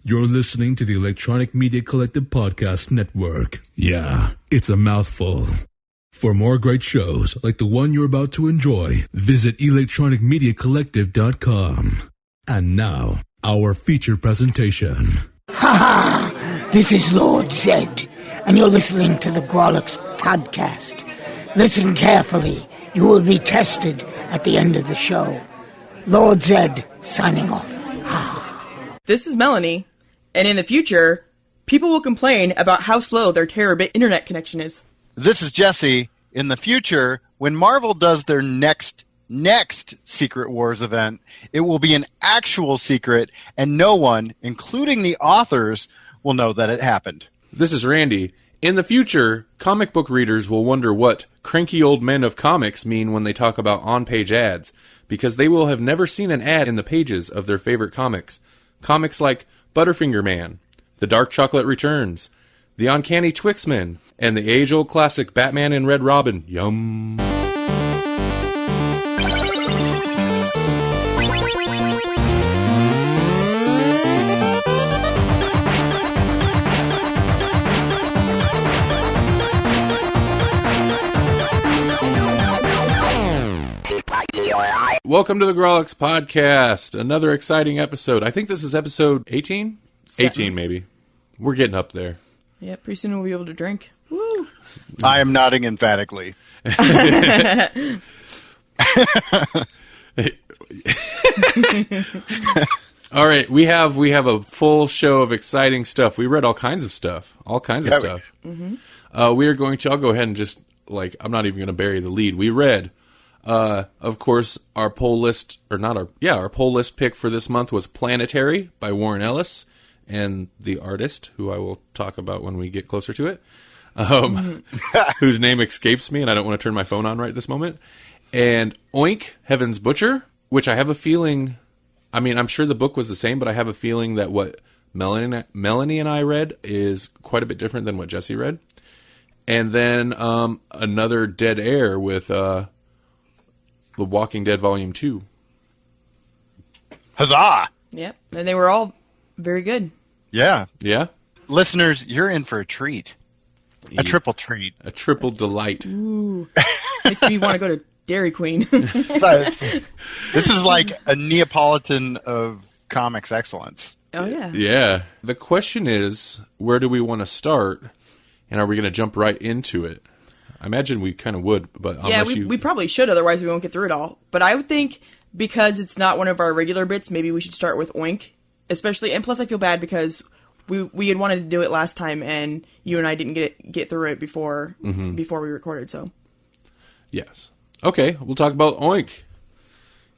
You're listening to the Electronic Media Collective Podcast Network. Yeah, it's a mouthful. For more great shows like the one you're about to enjoy, visit electronicmediacollective.com. And now, our feature presentation. Ha ha! This is Lord Zed, and you're listening to the Grawlix Podcast. Listen carefully. You will be tested at the end of the show. Lord Zed, signing off. This is Melanie, and in the future, people will complain about how slow their terabit internet connection is. This is Jesse. In the future, when Marvel does their next Secret Wars event, it will be an actual secret, and no one, including the authors, will know that it happened. This is Randy. In the future, comic book readers will wonder what cranky old men of comics mean when they talk about on-page ads, because they will have never seen an ad in the pages of their favorite comics. Comics like Butterfinger Man, The Dark Chocolate Returns, The Uncanny Twixmen, and the age-old classic Batman and Red Robin. Yum. Welcome to the Grawlix Podcast. Another exciting episode. I think this is episode 18? 18, maybe. We're getting up there. Yeah, pretty soon we'll be able to drink. Woo! I am nodding emphatically. All right, we have a full show of exciting stuff. We read all kinds of stuff. All kinds of stuff. We are going to, I'll go ahead and just, I'm not even going to bury the lead. We read, of course, our poll list, our poll list pick for this month was Planetary by Warren Ellis and the artist, who I will talk about when we get closer to it, whose name escapes me, and I don't want to turn my phone on right this moment, and Oink, Heaven's Butcher, which I have a feeling, I'm sure the book was the same, but I have a feeling that what Melanie and I read is quite a bit different than what Jesse read. And then another Dead Air with The Walking Dead Volume 2. Huzzah! Yep, and they were all very good. Yeah. Yeah? Listeners, you're in for a treat. A triple treat. A triple delight. Ooh. Makes me want to go to Dairy Queen. This is like a Neapolitan of comics excellence. Oh, yeah. Yeah. The question is, where do we want to start? And are we going to jump right into it? I imagine we kind of would, but we probably should, otherwise we won't get through it all. But I would think, because it's not one of our regular bits, maybe we should start with Oink. Especially, and plus I feel bad because we had wanted to do it last time, and you and I didn't get through it before we recorded, so. Yes. Okay, we'll talk about Oink.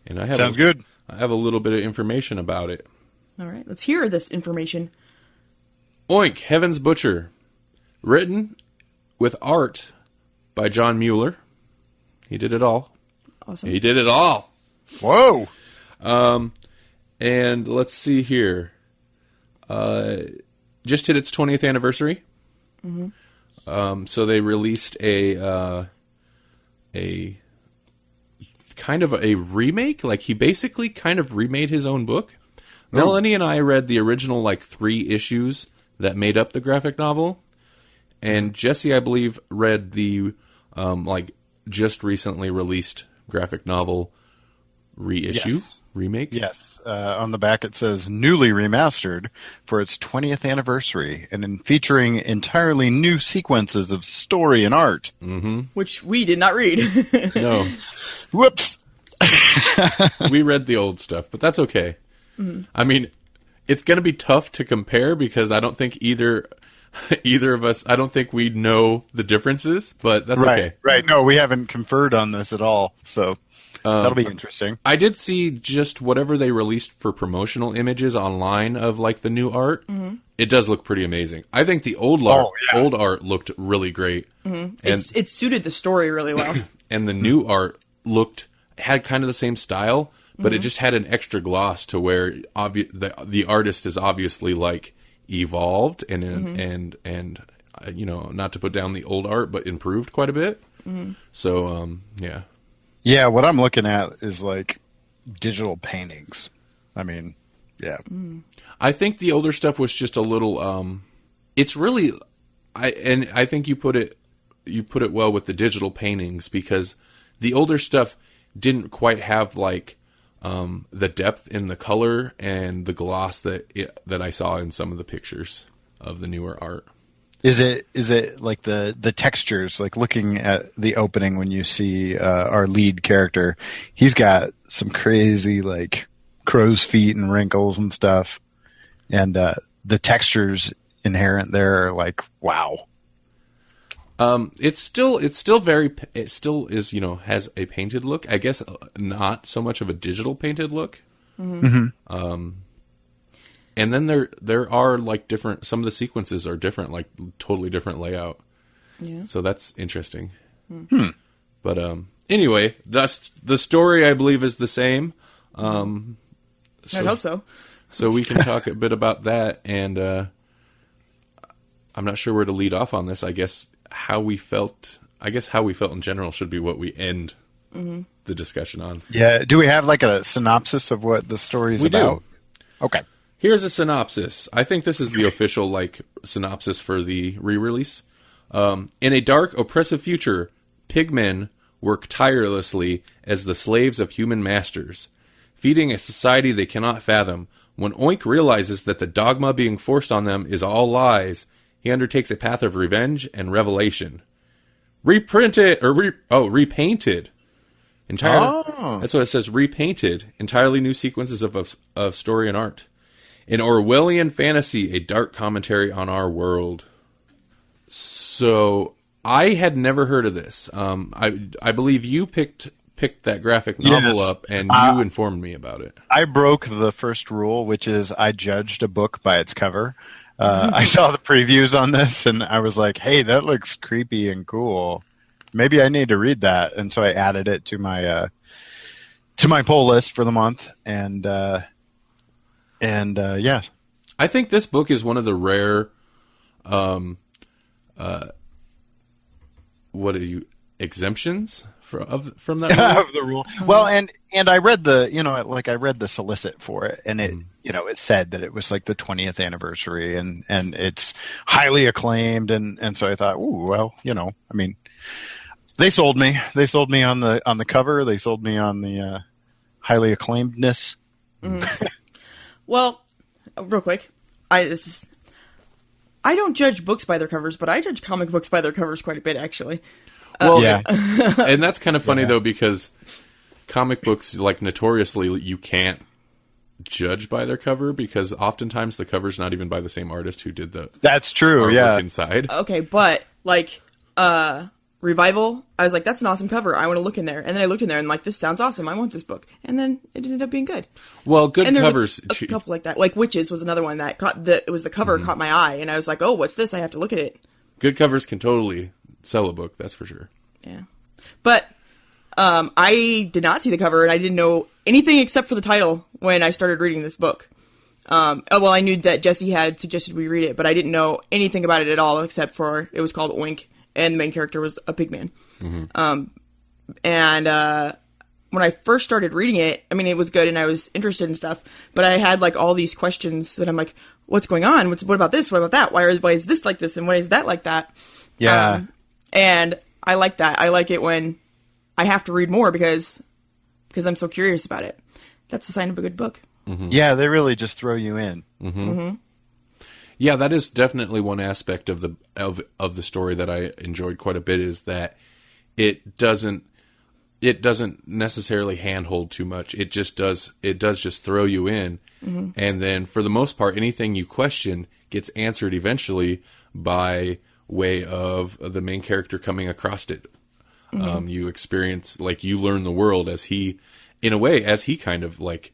And Sounds good. I have a little bit of information about it. All right, let's hear this information. Oink, Heaven's Butcher. Written with art by John Mueller. He did it all. Awesome. He did it all. Whoa! And let's see here. Just hit its 20th anniversary. Mm-hmm. So they released a kind of a remake. Like, he basically kind of remade his own book. Melanie and I read the original 3 issues that made up the graphic novel. And Jesse, I believe, read the just recently released graphic novel reissue. Yes. Remake? Yes. On the back it says, newly remastered for its 20th anniversary, and in featuring entirely new sequences of story and art. Mm-hmm. Which we did not read. No. Whoops! We read the old stuff, but that's okay. Mm-hmm. It's going to be tough to compare because I don't think either of us, I don't think we know the differences, but that's okay. Right. No, we haven't conferred on this at all, so that'll be interesting. I did see just whatever they released for promotional images online of the new art. Mm-hmm. It does look pretty amazing. I think the old art looked really great. Mm-hmm. And it suited the story really well. And the new art had kind of the same style, but it just had an extra gloss to where the artist is obviously evolved and not to put down the old art, but improved quite a bit. Mm-hmm. So yeah, what I'm looking at is digital paintings. Yeah. I think the older stuff was just a little. It's really, I think you put it well with the digital paintings, because the older stuff didn't quite have like the depth in the color and the gloss that I saw in some of the pictures of the newer art. Is it like the textures, like looking at the opening when you see our lead character, he's got some crazy like crow's feet and wrinkles and stuff, and the textures inherent there are like, wow. It still is, has a painted look. I guess not so much of a digital painted look. Mm-hmm. And then there are like different. Some of the sequences are different, like totally different layout. Yeah. So that's interesting. But anyway, the story I believe is the same. I hope so. So we can talk a bit about that, and I'm not sure where to lead off on this. I guess how we felt in general should be what we end the discussion on. Yeah. Do we have like a synopsis of what the story is about? Do. Okay. Here's a synopsis. I think this is the official like synopsis for the re-release. In a dark, oppressive future, pigmen work tirelessly as the slaves of human masters, feeding a society they cannot fathom. When Oink realizes that the dogma being forced on them is all lies, he undertakes a path of revenge and revelation. Repainted. That's what it says. Repainted. Entirely new sequences of story and art. An Orwellian fantasy, a dark commentary on our world. So I had never heard of this. I believe you picked that graphic novel up, and you informed me about it. I broke the first rule, which is I judged a book by its cover. I saw the previews on this, and I was like, hey, that looks creepy and cool. Maybe I need to read that. And so I added it to my pull list for the month. And yeah. I think this book is one of the rare, exemptions from that rule? Of the rule. Well, and I read I read the solicit for it, and it it said that it was like the 20th anniversary, and it's highly acclaimed, and so I thought, ooh, well, I mean, they sold me. They sold me on the cover. They sold me on the highly acclaimedness. Well, real quick, I don't judge books by their covers, but I judge comic books by their covers quite a bit, actually. Well, yeah. And that's kind of funny, though, because comic books, like, notoriously, you can't judge by their cover, because oftentimes the cover's not even by the same artist who did the That's true, artwork inside. Okay, but, like, Revival, I was like, that's an awesome cover. I want to look in there. And then I looked in there and like, this sounds awesome. I want this book. And then it ended up being good. Well, good and covers. Like a couple like that. Like Witches was another one that the cover caught my eye. And I was like, oh, what's this? I have to look at it. Good covers can totally sell a book. That's for sure. Yeah. But, I did not see the cover and I didn't know anything except for the title when I started reading this book. I knew that Jesse had suggested we read it, but I didn't know anything about it at all except for it was called Oink. And the main character was a pigman. When I first started reading it, I mean, it was good and I was interested in stuff, but I had like all these questions that I'm like, what's going on? What about this? What about that? Why is this like this? And why is that like that? Yeah. And I like that. I like it when I have to read more because I'm so curious about it. That's a sign of a good book. Yeah, they really just throw you in. Yeah, that is definitely one aspect of the story that I enjoyed quite a bit, is that it doesn't necessarily handhold too much. It does just throw you in, and then for the most part, anything you question gets answered eventually by way of the main character coming across it. You experience, like, you learn the world as he kind of like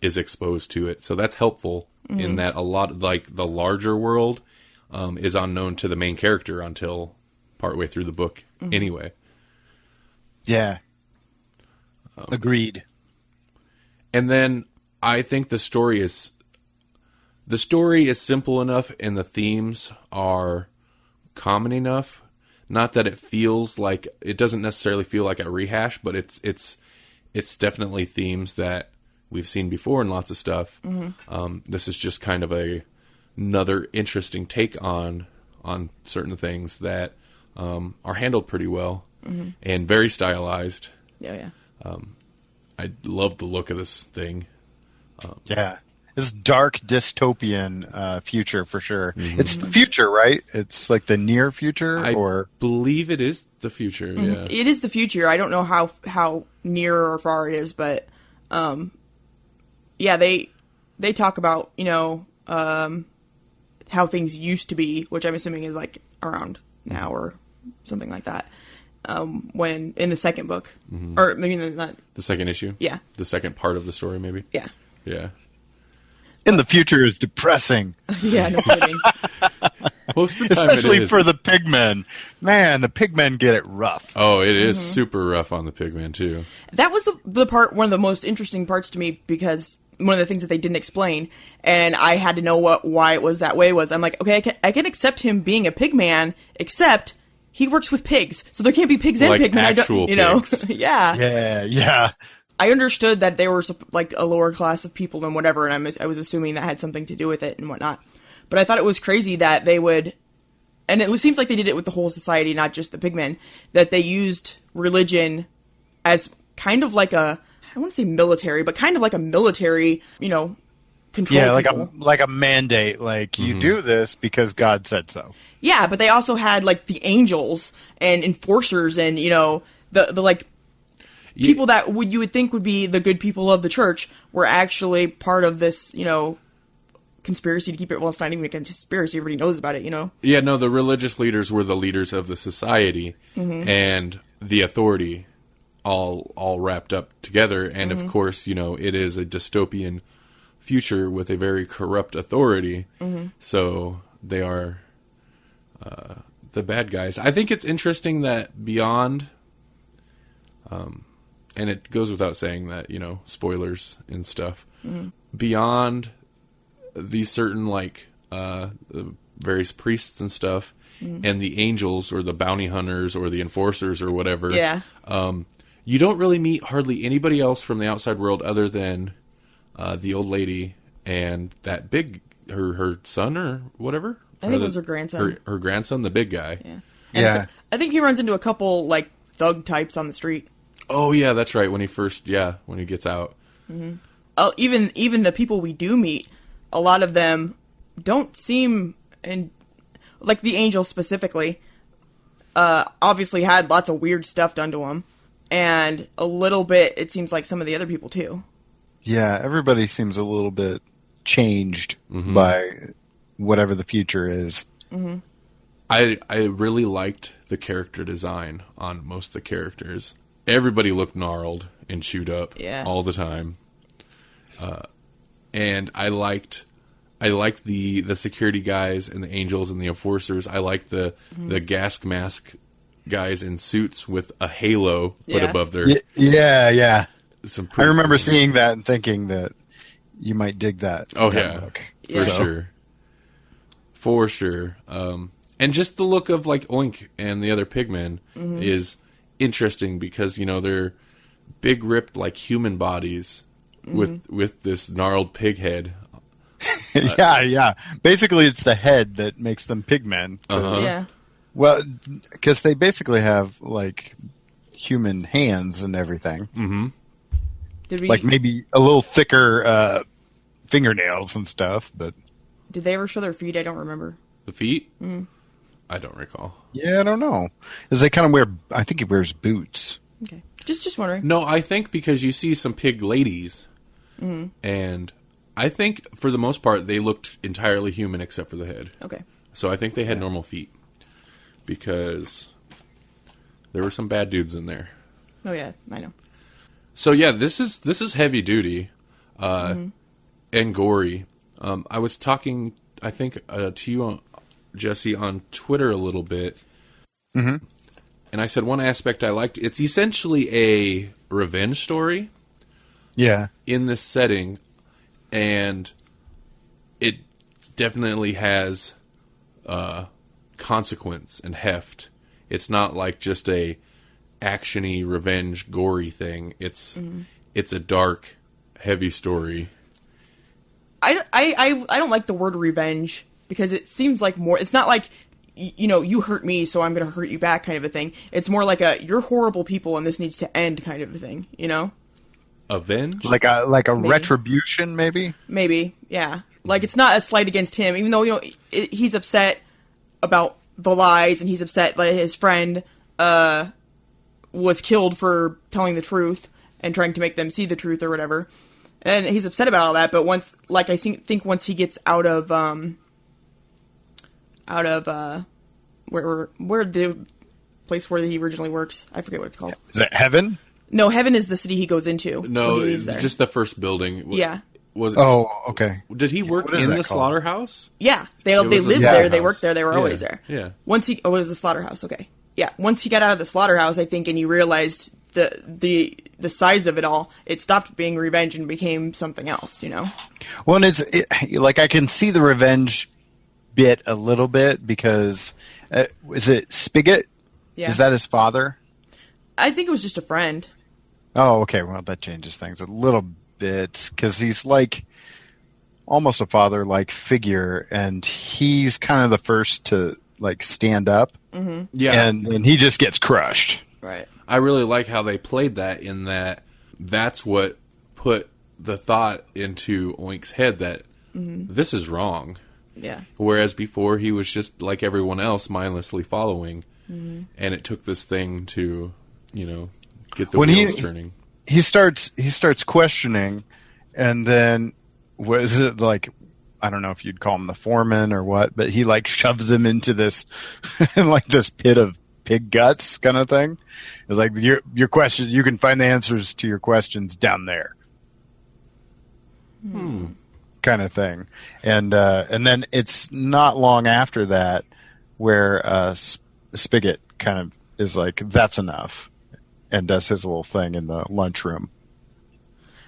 is exposed to it. So that's helpful in that a lot, like, the larger world is unknown to the main character until partway through the book anyway. Yeah. Agreed. And then I think the story is simple enough and the themes are common enough. Not that it doesn't necessarily feel like a rehash, but it's definitely themes that we've seen before in lots of stuff. This is just kind of another interesting take on certain things that are handled pretty well and very stylized. Yeah. I love the look of this thing. This dark dystopian future for sure. It's the future, right? It's like the near future, I believe it is the future. Yeah, it is the future. I don't know how near or far it is, but they talk about how things used to be, which I'm assuming is like around now or something like that. When in the second book, or maybe not the second issue. Yeah, the second part of the story, maybe. Yeah. In the future is depressing. Yeah, no kidding. Most of the time, especially for the pigmen. Man, the pigmen get it rough. Oh, it is super rough on the pigmen too. That was the part, one of the most interesting parts to me, because one of the things that they didn't explain, and I had to know why it was that way. Was I'm like, okay, I can accept him being a pigman, except he works with pigs, so there can't be pigs and like pigmen. Actual pigs. Yeah. I understood that they were like a lower class of people and whatever, and I was assuming that had something to do with it and whatnot. But I thought it was crazy that they would, and it seems like they did it with the whole society, not just the pigmen, that they used religion as kind of like I don't want to say military, but kind of like a military, control. Yeah, people. like a mandate, like you do this because God said so. Yeah, but they also had like the angels and enforcers and the like people that you would think would be the good people of the church were actually part of this conspiracy to keep it. Well, it's not even a conspiracy; everybody knows about it. Yeah, no, the religious leaders were the leaders of the society and the authority, all wrapped up together. And of course, it is a dystopian future with a very corrupt authority. So they are the bad guys. I think it's interesting that beyond, and it goes without saying that, spoilers and stuff, beyond these certain, various priests and stuff, and the angels or the bounty hunters or the enforcers or whatever, you don't really meet hardly anybody else from the outside world other than the old lady and that her son or whatever. I think it was her grandson. Her grandson, the big guy. Yeah. Yeah. I think he runs into a couple thug types on the street. Oh yeah, that's right. When he gets out. Even the people we do meet, a lot of them don't seem, and like the angel specifically, obviously had lots of weird stuff done to him, and a little bit it seems like some of the other people too. Yeah, everybody seems a little bit changed by whatever the future is. I really liked the character design on most of the characters. Everybody looked gnarled and chewed up all the time. And I liked the security guys and the angels and the enforcers. I liked the gas mask guys in suits with a halo put above their... Yeah. I remember cool seeing that and thinking that you might dig that. Oh, that yeah. look. For sure. And just the look of Oink and the other pigmen is interesting because, they're big ripped human bodies with this gnarled pig head. Yeah. Basically, it's the head that makes them pigmen. Yeah. Well, because they basically have human hands and everything. Did we maybe a little thicker fingernails and stuff, but Did they ever show their feet? I don't remember. The feet? I don't recall. Yeah, I don't know. Because they kind of wear... I think he wears boots. Okay. Just wondering. No, I think because you see some pig ladies, and I think for the most part they looked entirely human except for the head. Okay. So I think they had normal feet because there were some bad dudes in there. Oh yeah, I know. So yeah, this is heavy duty and gory. I was talking, I think, to you, Jesse, on Twitter a little bit. And I said one aspect I liked, it's essentially a revenge story. Yeah. In this setting, and it definitely has consequence and heft. It's not like just a actiony, revenge, gory thing. It's a dark, heavy story. I don't like the word revenge because it seems like more. It's not like you hurt me, so I'm going to hurt you back kind of a thing. It's more like you're horrible people and this needs to end kind of a thing. Avenge? Like a retribution, maybe. Maybe, yeah. Like it's not a slight against him, even though he's upset about the lies and he's upset that his friend was killed for telling the truth and trying to make them see the truth or whatever. And he's upset about all that, but once once he gets out of where the place where he originally works, I forget what it's called. Is it Heaven? No, Heaven is the city he goes into. No, it's just the first building. Yeah. Was Oh, okay. Did he work in the slaughterhouse? Yeah, they lived there. They worked there. They were always there. Yeah. Once it was a slaughterhouse. Okay. Yeah. Once he got out of the slaughterhouse, I think, and you realized the size of it all, it stopped being revenge and became something else. Well, and like I can see the revenge bit a little bit because is it Spigot? Yeah. Is that his father? I think it was just a friend. Oh, okay. Well, that changes things a little bit because he's like almost a father-like figure, and he's kind of the first to like stand up. Mm-hmm. Yeah, and he just gets crushed. Right. I really like how they played that in that's what put the thought into Oink's head that this is wrong. Yeah. Whereas before he was just like everyone else, mindlessly following, and it took this thing to get the wheels turning. He starts questioning, and then what is it like? I don't know if you'd call him the foreman or what, but he like shoves him into this like this pit of pig guts kind of thing. It's like your questions. You can find the answers to your questions down there. Kind of thing, and then it's not long after that where Spigot kind of is like, that's enough, and does his little thing in the lunchroom.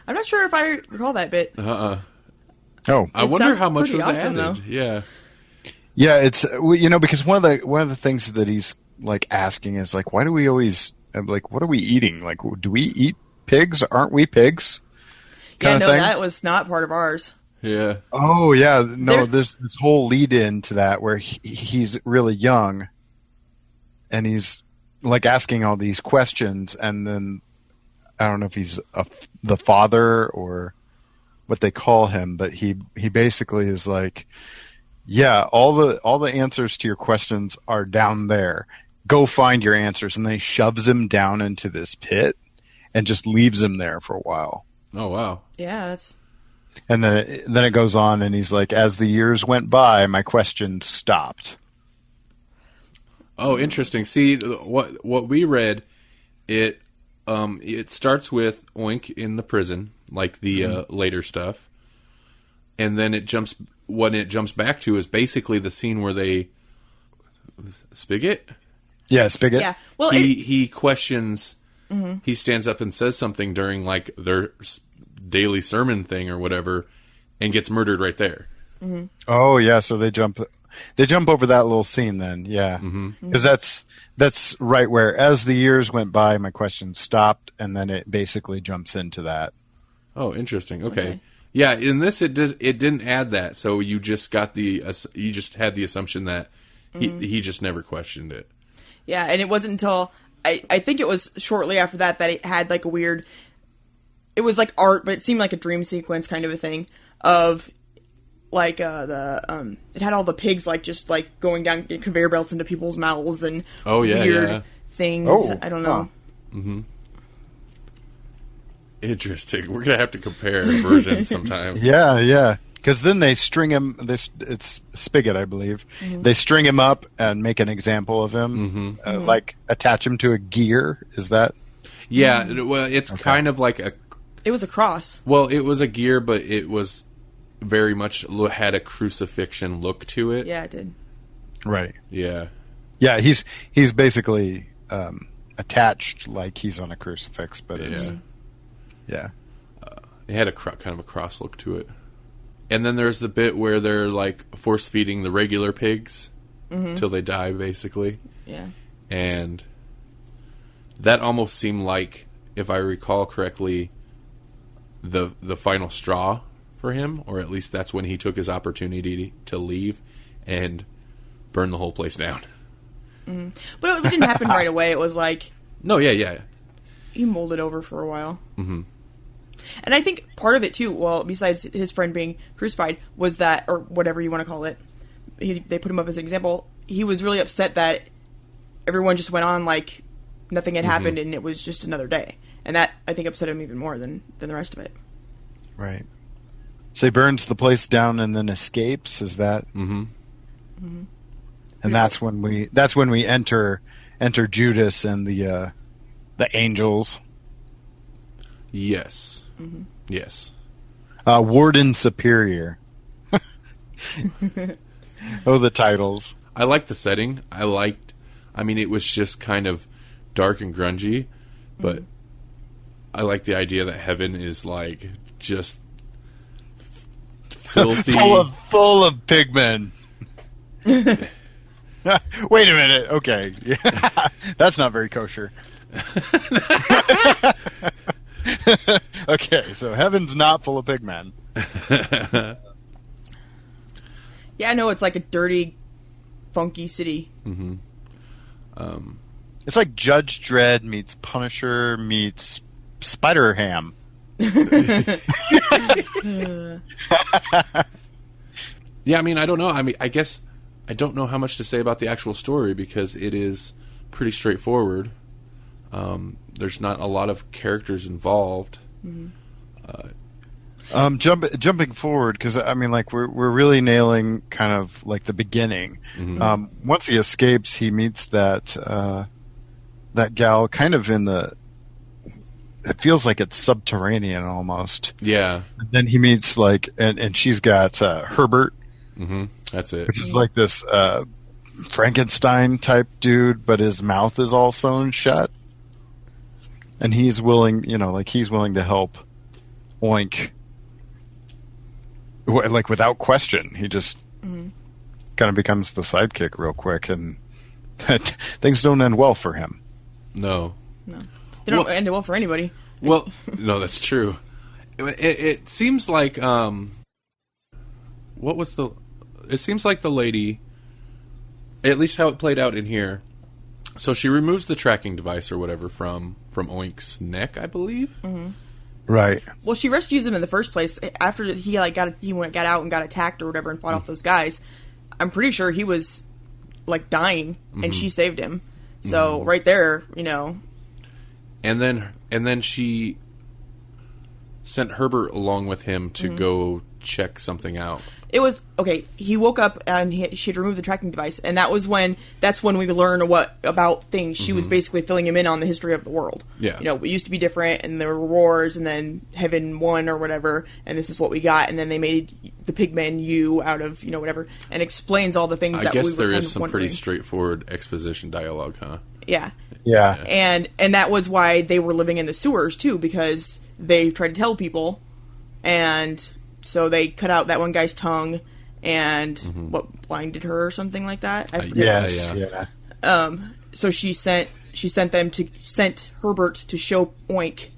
I'm not sure if I recall that bit. Oh, I wonder how much pretty was awesome, added. though. yeah. It's because one of the things that he's like asking is like, why do we always like, what are we eating? Like, do we eat pigs? Aren't we pigs? Yeah, no, that was not part of ours. Yeah. Oh, yeah. No, there's this whole lead in to that where he's really young and he's like asking all these questions, and then I don't know if he's the father or what they call him, but he basically is like, yeah, all the answers to your questions are down there. Go find your answers. And then he shoves him down into this pit and just leaves him there for a while. Oh, wow. Yeah, that's... And then it goes on, and he's like, as the years went by, my questions stopped. Oh, interesting. See, what we read, it starts with Oink in the prison, like the later stuff, and then what it jumps back to is basically the scene where they Spigot. Yeah, Spigot. Yeah. Well, he questions. Mm-hmm. He stands up and says something during like their daily sermon thing or whatever, and gets murdered right there. Mm-hmm. Oh yeah, so they jump over that little scene then, yeah, because that's right where as the years went by, my questions stopped, and then it basically jumps into that. Oh, interesting. Okay. Yeah, in this it didn't add that, so you just had the assumption that he just never questioned it. Yeah, and it wasn't until I think it was shortly after that it had like a weird. It was like art, but it seemed like a dream sequence kind of a thing of like it had all the pigs like just like going down conveyor belts into people's mouths and weird things. Oh, I don't know. Mm-hmm. Interesting. We're gonna have to compare versions sometime. Yeah. Because then they string him. It's Spigot, I believe. Mm-hmm. They string him up and make an example of him, like attach him to a gear. Is that? Yeah. Well, it's kind of like a. It was a cross. Well, it was a gear, but it was very much had a crucifixion look to it. Yeah, it did. Right. Yeah. Yeah. He's basically attached like he's on a crucifix, but it's it had a kind of a cross look to it. And then there's the bit where they're like force feeding the regular pigs till they die, basically. Yeah. And that almost seemed like, if I recall correctly, the final straw for him, or at least that's when he took his opportunity to leave and burn the whole place down. Mm-hmm. But it didn't happen right away. It was like... No, yeah. He mulled over for a while. Mm-hmm. And I think part of it, too, well, besides his friend being crucified, was that, or whatever you want to call it, they put him up as an example, he was really upset that everyone just went on like nothing had happened and it was just another day. And that, I think, upset him even more than the rest of it. Right. So he burns the place down and then escapes, is that? Mm-hmm. Mm-hmm. And that's when we enter Judas and the angels. Yes. Mm-hmm. Yes. Warden Superior. Oh, the titles. I liked the setting. I mean, it was just kind of dark and grungy, but I like the idea that heaven is like just filthy. full of pigmen. Wait a minute. Okay. That's not very kosher. Okay, so heaven's not full of pigmen. Yeah, I know, it's like a dirty, funky city. Mm-hmm. It's like Judge Dredd meets Punisher meets Spider-Ham. Yeah, I mean, I don't know. I mean, I guess I don't know how much to say about the actual story because it is pretty straightforward. There's not a lot of characters involved. Mm-hmm. Jumping forward, because I mean, like we're really nailing kind of like the beginning. Mm-hmm. Once he escapes, he meets that gal kind of in the. It feels like it's subterranean almost. Yeah. And then he meets like, and she's got Herbert. Mm-hmm. That's it. Which is like this Frankenstein type dude, but his mouth is all sewn shut. And he's willing, he's willing to help Oink. Like without question, he just kind of becomes the sidekick real quick, and things don't end well for him. No. They don't end well for anybody. Well, no, that's true. It seems like it seems like the lady, at least how it played out in here. So she removes the tracking device or whatever from Oink's neck, I believe. Mm-hmm. Right. Well, she rescues him in the first place after he got out and got attacked or whatever and fought off those guys. I'm pretty sure he was like dying, and she saved him. So right there, And then she sent Herbert along with him to go check something out. It was okay. He woke up and she'd removed the tracking device, and that's when we learn about things. She was basically filling him in on the history of the world. Yeah, it used to be different, and there were wars, and then heaven won or whatever, and this is what we got. And then they made the pigmen out of whatever, and explains all the things. I guess there is some pretty straightforward exposition dialogue, huh? Yeah. Yeah. And that was why they were living in the sewers too, because they tried to tell people, and so they cut out that one guy's tongue and blinded her or something like that. I forget. Yes. Yeah. So she sent Herbert to show Oink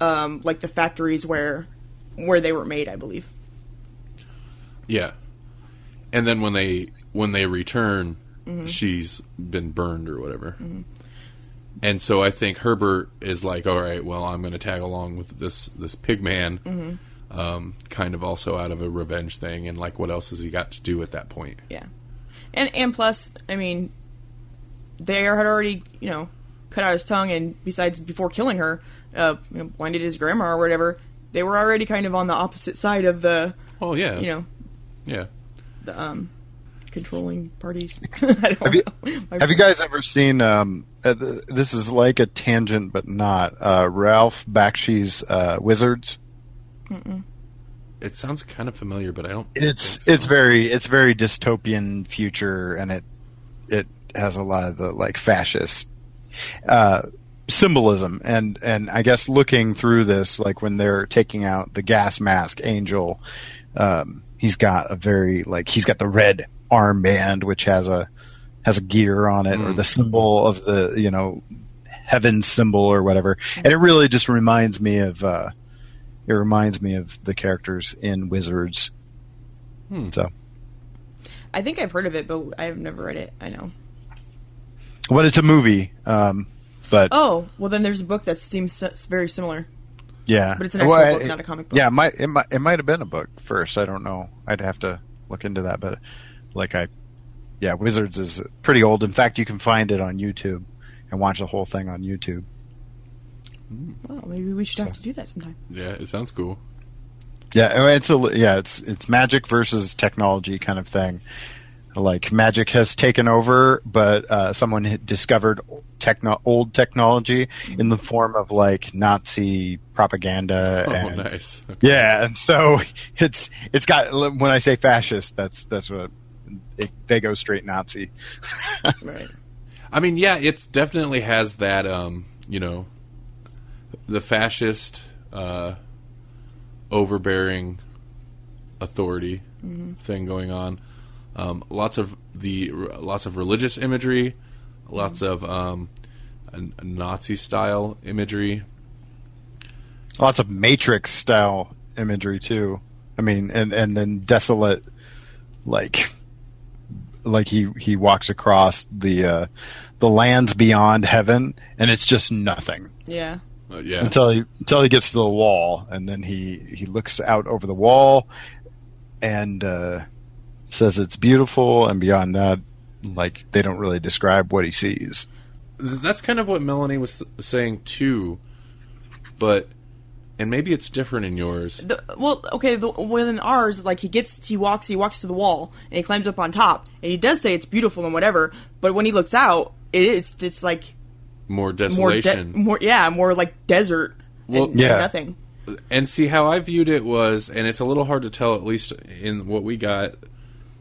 like the factories where they were made, I believe. Yeah. And then when they return, she's been burned or whatever. And so I think Herbert is like, all right, well, I'm going to tag along with this pigman, kind of also out of a revenge thing, and like, what else has he got to do at that point? Yeah, and plus, I mean, they had already cut out his tongue, and besides, before killing her, blinded his grandma or whatever. They were already kind of on the opposite side of the. Oh yeah. Yeah. The controlling parties. I don't know. Have you guys ever seen? This is like a tangent, but not. Ralph Bakshi's Wizards. Mm-mm. It sounds kind of familiar, but I don't. It's very dystopian future, and it has a lot of the like fascist symbolism, and I guess looking through this, like when they're taking out the gas mask angel, he's got the red armband which has a gear on it, or the symbol of the heaven symbol or whatever, and it really just reminds me of It reminds me of the characters in Wizards. So, I think I've heard of it, but I've never read it. I know. Well, it's a movie, but Oh, well, then there's a book that seems very similar. yeah, But it's an actual book, not a comic book. Yeah, it might have been a book first. I don't know. I'd have to look into that. But Wizards is pretty old. In fact, you can find it on YouTube and watch the whole thing on YouTube. Well, maybe we should have to do that sometime. Yeah, it sounds cool. Yeah, it's magic versus technology kind of thing. Like magic has taken over, but someone had discovered old technology in the form of like Nazi propaganda. Oh, nice. Okay. Yeah, and so it's got, when I say fascist, that's what they go straight Nazi. Right. I mean, yeah, it definitely has that, the fascist, overbearing authority thing going on. Lots of religious imagery, lots of Nazi style imagery, Lots of Matrix style imagery too. I mean, and then desolate, like he walks across the lands beyond heaven, and it's just nothing. Yeah. Yeah. Until he gets to the wall, and then he looks out over the wall, and says it's beautiful, and beyond that, like, they don't really describe what he sees. That's kind of what Melanie was saying too, but and maybe it's different in yours. Within ours, like he walks to the wall and he climbs up on top, and he does say it's beautiful and whatever, but when he looks out, it's like more desolation, more like desert. And nothing. And see how I viewed it was, and it's a little hard to tell, at least in what we got,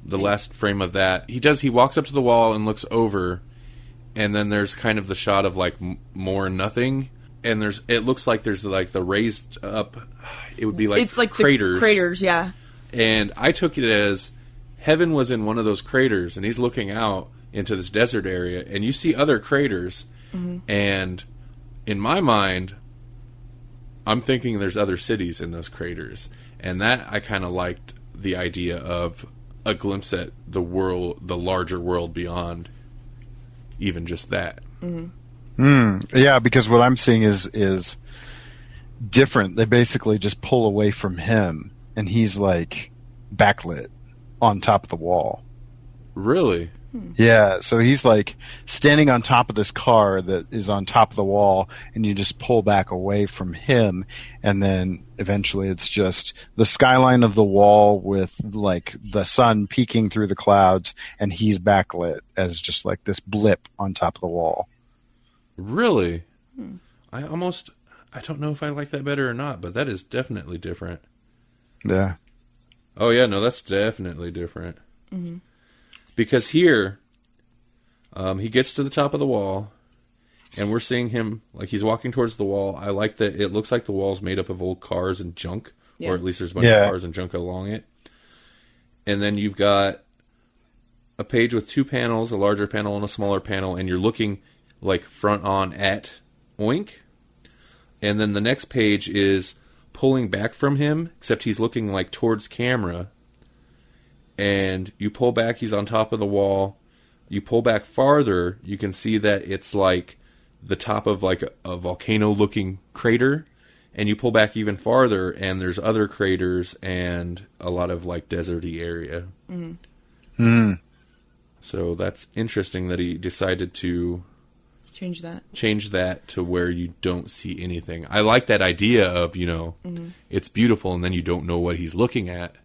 the last frame of that. He walks up to the wall and looks over, and then there's kind of the shot of like more nothing, and it looks like there's like the raised up, it would be like it's like craters. Craters, yeah. And I took it as Heaven was in one of those craters, and he's looking out into this desert area, and you see other craters, and in my mind, I'm thinking there's other cities in those craters, and that I kind of liked the idea of a glimpse at the world, the larger world beyond even just that. Yeah, because what I'm seeing is different. They basically just pull away from him, and he's like backlit on top of the wall. Really? Yeah, so he's like standing on top of this car that is on top of the wall, and you just pull back away from him, and then eventually it's just the skyline of the wall with like the sun peeking through the clouds, and he's backlit as just like this blip on top of the wall. Really? I don't know if I like that better or not, but that is definitely different. Yeah. Oh yeah, no, that's definitely different. Because here, he gets to the top of the wall, and we're seeing him, like, he's walking towards the wall. I like that it looks like the wall's made up of old cars and junk, or at least there's a bunch of cars and junk along it. And then you've got a page with two panels, a larger panel and a smaller panel, and you're looking, like, front on at Oink. And then the next page is pulling back from him, except he's looking, like, towards camera. And you pull back, he's on top of the wall. You pull back farther, you can see that it's like the top of like a volcano-looking crater. And you pull back even farther, and there's other craters and a lot of like deserty area. So that's interesting that he decided to change that to where you don't see anything. I like that idea of, it's beautiful, and then you don't know what he's looking at.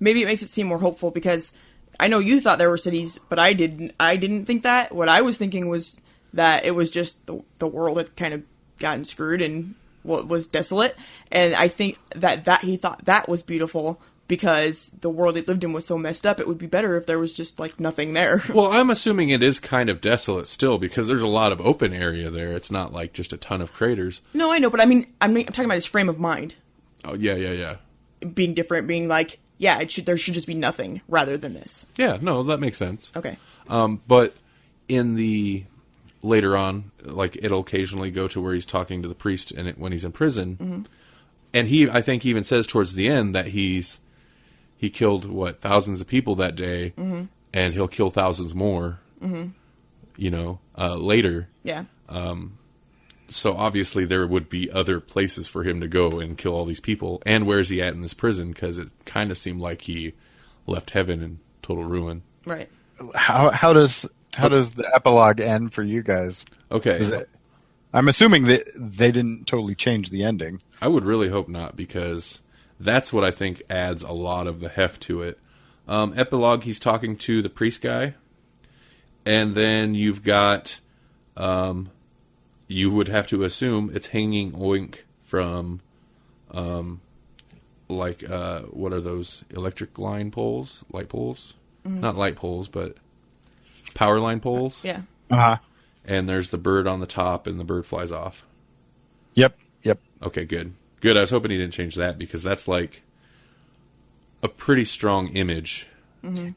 Maybe it makes it seem more hopeful, because I know you thought there were cities, but I didn't think that. What I was thinking was that it was just the world had kind of gotten screwed and was desolate. And I think that he thought that was beautiful because the world he lived in was so messed up. It would be better if there was just like nothing there. Well, I'm assuming it is kind of desolate still, because there's a lot of open area there. It's not like just a ton of craters. No, I know, but I mean, I'm talking about his frame of mind. Oh, yeah. Being different, being like, yeah, there should just be nothing rather than this. Yeah, no, that makes sense. Okay. But in the later on, like, it'll occasionally go to where he's talking to the priest when he's in prison. And I think even says towards the end that he killed thousands of people that day, and he'll kill thousands more. Later. Yeah. So obviously there would be other places for him to go and kill all these people. And where's he at in this prison? Because it kind of seemed like he left heaven in total ruin. Right. How does the epilogue end for you guys? Okay. I'm assuming that they didn't totally change the ending. I would really hope not, because that's what I think adds a lot of the heft to it. Epilogue, he's talking to the priest guy. And then you've got, you would have to assume it's hanging Oink from, what are those electric line poles? Light poles? Not light poles, but power line poles. Yeah. Uh-huh. And there's the bird on the top, and the bird flies off. Yep. Okay, good. Good. I was hoping he didn't change that, because that's like a pretty strong image.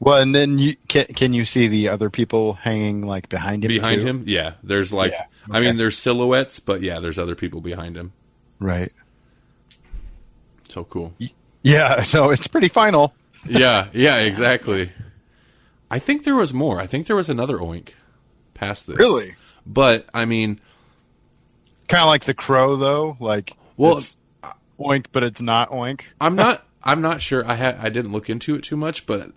Well, and then can you see the other people hanging like behind him? Behind too? him? Yeah. There's like, Yeah. I mean, there's silhouettes, but yeah, there's other people behind him. Right. So cool. Yeah, so it's pretty final. Yeah, exactly. I think there was more. I think there was another Oink past this. Really? But, I mean... Kind of like the Crow, though? Like, well, it's Oink, but it's not Oink? I'm not sure. I didn't look into it too much, but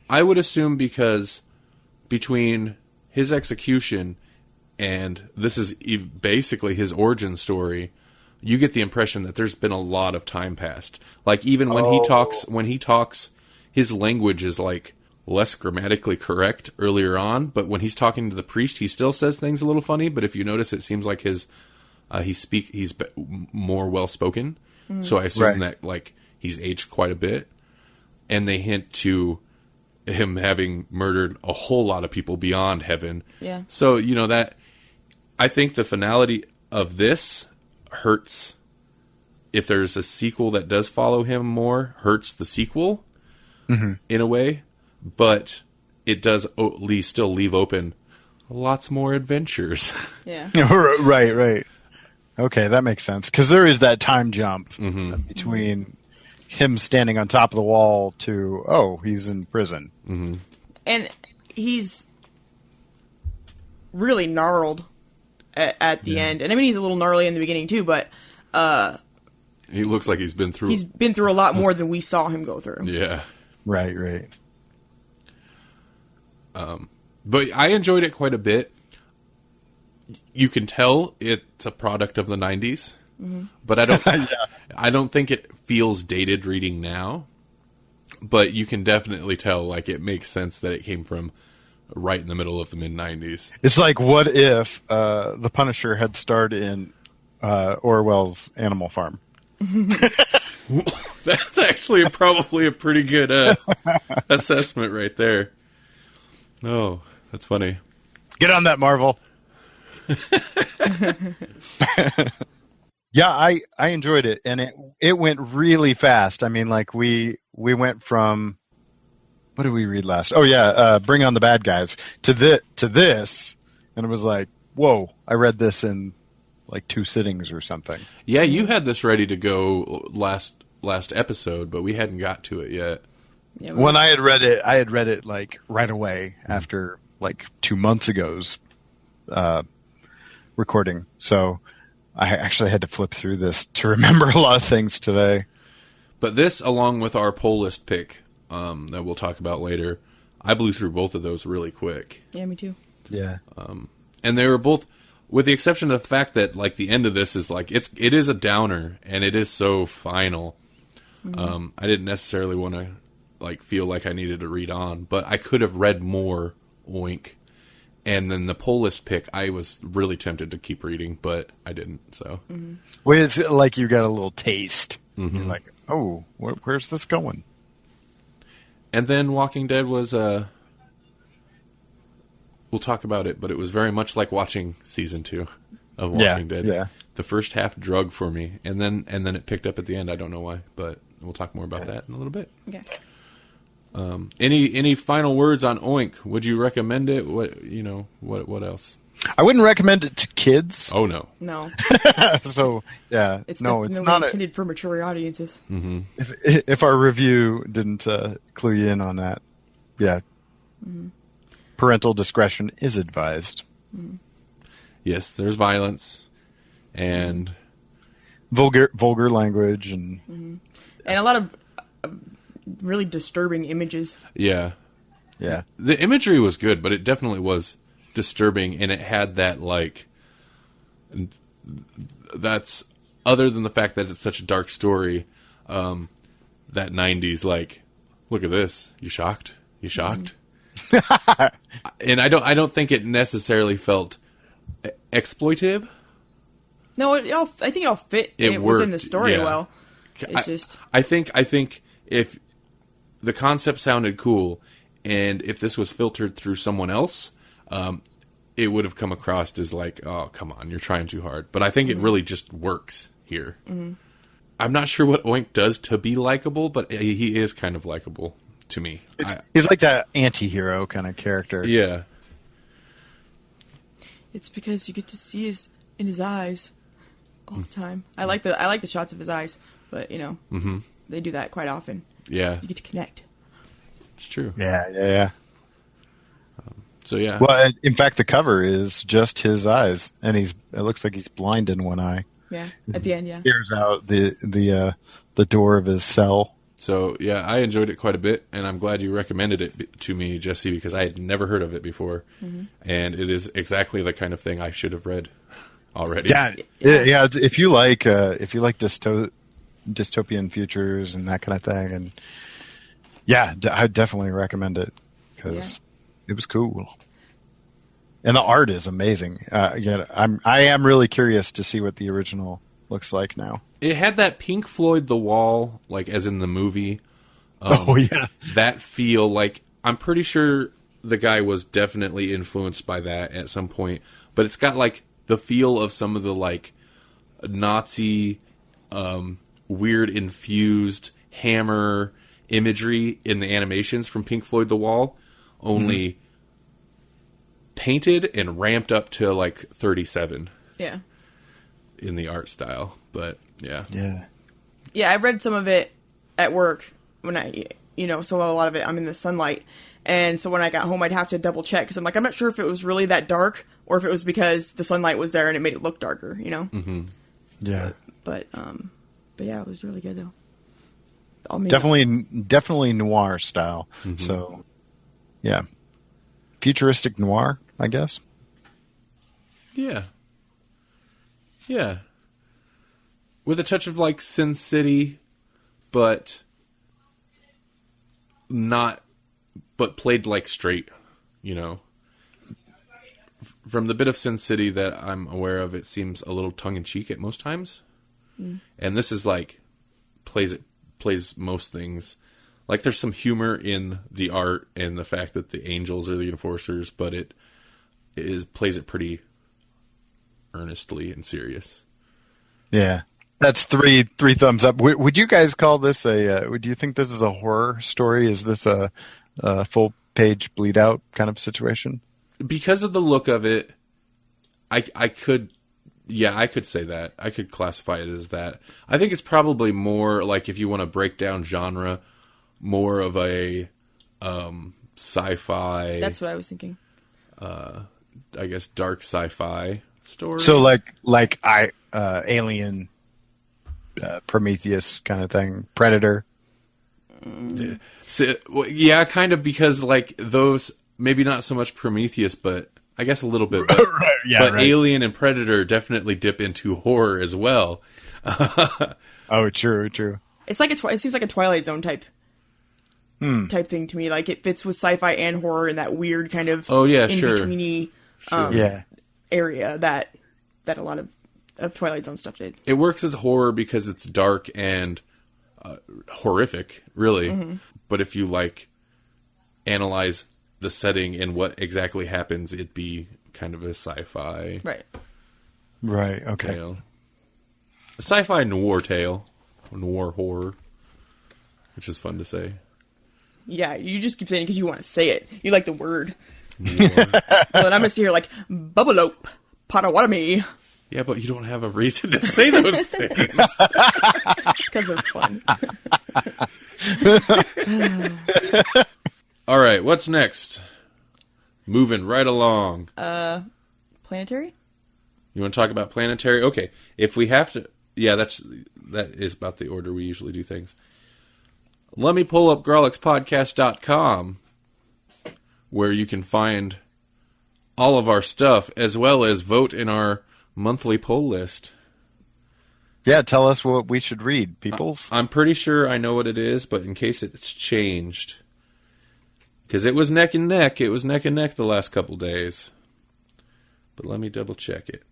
I would assume, because between his execution and this is basically his origin story, you get the impression that there's been a lot of time passed. Like, even when he talks, his language is like less grammatically correct earlier on, but when he's talking to the priest, he still says things a little funny. But if you notice, it seems like he's more well spoken. So I assume that like he's aged quite a bit, and they hint to him having murdered a whole lot of people beyond heaven. Yeah. So that I think the finality of this hurts. If there's a sequel that does follow him more, hurts the sequel in a way, but it does at least still leave open lots more adventures. Yeah. Right. Okay, that makes sense. Because there is that time jump between him standing on top of the wall to, he's in prison. And he's really gnarled at the end. And I mean, he's a little gnarly in the beginning too, but he looks like he's been through a lot more than we saw him go through. Yeah. Right. But I enjoyed it quite a bit. You can tell it's a product of the 90s, but I don't think it feels dated reading now. But you can definitely tell, like, it makes sense that it came from right in the middle of the mid-90s. It's like, what if the Punisher had starred in Orwell's Animal Farm? That's actually probably a pretty good assessment right there. Oh, that's funny. Get on that, Marvel. Yeah, I enjoyed it, and it went really fast. I mean, like we went from, what did we read last? Oh yeah, Bring on the Bad Guys to this, and it was like, whoa! I read this in like 2 sittings or something. Yeah, you had this ready to go last episode, but we hadn't got to it yet. Yeah, When I had read it like right away after like 2 months ago's recording. So I actually had to flip through this to remember a lot of things today. But this, along with our poll list pick that we'll talk about later, I blew through both of those really quick. Yeah, me too. Yeah. And they were both, with the exception of the fact that like the end of this is like it is a downer and it is so final. I didn't necessarily want to like feel like I needed to read on, but I could have read more Oink. And then the poll list pick, I was really tempted to keep reading, but I didn't. So, Well, it's like you got a little taste. You're like, oh, where's this going? And then Walking Dead was we'll talk about it, but it was very much like watching season 2 of Walking Dead. Yeah. The first half drug for me, and then it picked up at the end. I don't know why, but we'll talk more about that in a little bit. Okay. Any final words on Oink? Would you recommend it? What else? I wouldn't recommend it to kids. Oh no. No. So yeah, It's no, it's definitely not. intended for mature audiences. If our review didn't clue you in on that, yeah, parental discretion is advised. Yes, there's violence and Vulgar language and And a lot of really disturbing images. yeah. yeah. The imagery was good, but it definitely was disturbing, and it had that, like, that's, other than the fact that it's such a dark story, that 90s, like, look at this, you shocked? You shocked? And I don't think it necessarily felt exploitive. No, I think it all fit It within the worked, story yeah. well. It's just... I think if the concept sounded cool, and if this was filtered through someone else, it would have come across as like, oh, come on, you're trying too hard. But I think it really just works here. I'm not sure what Oink does to be likable, but he is kind of likable to me. He's like that anti-hero kind of character. Yeah. It's because you get to see in his eyes all the time. I like the shots of his eyes, but they do that quite often. Yeah. You get to connect. It's true. Yeah. So, yeah. Well, in fact, the cover is just his eyes, and it looks like he's blind in one eye. Yeah, at the end, yeah. Stares out the door of his cell. So, yeah, I enjoyed it quite a bit, and I'm glad you recommended it to me, Jesse, because I had never heard of it before. And it is exactly the kind of thing I should have read already. Yeah. If you like dystopian futures and that kind of thing, and yeah, I definitely recommend it because it was cool, and the art is amazing. I am really curious to see what the original looks like now. It had that Pink Floyd The Wall, like as in the movie. Oh yeah, That feel, like, I'm pretty sure the guy was definitely influenced by that at some point, but it's got like the feel of some of the like Nazi weird infused hammer imagery in the animations from Pink Floyd The Wall, only painted and ramped up to like 37 Yeah. in the art style. But yeah. Yeah, I read some of it at work when so a lot of it I'm in the sunlight. And so when I got home, I'd have to double check because I'm like, I'm not sure if it was really that dark or if it was because the sunlight was there and it made it look darker, Yeah. But yeah, it was really good though. Definitely noir style. So, yeah, futuristic noir, I guess. Yeah. With a touch of like Sin City, but played like straight, From the bit of Sin City that I'm aware of, it seems a little tongue in cheek at most times. And this is like plays most things. Like there's some humor in the art and the fact that the angels are the enforcers, but it plays it pretty earnestly and serious. Yeah, that's three thumbs up. Would you guys call this would you think this is a horror story? Is this a full page bleed out kind of situation? Because of the look of it, I could say that. I could classify it as that. I think it's probably more like, if you want to break down genre, more of a sci-fi. That's what I was thinking. I guess dark sci-fi story. So like Alien, Prometheus kind of thing, Predator. So, well, yeah, kind of, because like those, maybe not so much Prometheus, but I guess a little bit. But, right. Alien and Predator definitely dip into horror as well. Oh, true. It's like it seems like a Twilight Zone type thing to me. Like it fits with sci-fi and horror in that weird kind of in-betweeny area that a lot of Twilight Zone stuff did. It works as horror because it's dark and horrific, really. But if you like analyze the setting and what exactly happens, it'd be kind of a sci-fi right okay tale. A sci-fi noir tale, noir horror, which is fun to say. Yeah, you just keep saying it because you want to say it. You like the word. Well, then I'm going to see her like, Bubbleope, Potawatomi. Yeah, but you don't have a reason to say those things. It's because it's fun. All right, what's next? Moving right along. Planetary? You want to talk about Planetary? Okay, if we have to... Yeah, that is about the order we usually do things. Let me pull up GrawlixPodcast.com, where you can find all of our stuff, as well as vote in our monthly poll list. Yeah, tell us what we should read, peoples. I'm pretty sure I know what it is, but in case it's changed. Because it was neck and neck. It was neck and neck the last couple days. But let me double check it.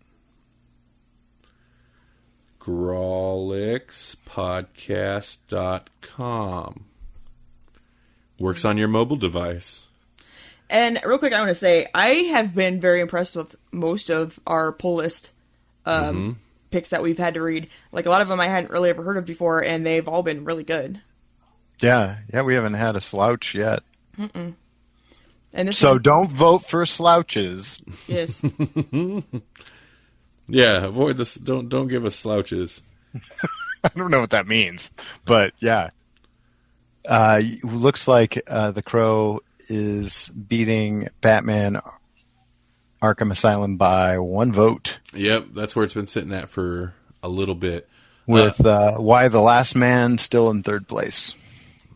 GrawlixPodcast.com. Works on your mobile device. And real quick, I want to say, I have been very impressed with most of our poll list picks that we've had to read. Like, a lot of them I hadn't really ever heard of before, and they've all been really good. Yeah, we haven't had a slouch yet. Mm-mm. And this so don't vote for slouches. Yes. Yeah, avoid this. Don't give us slouches. I don't know what that means, but yeah. Looks like The Crow is beating Batman Arkham Asylum by 1 vote. Yep, that's where it's been sitting at for a little bit. With Why the Last Man still in 3rd place.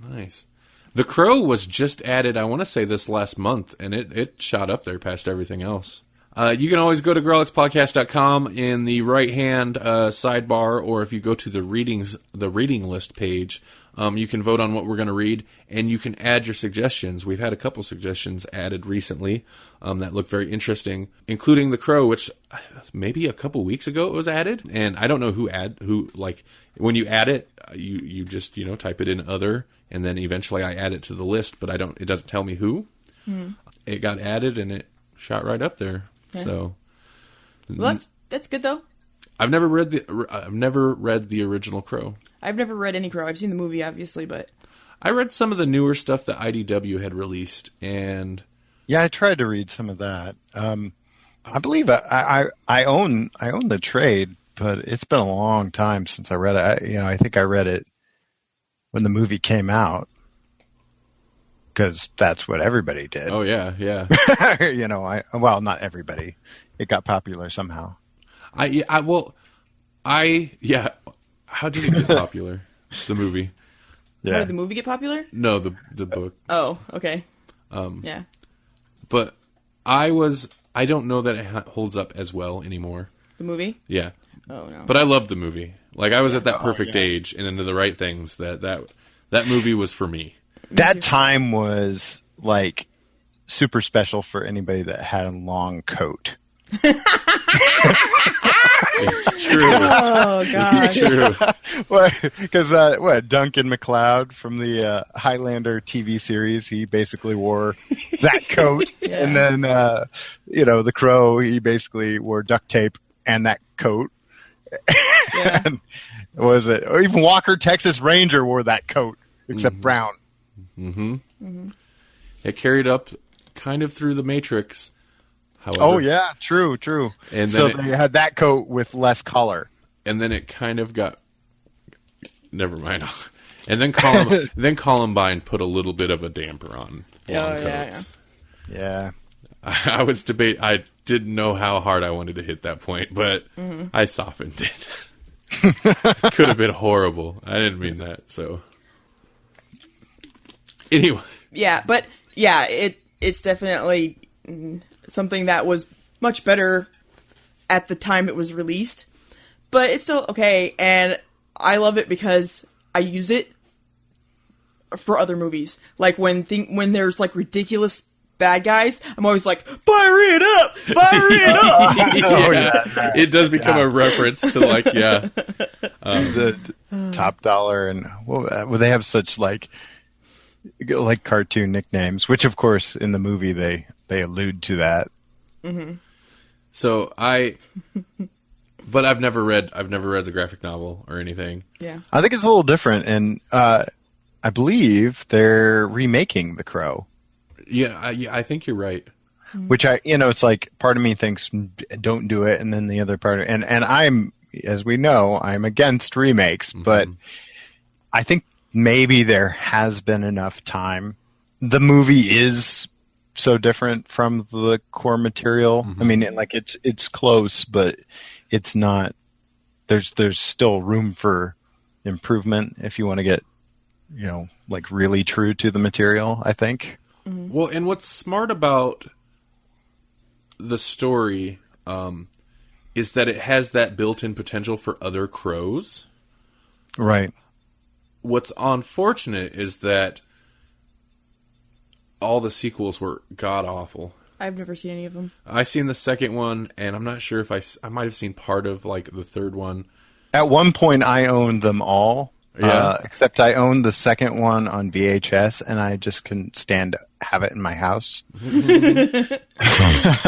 Nice. The Crow was just added, I want to say, this last month, and it shot up there past everything else. You can always go to GrawlixPodcast.com in the right-hand sidebar, or if you go to the reading list page, you can vote on what we're going to read, and you can add your suggestions. We've had a couple suggestions added recently that look very interesting, including The Crow, which maybe a couple weeks ago it was added, and I don't know who when you add it, you just type it in other, and then eventually I add it to the list, but it doesn't tell me who. It got added, and it shot right up there. Yeah. So, well, that's good though. I've never read the original Crow. I've never read any Crow. I've seen the movie, obviously, but I read some of the newer stuff that IDW had released, and yeah, I tried to read some of that. I believe I own the trade, but it's been a long time since I read it. I think I read it when the movie came out. Because that's what everybody did. Oh, yeah. Well, not everybody. It got popular somehow. How did it get popular? The movie. Yeah. How did the movie get popular? No, the book. Oh, okay. Yeah. But I don't know that it holds up as well anymore. The movie? Yeah. Oh, no. But I loved the movie. Like, I was at that perfect age and into the right things. That movie was for me. That time was like super special for anybody that had a long coat. It's true. Oh God, it's true. Because Duncan MacLeod from the Highlander TV series, he basically wore that coat, and then the Crow, he basically wore duct tape and that coat. Yeah. And or even Walker Texas Ranger wore that coat, except brown. Mm-hmm. It carried up kind of through the Matrix. However, oh yeah, true. And so they had that coat with less color, and then it kind of got. Never mind. And then Columbine put a little bit of a damper on long coats. Yeah. I was debating. I didn't know how hard I wanted to hit that point, but I softened it. Could have been horrible. I didn't mean that. So. Anyway. Yeah, but it's definitely something that was much better at the time it was released, but it's still okay, and I love it because I use it for other movies. Like when there's like ridiculous bad guys, I'm always like, fire it up! Yeah. It does become a reference to like, the Top Dollar, and they have such like cartoon nicknames, which of course in the movie they allude to that. Mm-hmm. So but I've never read the graphic novel or anything. Yeah, I think it's a little different, and I believe they're remaking The Crow. Yeah, I think you're right. which it's like part of me thinks don't do it, and then the other part, and I'm, as we know, I'm against remakes, but I think maybe there has been enough time. The movie is so different from the core material. I mean, like it's close, but it's not. There's still room for improvement if you want to get, like really true to the material, I think. Well, and what's smart about the story is that it has that built-in potential for other Crows. Right. What's unfortunate is that all the sequels were god-awful. I've never seen any of them. I seen the second one, and I'm not sure if I might have seen part of like the third one. At one point, I owned them all. Yeah. Except I owned the second one on VHS, and I just couldn't stand to have it in my house.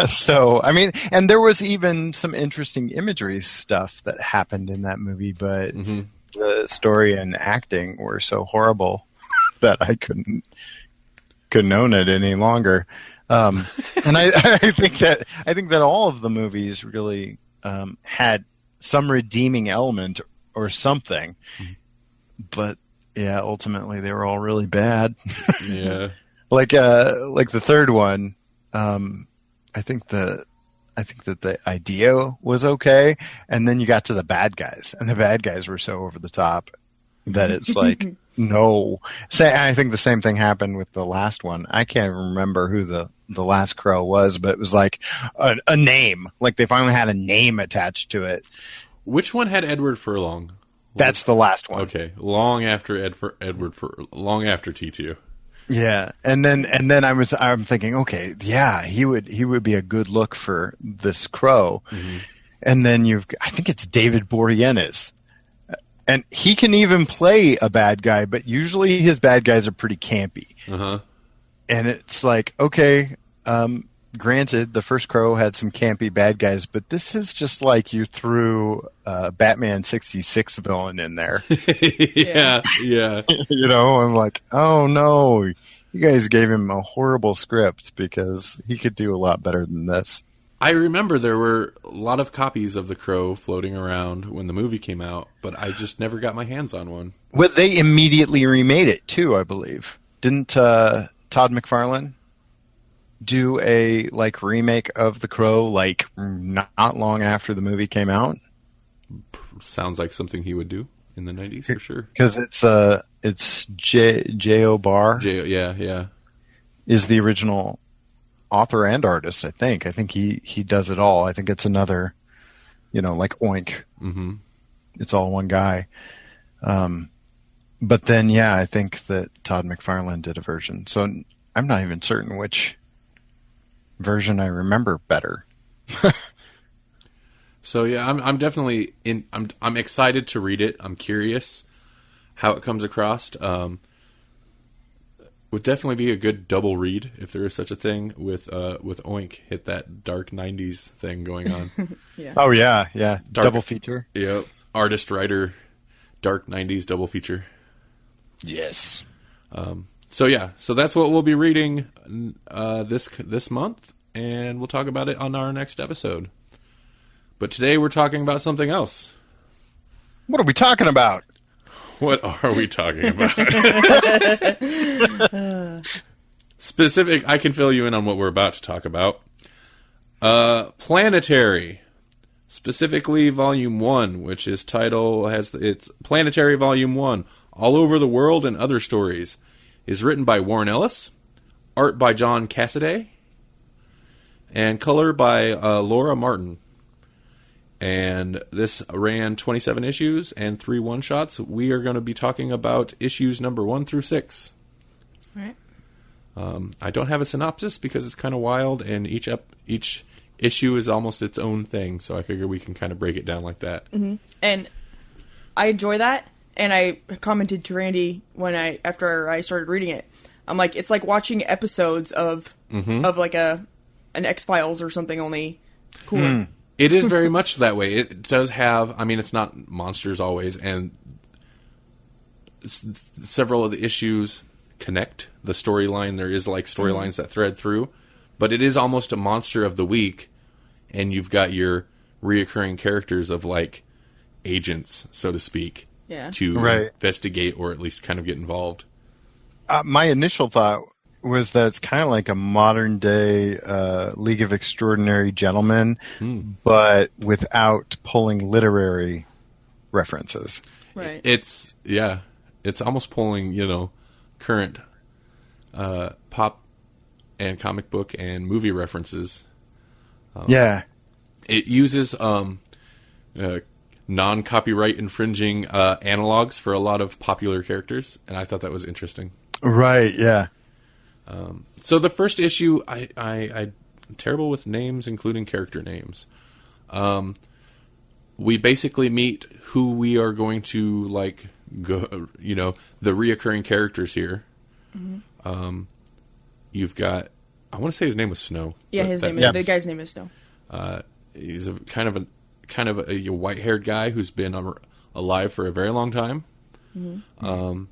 So, I mean, and there was even some interesting imagery stuff that happened in that movie, but the story and acting were so horrible that I couldn't own it any longer. And I think that all of the movies really had some redeeming element or something, but yeah, ultimately they were all really bad. Yeah, like the third one. I think that the idea was okay, and then you got to the bad guys, and the bad guys were so over the top that it's like. No. I think the same thing happened with the last one. I can't remember who the last Crow was, but it was like a name. Like they finally had a name attached to it. Which one had Edward Furlong? That's the last one. Okay, long after long after T2. Yeah, and then I'm thinking, okay, yeah, he would be a good look for this Crow. And then I think it's David Boreanaz. And he can even play a bad guy, but usually his bad guys are pretty campy. And it's like, okay, granted, the first Crow had some campy bad guys, but this is just like you threw a Batman 66 villain in there. Yeah. I'm like, oh no, you guys gave him a horrible script because he could do a lot better than this. I remember there were a lot of copies of The Crow floating around when the movie came out, but I just never got my hands on one. Well, they immediately remade it too, I believe. Didn't Todd McFarlane do a remake of The Crow not long after the movie came out? Sounds like something he would do in the 90s for sure. Because it's J.O. Barr. Yeah. Is the original author and artist, I think. I think he does it all. I think it's another, like Oink. It's all one guy. But then, yeah, I think that Todd McFarlane did a version. So I'm not even certain which version I remember better. So yeah, I'm definitely I'm excited to read it. I'm curious how it comes across. Would definitely be a good double read if there is such a thing with Oink. Hit that dark 90s thing going on. Yeah. Oh yeah. Double feature. Yep. Artist writer dark 90s double feature. Yes. So that's what we'll be reading this month, and we'll talk about it on our next episode. But today we're talking about something else. What are we talking about? What are we talking about? Specific, I can fill you in on what we're about to talk about. Planetary. Specifically Volume 1, which is it's Planetary Volume 1, All Over the World and Other Stories, is written by Warren Ellis, art by John Cassaday, and color by Laura Martin. And this ran 27 issues and 3 one-shots. We are going to be talking about issues number 1 through 6. All right. I don't have a synopsis because it's kind of wild, and each issue is almost its own thing. So I figure we can kind of break it down like that. Mm-hmm. And I enjoy that. And I commented to Randy after I started reading it. I'm like, it's like watching episodes of like an X-Files or something, only cooler. It is very much that way. It does have, it's not monsters always, and several of the issues connect the storyline. There is storylines that thread through, but it is almost a monster of the week, and you've got your reoccurring characters of like agents, so to speak, to investigate or at least kind of get involved. My initial thought was that it's kind of like a modern day League of Extraordinary Gentlemen, but without pulling literary references. Right. It's almost pulling, current pop and comic book and movie references. It uses non-copyright infringing analogs for a lot of popular characters, and I thought that was interesting. Right, yeah. So the first issue, I'm terrible with names, including character names. We basically meet who we are going to go. The reoccurring characters here. Mm-hmm. You've got, I want to say his name was Snow. Yeah, the guy's name is Snow. He's a kind of a white-haired guy who's been alive for a very long time. Mm-hmm.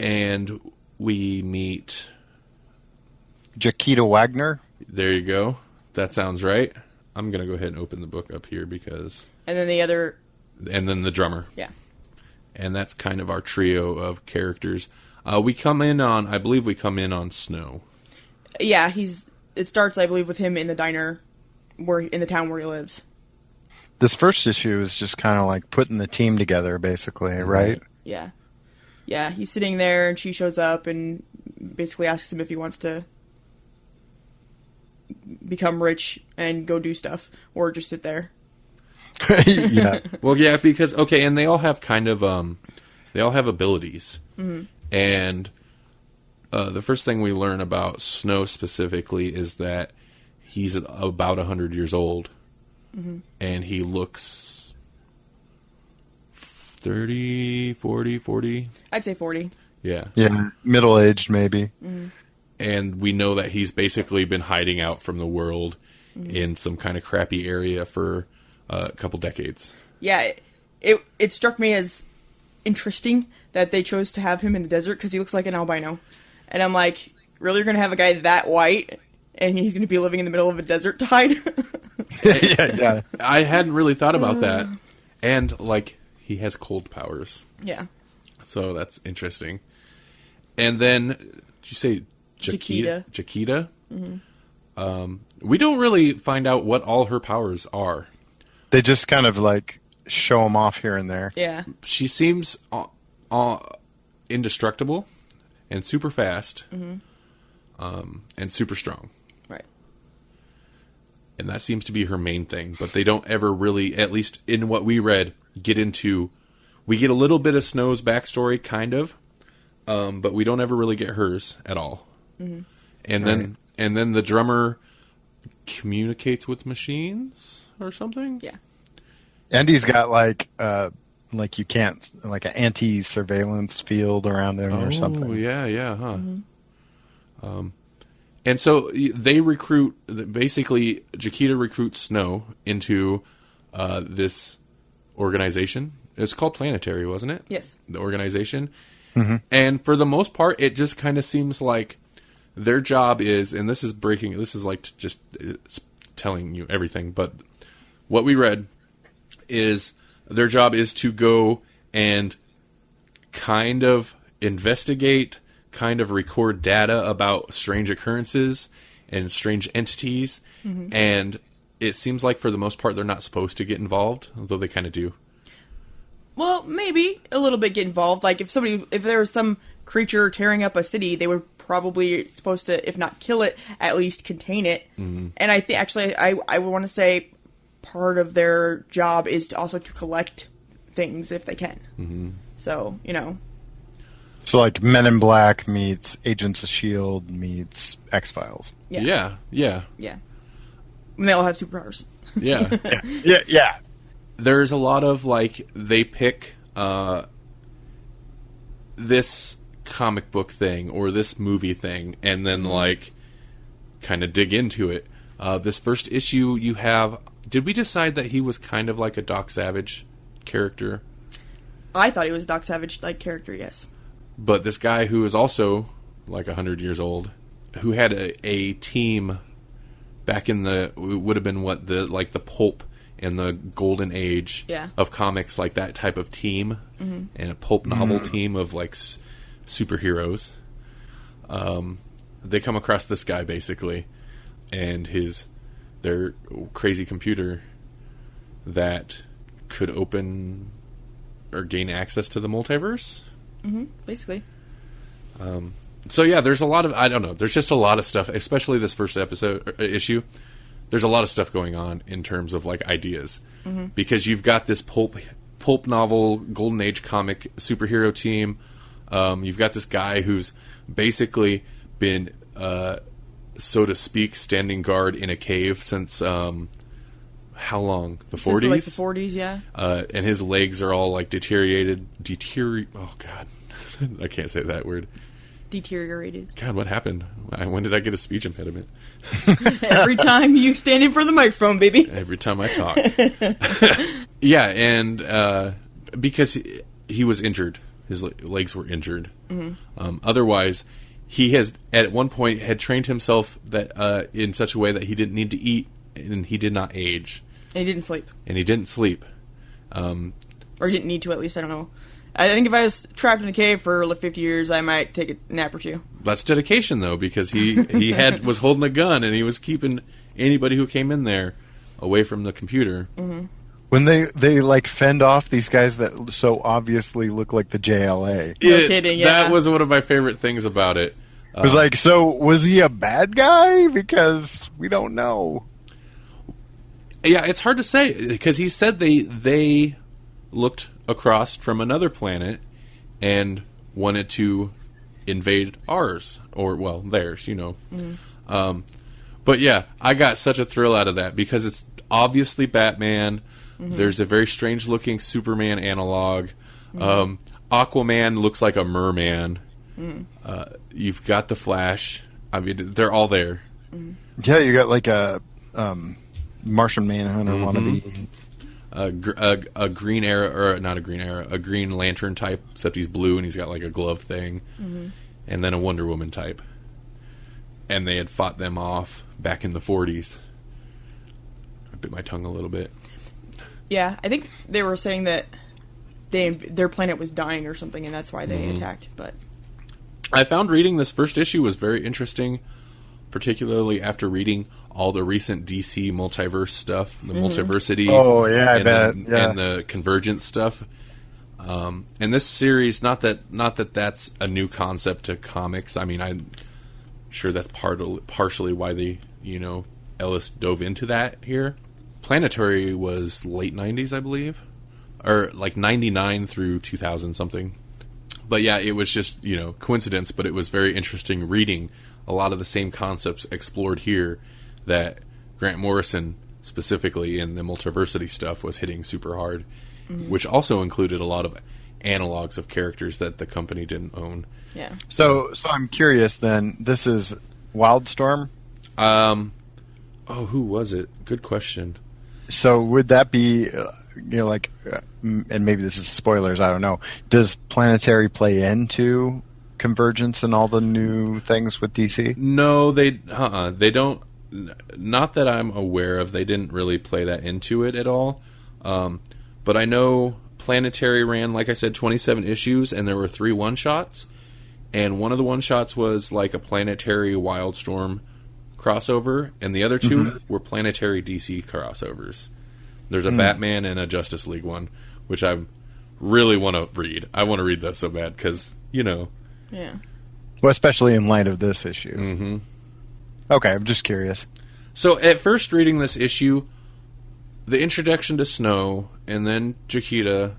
And we meet Jaquita Wagner. There you go. That sounds right. I'm going to go ahead and open the book up here because... And then the drummer. Yeah. And that's kind of our trio of characters. I believe we come in on Snow. Yeah, it starts, I believe, with him in the diner in the town where he lives. This first issue is just kind of like putting the team together, basically, right? Yeah. Yeah, he's sitting there, and she shows up and basically asks him if he wants to become rich and go do stuff, or just sit there. Yeah. Well, yeah, because, okay, and they all have kind of, they all have abilities. Mm-hmm. And the first thing we learn about Snow specifically is that he's about 100 years old. Mm-hmm. And he looks 30, 40. I'd say 40. Yeah. Yeah, middle-aged maybe. Mm-hmm. And we know that he's basically been hiding out from the world in some kind of crappy area for a couple decades. Yeah, it struck me as interesting that they chose to have him in the desert because he looks like an albino. And I'm like, really, you're going to have a guy that white and he's going to be living in the middle of a desert to hide? Yeah. I hadn't really thought about that. And, he has cold powers. Yeah. So that's interesting. And then, did you say Jaquita? Jaquita? Mm-hmm. We don't really find out what all her powers are. They just kind of, show them off here and there. Yeah. She seems indestructible and super fast and super strong. Right. And that seems to be her main thing. But they don't ever really, at least in what we read, get into... We get a little bit of Snow's backstory, kind of, but we don't ever really get hers at all. Mm-hmm. And then the drummer communicates with machines or something? Yeah. And he's got you can't, an anti-surveillance field around him or something. Oh, yeah, huh. Mm-hmm. And so they basically Jaquita recruits Snow into this organization. It's called Planetary, wasn't it? Yes. The organization. Mm-hmm. And for the most part, it just kind of seems like their job is, and this is just telling you everything, but what we read is their job is to go and kind of investigate, kind of record data about strange occurrences and strange entities, and it seems like for the most part they're not supposed to get involved, although they kind of do. Well, maybe a little bit get involved. If there was some creature tearing up a city, they were probably supposed to, if not kill it, at least contain it. Mm-hmm. And I think actually, I would want to say part of their job is to also to collect things if they can. Mm-hmm. So So Men in Black meets Agents of S.H.I.E.L.D. meets X-Files. Yeah. And they all have superpowers. Yeah. Yeah. There's a lot of they pick this comic book thing or this movie thing and then kind of dig into it. This first issue you have, did we decide that he was kind of like a Doc Savage character? I thought he was a Doc Savage character, yes. But this guy who is also 100 years old who had a team back in the, it would have been what, the pulp in the golden age of comics, like that type of team, and a pulp novel team of like superheroes. They come across this guy basically, and their crazy computer that could open or gain access to the multiverse. Basically. So yeah, there's a lot of, I don't know, there's just a lot of stuff, especially this first issue. There's a lot of stuff going on in terms of like ideas, because you've got this pulp novel, golden age comic superhero team. You've got this guy who's basically been, so to speak, standing guard in a cave since how long? The 40s? Like the 40s, yeah. And his legs are all like deteriorated. Oh God, I can't say that word. Deteriorated. God, what happened? When did I get a speech impediment? Every time you stand in front of the microphone, baby. Every time I talk. Yeah, and because he was injured. His legs were injured. Otherwise, he has at one point had trained himself that in such a way that he didn't need to eat, and he did not age. And he didn't sleep. Or didn't need to, at least. I don't know. I think if I was trapped in a cave for like 50 years, I might take a nap or two. That's dedication, though, because he was holding a gun, and he was keeping anybody who came in there away from the computer. When they like fend off these guys that so obviously look like the JLA. No kidding, yeah. That was one of my favorite things about it. It was like, so was he a bad guy? Because we don't know. Yeah, it's hard to say, because he said they looked across from another planet and wanted to invade ours, or, well, theirs, you know. But yeah, I got such a thrill out of that, because it's obviously Batman. There's a very strange looking Superman analog. Aquaman looks like a merman. You've got the Flash. I mean, they're all there. Yeah, you got like a Martian Manhunter wannabe. A Green Arrow, or not a Green Arrow, a Green Lantern type, except he's blue and he's got like a glove thing. And then a Wonder Woman type. And they had fought them off back in the 40s. I bit my tongue a little bit. Yeah, I think they were saying that their planet was dying or something, and that's why they attacked. But I found reading this first issue was very interesting, particularly after reading all the recent DC multiverse stuff, the multiversity. Oh yeah, I bet. And the convergence stuff. And this series, not that that's a new concept to comics. I mean, I'm sure that's partially why they, Ellis dove into that here. Planetary was late 90s, I believe, or like 99 through 2000 something. But yeah, it was just, coincidence, but it was very interesting reading a lot of the same concepts explored here that Grant Morrison, specifically in the multiversity stuff, was hitting super hard, which also included a lot of analogs of characters that the company didn't own. Yeah. So I'm curious then, this is Wildstorm? Who was it? Good question. So would that be, and maybe this is spoilers, I don't know. Does Planetary play into Convergence and all the new things with DC? No, they don't. Not that I'm aware of. They didn't really play that into it at all. But I know Planetary ran, like I said, 27 issues, and there were 3 one-shots. And one of the one-shots was like a Planetary Wildstorm crossover, and the other 2 were Planetary DC crossovers. There's a Batman and a Justice League one, which I really want to read. I want to read that so bad, because, Yeah. Well, especially in light of this issue. Okay, I'm just curious. So at first reading this issue, the introduction to Snow, and then Chiquita,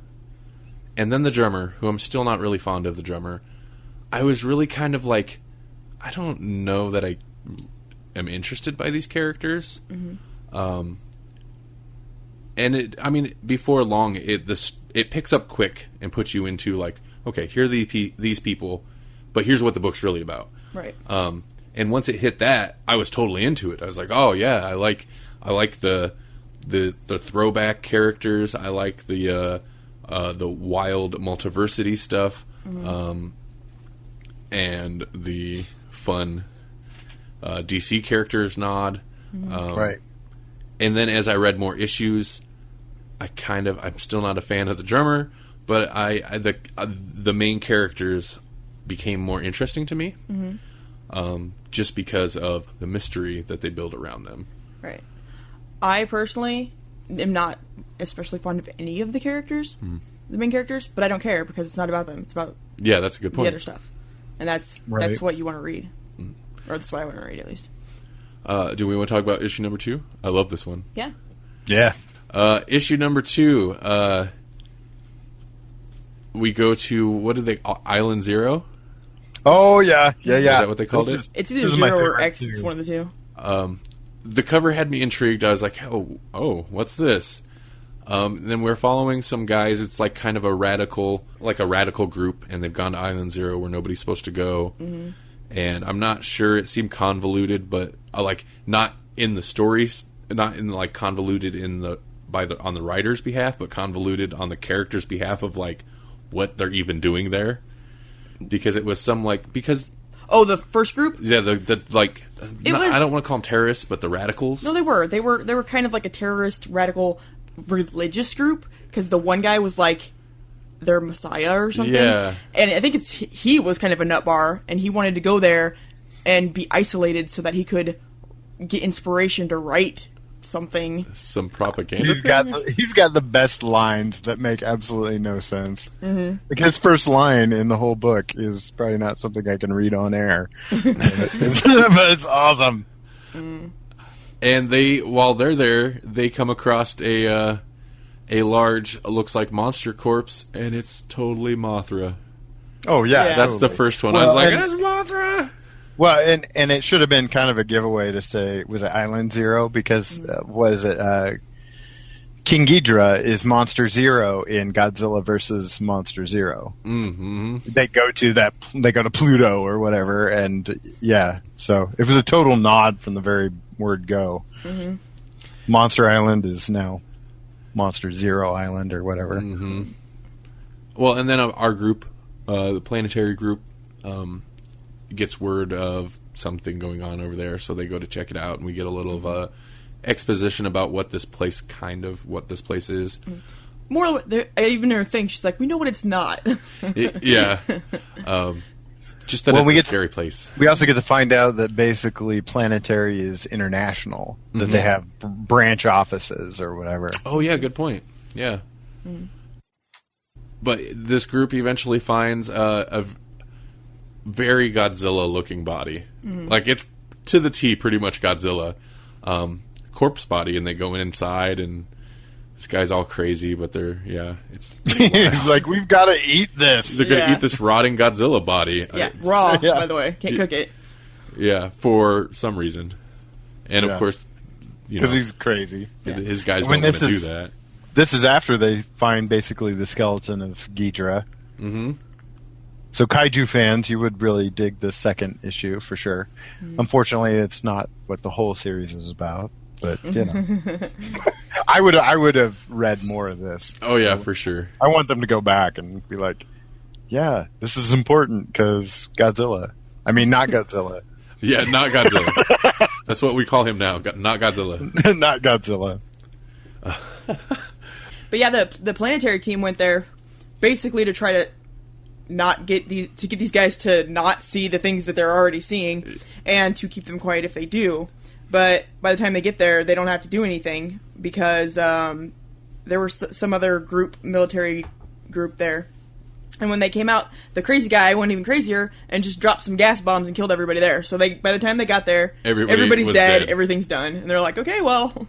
and then the drummer, who I'm still not really fond of the drummer, I was really kind of like, I don't know that I am interested by these characters. And before long, it picks up quick and puts you into like, okay, here are these people, but here's what the book's really about. Right. And once it hit that, I was totally into it. I was like, oh yeah, I like the throwback characters. I like the wild multiversity stuff, and the fun DC characters nod. Right. And then as I read more issues, I'm still not a fan of the drummer, but the main characters became more interesting to me, just because of the mystery that they build around them. Right. I personally am not especially fond of any of the characters, the main characters, but I don't care because it's not about them. It's about that's a good point. The other stuff, and that's what you want to read, or that's what I want to read at least. Do we want to talk about issue number 2? I love this one. Yeah. Yeah. Issue number 2. We go to Island Zero. Oh yeah. Is that what they called it? It's either Zero or X. It's one of the two. The cover had me intrigued. I was like, oh, what's this? Then we're following some guys. It's like kind of a radical group, and they've gone to Island Zero where nobody's supposed to go. Mm-hmm. And I'm not sure. It seemed convoluted, but not in the stories, not in convoluted on the writer's behalf, but convoluted on the character's behalf of what they're even doing there. Because it was the first group? Yeah, I don't want to call them terrorists, but the radicals. No, they were. They were kind of like a terrorist, radical, religious group, because the one guy was their messiah or something. Yeah. And I think he was kind of a nut bar, and he wanted to go there and be isolated so that he could get inspiration to write something. Some propaganda. He's got the best lines that make absolutely no sense. Mm-hmm. His first line in the whole book is probably not something I can read on air, but it's awesome. Mm. And while they're there, they come across a large, looks like monster corpse, and it's totally Mothra. Oh yeah. That's the first one. I was like, that's Mothra. Well, and it should have been kind of a giveaway to say, was it Island Zero? Because, what is it? King Ghidorah is Monster Zero in Godzilla versus Monster Zero. Mm-hmm. They go to Pluto or whatever, and so it was a total nod from the very word go. Mm-hmm. Monster Island is now Monster Zero Island or whatever. Mm-hmm. Well, and then our group, the Planetary group, gets word of something going on over there, so they go to check it out, and we get a little of a exposition about what this place is. More, even her thing, she's like, we know what it's not. Yeah. Just that it's a scary place. We also get to find out that basically Planetary is international, that they have branch offices or whatever. Oh, yeah, good point. Yeah. Mm. But this group eventually finds a very Godzilla-looking body. Mm. It's to the T, pretty much Godzilla. Corpse body, and they go inside, and this guy's all crazy, but it's... He's like, we've got to eat this. They're going to eat this rotting Godzilla body. Yeah, raw, by the way. Can't cook it. Yeah, for some reason. And, of course, because he's crazy. His guys don't want to do that. This is after they find, basically, the skeleton of Ghidorah. Mm-hmm. So kaiju fans, you would really dig the second issue for sure. Mm. Unfortunately, it's not what the whole series is about, but I would have read more of this. Oh yeah, for sure. I want them to go back and be like, yeah, this is important because Godzilla. I mean, not Godzilla. Yeah, not Godzilla. That's what we call him now. Not Godzilla. Not Godzilla. But yeah, the Planetary team went there basically to try to get these guys to not see the things that they're already seeing, and to keep them quiet if they do. But by the time they get there, they don't have to do anything because there was some other military group there. And when they came out, the crazy guy went even crazier and just dropped some gas bombs and killed everybody there. So by the time they got there, everybody's dead, everything's done, and they're like, okay, well,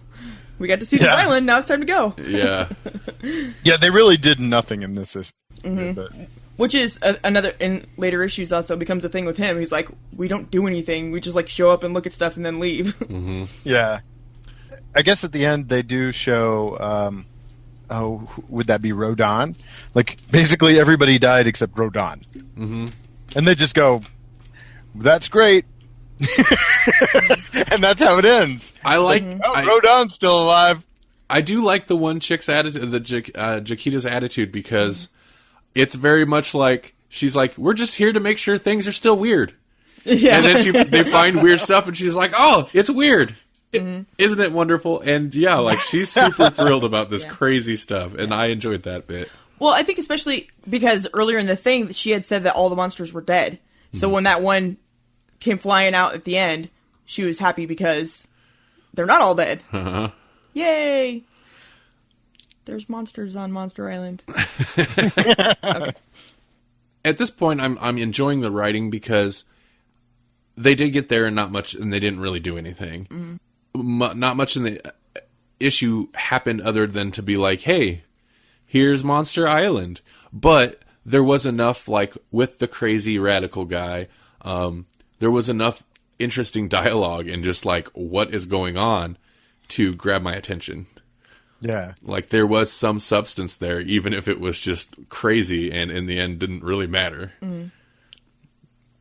we got to see this island. Now it's time to go. Yeah. Yeah, they really did nothing in this. Mm-hmm. Which is another, in later issues also becomes a thing with him. He's like, we don't do anything. We just show up and look at stuff and then leave. Mm-hmm. Yeah. I guess at the end they do show, would that be Rodon? Basically everybody died except Rodon. Mm-hmm. And they just go, that's great. And that's how it ends. I like... Rodon's still alive. I do like the one chick's attitude, the Jaquita's attitude, because... It's very much like, she's like, we're just here to make sure things are still weird. Yeah. And then they find weird stuff, and she's like, "Oh, it's weird. Isn't it wonderful?" And yeah, like she's super thrilled about this crazy stuff, and I enjoyed that bit. Well, I think especially because earlier in the thing, she had said that all the monsters were dead. So when that one came flying out at the end, she was happy because they're not all dead. Uh-huh. Yay! There's monsters on Monster Island. Okay. At this point, I'm enjoying the writing because they did get there and they didn't really do anything. Not much in the issue happened other than to be like, hey, here's Monster Island. But there was enough, like, with the crazy radical guy, there was enough interesting dialogue and just, like, what is going on to grab my attention. Yeah. Like, there was some substance there, even if it was just crazy and in the end didn't really matter.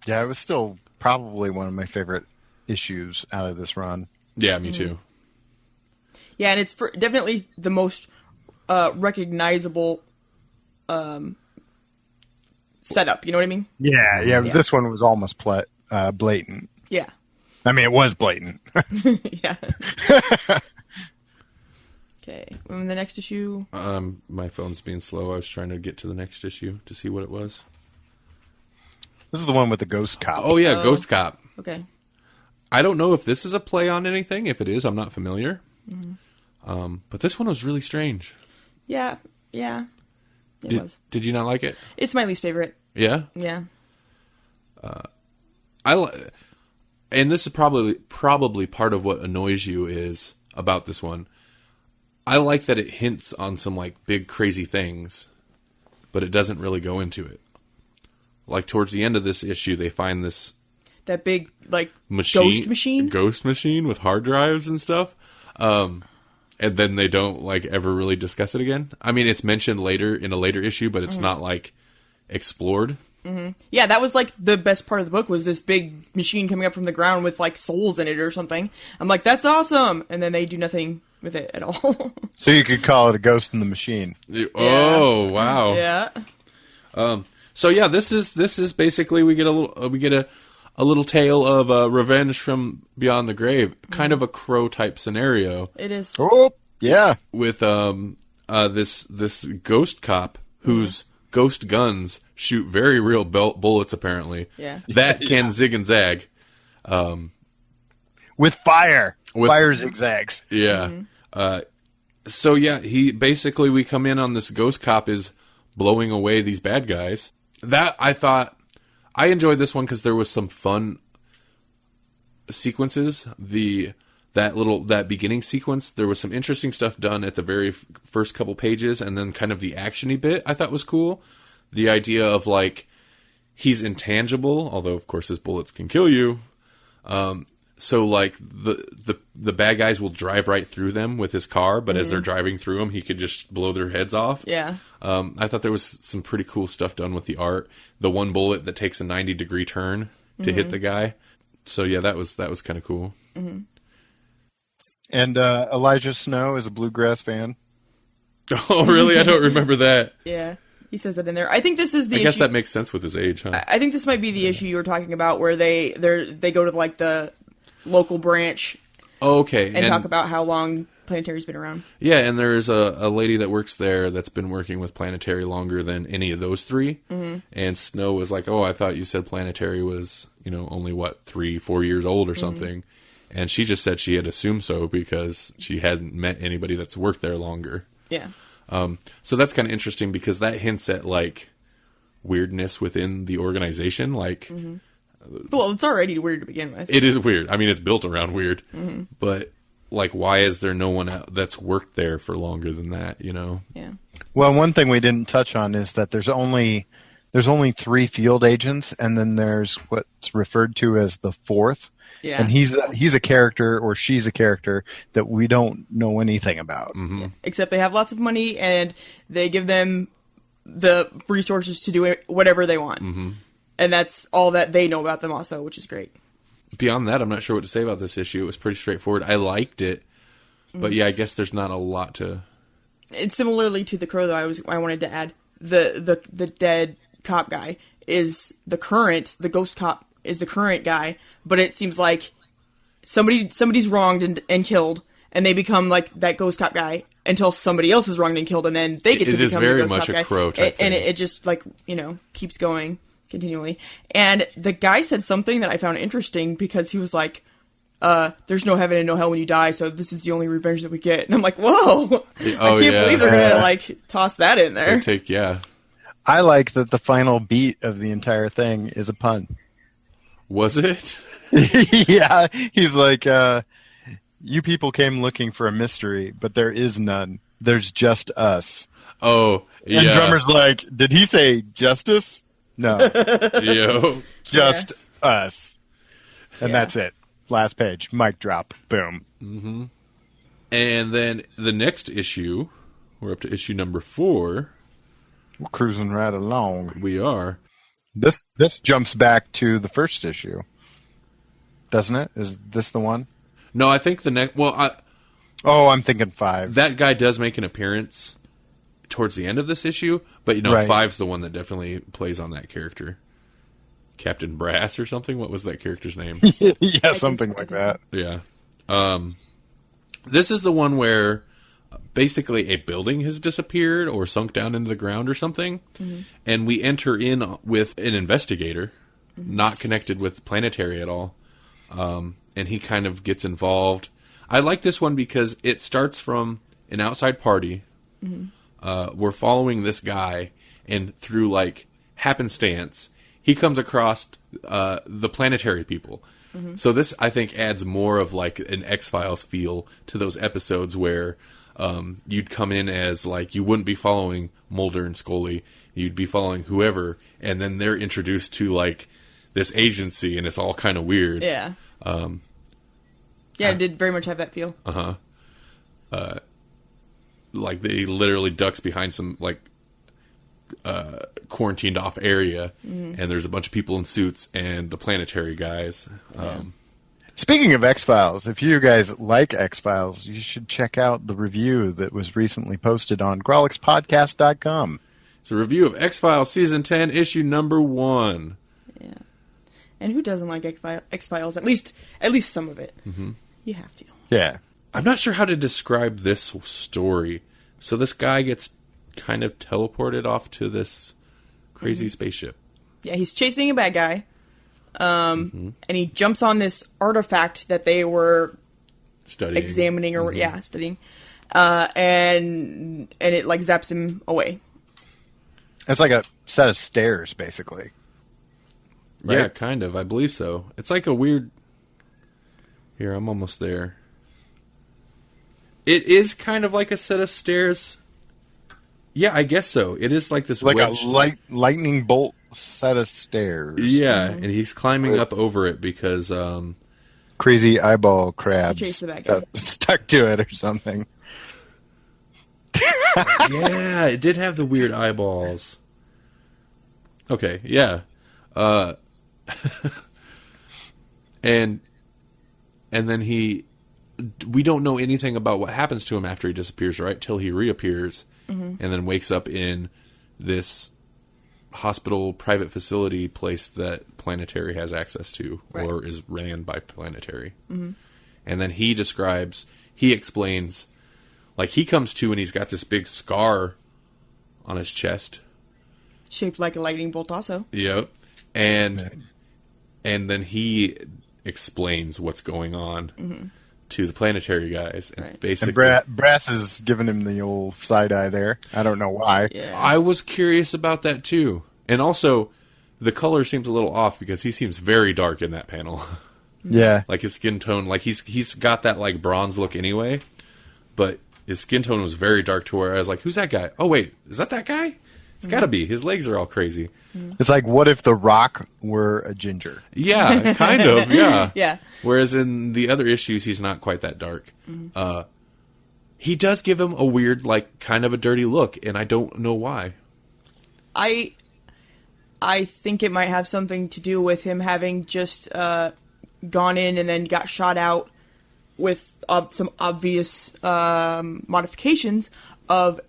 Yeah, it was still probably one of my favorite issues out of this run. Yeah, me too. Yeah, and it's definitely the most recognizable setup. You know what I mean? Yeah. This one was almost blatant. Yeah. I mean, it was blatant. Yeah. Okay. And the next issue. My phone's being slow. I was trying to get to the next issue to see what it was. This is the one with the ghost cop. Oh yeah, Ghost Cop. Okay. I don't know if this is a play on anything. If it is, I'm not familiar. But this one was really strange. Yeah. It was. Did you not like it? It's my least favorite. Yeah. Yeah. And this is probably part of what annoys you is about this one. I like that it hints on some like big crazy things, but it doesn't really go into it. Like towards the end of this issue, they find that big like ghost machine with hard drives and stuff. And then they don't like ever really discuss it again. I mean, it's mentioned later in a later issue, but it's not like explored. Yeah, that was like the best part of the book was this big machine coming up from the ground with like souls in it or something. I'm like, that's awesome. And then they do nothing with it at all. So you could call it a ghost in the machine. Oh, wow. Yeah. So yeah, this is basically we get a little tale of revenge from beyond the grave, kind of a Crow type scenario. It is. Oh, yeah. With this ghost cop whose ghost guns shoot very real bullets apparently. Yeah. That can zig and zag. With fire zigzags. Yeah. So yeah, we come in on this ghost cop is blowing away these bad guys. That I enjoyed this one because there was some fun sequences. That beginning sequence, there was some interesting stuff done at the very first couple pages, and then kind of the actiony bit I thought was cool. The idea of like he's intangible, although of course his bullets can kill you. So like the bad guys will drive right through them with his car, but as they're driving through them, he could just blow their heads off. Yeah. I thought there was some pretty cool stuff done with the art. The one bullet that takes a 90-degree turn to hit the guy. So yeah, that was kind of cool. Mm-hmm. And Elijah Snow is a bluegrass fan. Oh, really? I don't remember that. Yeah. He says it in there. I think this is the issue. I guess issue. that makes sense with his age, huh? I think this might be the issue you were talking about where they go to like the local branch. Okay. And talk about how long Planetary's been around. Yeah, and there's a lady that works there that's been working with Planetary longer than any of those three. Mm-hmm. And Snow was like, "Oh, I thought you said Planetary was, only 3-4 years old or something." And she just said she had assumed so because she hasn't met anybody that's worked there longer. Yeah. So that's kind of interesting because that hints at like weirdness within the organization. Like, well, it's already weird to begin with. It is weird. I mean, it's built around weird, but like, why is there no one out that's worked there for longer than that? Yeah. Well, one thing we didn't touch on is that there's only 3 field agents, and then there's what's referred to as the fourth. Yeah. And he's a character, or she's a character that we don't know anything about. Mm-hmm. Except they have lots of money, and they give them the resources to do whatever they want. Mm-hmm. And that's all that they know about them also, which is great. Beyond that, I'm not sure what to say about this issue. It was pretty straightforward. I liked it. But yeah, I guess there's not a lot to... And similarly to the Crow, though, I wanted to add, the dead cop guy is the ghost cop is the current guy, but it seems like somebody's wronged and killed, and they become like that ghost cop guy until somebody else is wronged and killed, and then they get to become the ghost cop guy. It is very much a Crow type thing. And it just like, keeps going continually. And the guy said something that I found interesting because he was like, there's no heaven and no hell when you die, so this is the only revenge that we get. And I'm like, whoa! I can't believe they're gonna like toss that in there. I like that the final beat of the entire thing is a pun. Was it? Yeah, he's like, you people came looking for a mystery, but there is none. There's just us. Oh, yeah. And Drummer's like, did he say justice? No. Just us. And that's it. Last page. Mic drop. Boom. Mm-hmm. And then the next issue, we're up to issue number 4. We're cruising right along. We are. This jumps back to the first issue, doesn't it? Is this the one? No, I think the next... Well, I'm thinking 5. That guy does make an appearance towards the end of this issue, but 5's the one that definitely plays on that character. Captain Brass or something? What was that character's name? Yeah, something like that. Yeah. This is the one where basically a building has disappeared or sunk down into the ground or something, and we enter in with an investigator, not connected with Planetary at all, and he kind of gets involved. I like this one because it starts from an outside party. We're following this guy, and through like happenstance, he comes across the Planetary people. So this, I think, adds more of like an X-Files feel to those episodes where you'd come in as like, you wouldn't be following Mulder and Scully, you'd be following whoever, and then they're introduced to like this agency, and it's all kind of weird. Yeah. It did very much have that feel. Like they literally ducks behind some like quarantined off area, and there's a bunch of people in suits and the Planetary guys. Speaking of X-Files, if you guys like X-Files, you should check out the review that was recently posted on GrawlixPodcast.com. It's a review of X-Files Season 10, issue number 1. Yeah. And who doesn't like X-Files? At least some of it. You have to. Yeah. I'm not sure how to describe this story. So this guy gets kind of teleported off to this crazy spaceship. Yeah, he's chasing a bad guy. And he jumps on this artifact that they were studying. Examining or studying. And it like zaps him away. It's like a set of stairs, basically. Right? Yeah, kind of. I believe so. It's like a weird... Here, I'm almost there. It is kind of like a set of stairs. Yeah, I guess so. It is like this like wedged... a lightning bolt set of stairs. Yeah, and he's climbing up over it because... crazy eyeball crabs got stuck to it or something. Yeah, it did have the weird eyeballs. Okay, yeah. And then we don't know anything about what happens to him after he disappears, right? Till he reappears and then wakes up in this hospital, private facility place that Planetary has access to, or is ran by Planetary. And then he explains, like he comes to and he's got this big scar on his chest. Shaped like a lightning bolt also. Yep. And then he explains what's going on to the Planetary guys. And basically, and Brass is giving him the old side eye there. I don't know why. Yeah. I was curious about that too. And also, the color seems a little off because he seems very dark in that panel. Yeah. Like his skin tone, like he's got that like bronze look anyway, but his skin tone was very dark to where I was like, who's that guy? Oh wait, is that guy? It's gotta be. His legs are all crazy. It's like, what if The Rock were a ginger? Yeah, kind of, yeah. Yeah. Whereas in the other issues, he's not quite that dark. He does give him a weird, like, kind of a dirty look, and I don't know why. I think it might have something to do with him having just gone in and then got shot out with some obvious modifications of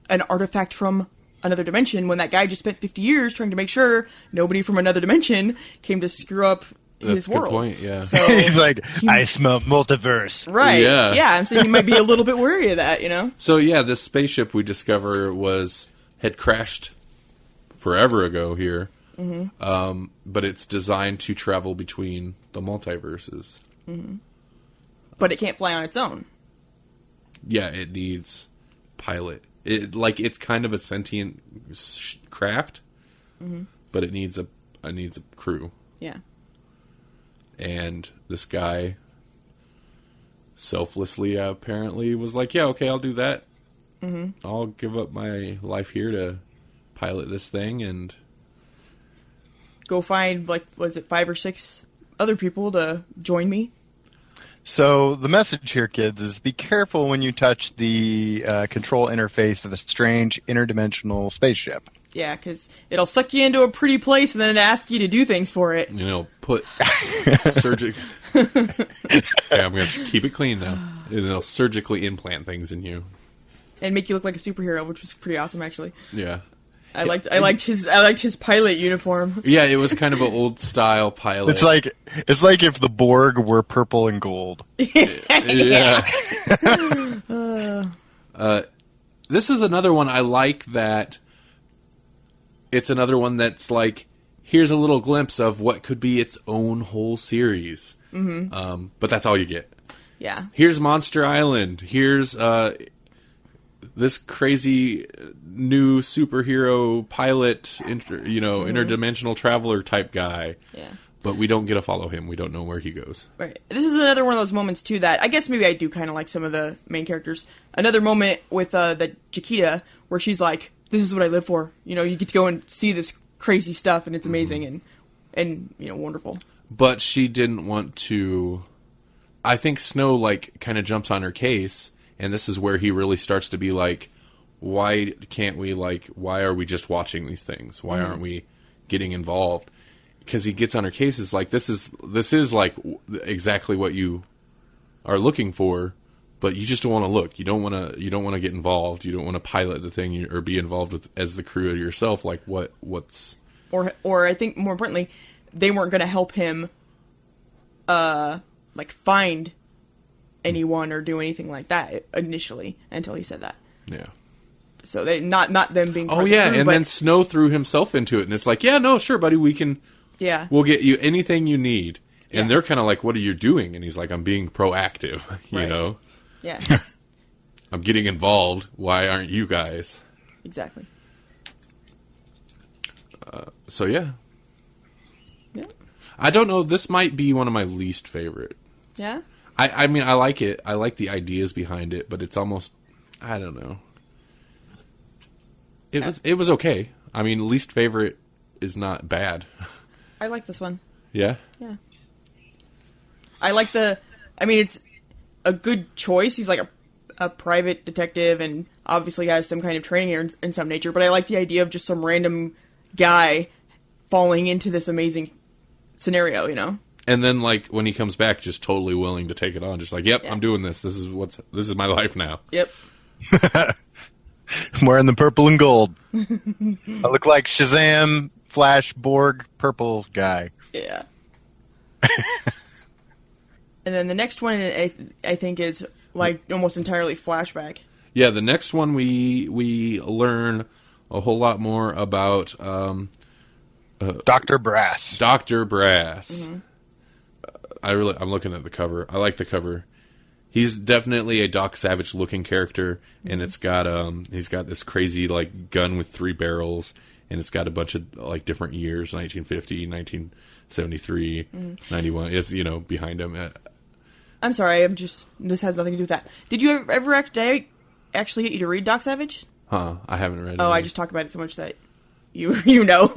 an artifact from another dimension when that guy just spent 50 years trying to make sure nobody from another dimension came to screw up his world. Good point, yeah. So He's like, I smell multiverse. right. Yeah. I'm saying he might be a little bit wary of that, you know? So yeah, this spaceship we discover had crashed forever ago here, but it's designed to travel between the multiverses. But it can't fly on its own. Yeah, it needs pilot. It's kind of a sentient craft, but it needs a crew. Yeah. And this guy selflessly apparently was like, yeah, okay, I'll do that. I'll give up my life here to pilot this thing and Go find, 5 or 6 other people to join me. So the message here, kids, is be careful when you touch the control interface of a strange interdimensional spaceship. Yeah, because it'll suck you into a pretty place and then ask you to do things for it. put surgical. Okay, I'm gonna keep it clean now. And they'll surgically implant things in you. And make you look like a superhero, which was pretty awesome, actually. Yeah. I liked his pilot uniform. Yeah, it was kind of an old style pilot. It's like if the Borg were purple and gold. Yeah. This is another one I like that. It's another one that's like, here's a little glimpse of what could be its own whole series. But that's all you get. Yeah. Here's Monster Island. Here's this crazy new superhero pilot, interdimensional traveler type guy. Yeah. But we don't get to follow him. We don't know where he goes. Right. This is another one of those moments, too, that I guess maybe I do kind of like some of the main characters. Another moment with the Chiquita where she's like, this is what I live for. You get to go and see this crazy stuff, and it's amazing and wonderful. But she didn't want to... I think Snow, kind of jumps on her case, and this is where he really starts to be like, why can't we, why are we just watching these things? Why aren't we getting involved? Because he gets on her case, is like, this is exactly what you are looking for, but you just don't want to look. You don't want to get involved. You don't want to pilot the thing or be involved with as the crew yourself. Like what's or I think more importantly, they weren't going to help him, find anyone or do anything like that initially until he said that. Yeah. So they not them being. Oh yeah, and then Snow threw himself into it, and it's like, yeah, no, sure, buddy, we can. Yeah. We'll get you anything you need. And they're kind of like, what are you doing? And he's like, I'm being proactive, you know? Yeah. I'm getting involved. Why aren't you guys? Exactly. So, yeah. Yeah. I don't know. This might be one of my least favorite. Yeah? I mean, I like it. I like the ideas behind it, but it's almost, I don't know. It was okay. I mean, least favorite is not bad. I like this one. Yeah? Yeah. I like it's a good choice. He's like a private detective and obviously has some kind of training in some nature, but I like the idea of just some random guy falling into this amazing scenario, And then, when he comes back, just totally willing to take it on. Just like, yep, I'm doing this. This is my life now. Yep. I'm wearing the purple and gold. I look like Shazam, Flash, Borg, purple guy. Yeah. And then the next one, I think, is almost entirely flashback. Yeah, the next one we learn a whole lot more about Dr. Brass. Dr. Brass. Mm-hmm. I'm looking at the cover. I like the cover. He's definitely a Doc Savage looking character, and it's got he's got this crazy gun with 3 barrels, and it's got a bunch of different years, 1950, 1973, 91. It's behind him. I'm sorry, this has nothing to do with that. Did you ever actually get you to read Doc Savage? I haven't read it. Oh, I just talk about it so much that you know.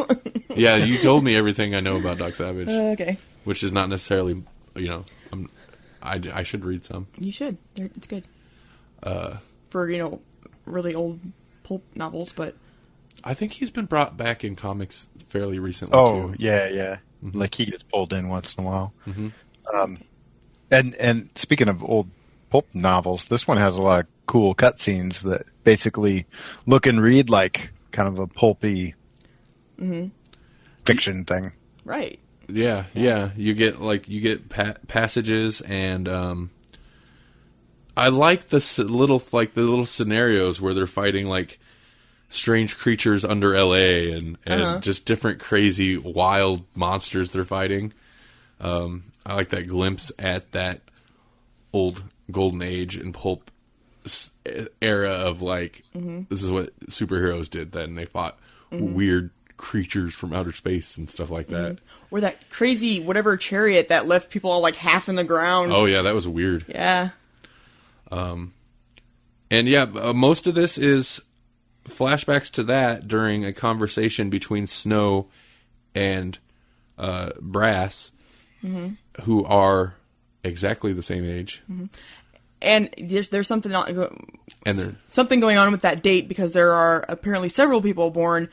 Yeah, you told me everything I know about Doc Savage. Okay. Which is not necessarily, I should read some. You should. It's good. For, really old pulp novels, but... I think he's been brought back in comics fairly recently, too. Yeah. Mm-hmm. He gets pulled in once in a while. Mm-hmm. And speaking of old pulp novels, this one has a lot of cool cutscenes that basically look and read like kind of a pulpy fiction thing. Right. Yeah. You get passages, and I like the little scenarios where they're fighting like strange creatures under LA and just different crazy wild monsters they're fighting. I like that glimpse at that old golden age and pulp era of like, this is what superheroes did then. They fought weird creatures from outer space and stuff like that. Or that crazy whatever chariot that left people all like half in the ground. Oh yeah, that was weird. Yeah. Most of this is flashbacks to that during a conversation between Snow and Brass, who are exactly the same age. And there's something something going on with that date, because there are apparently several people born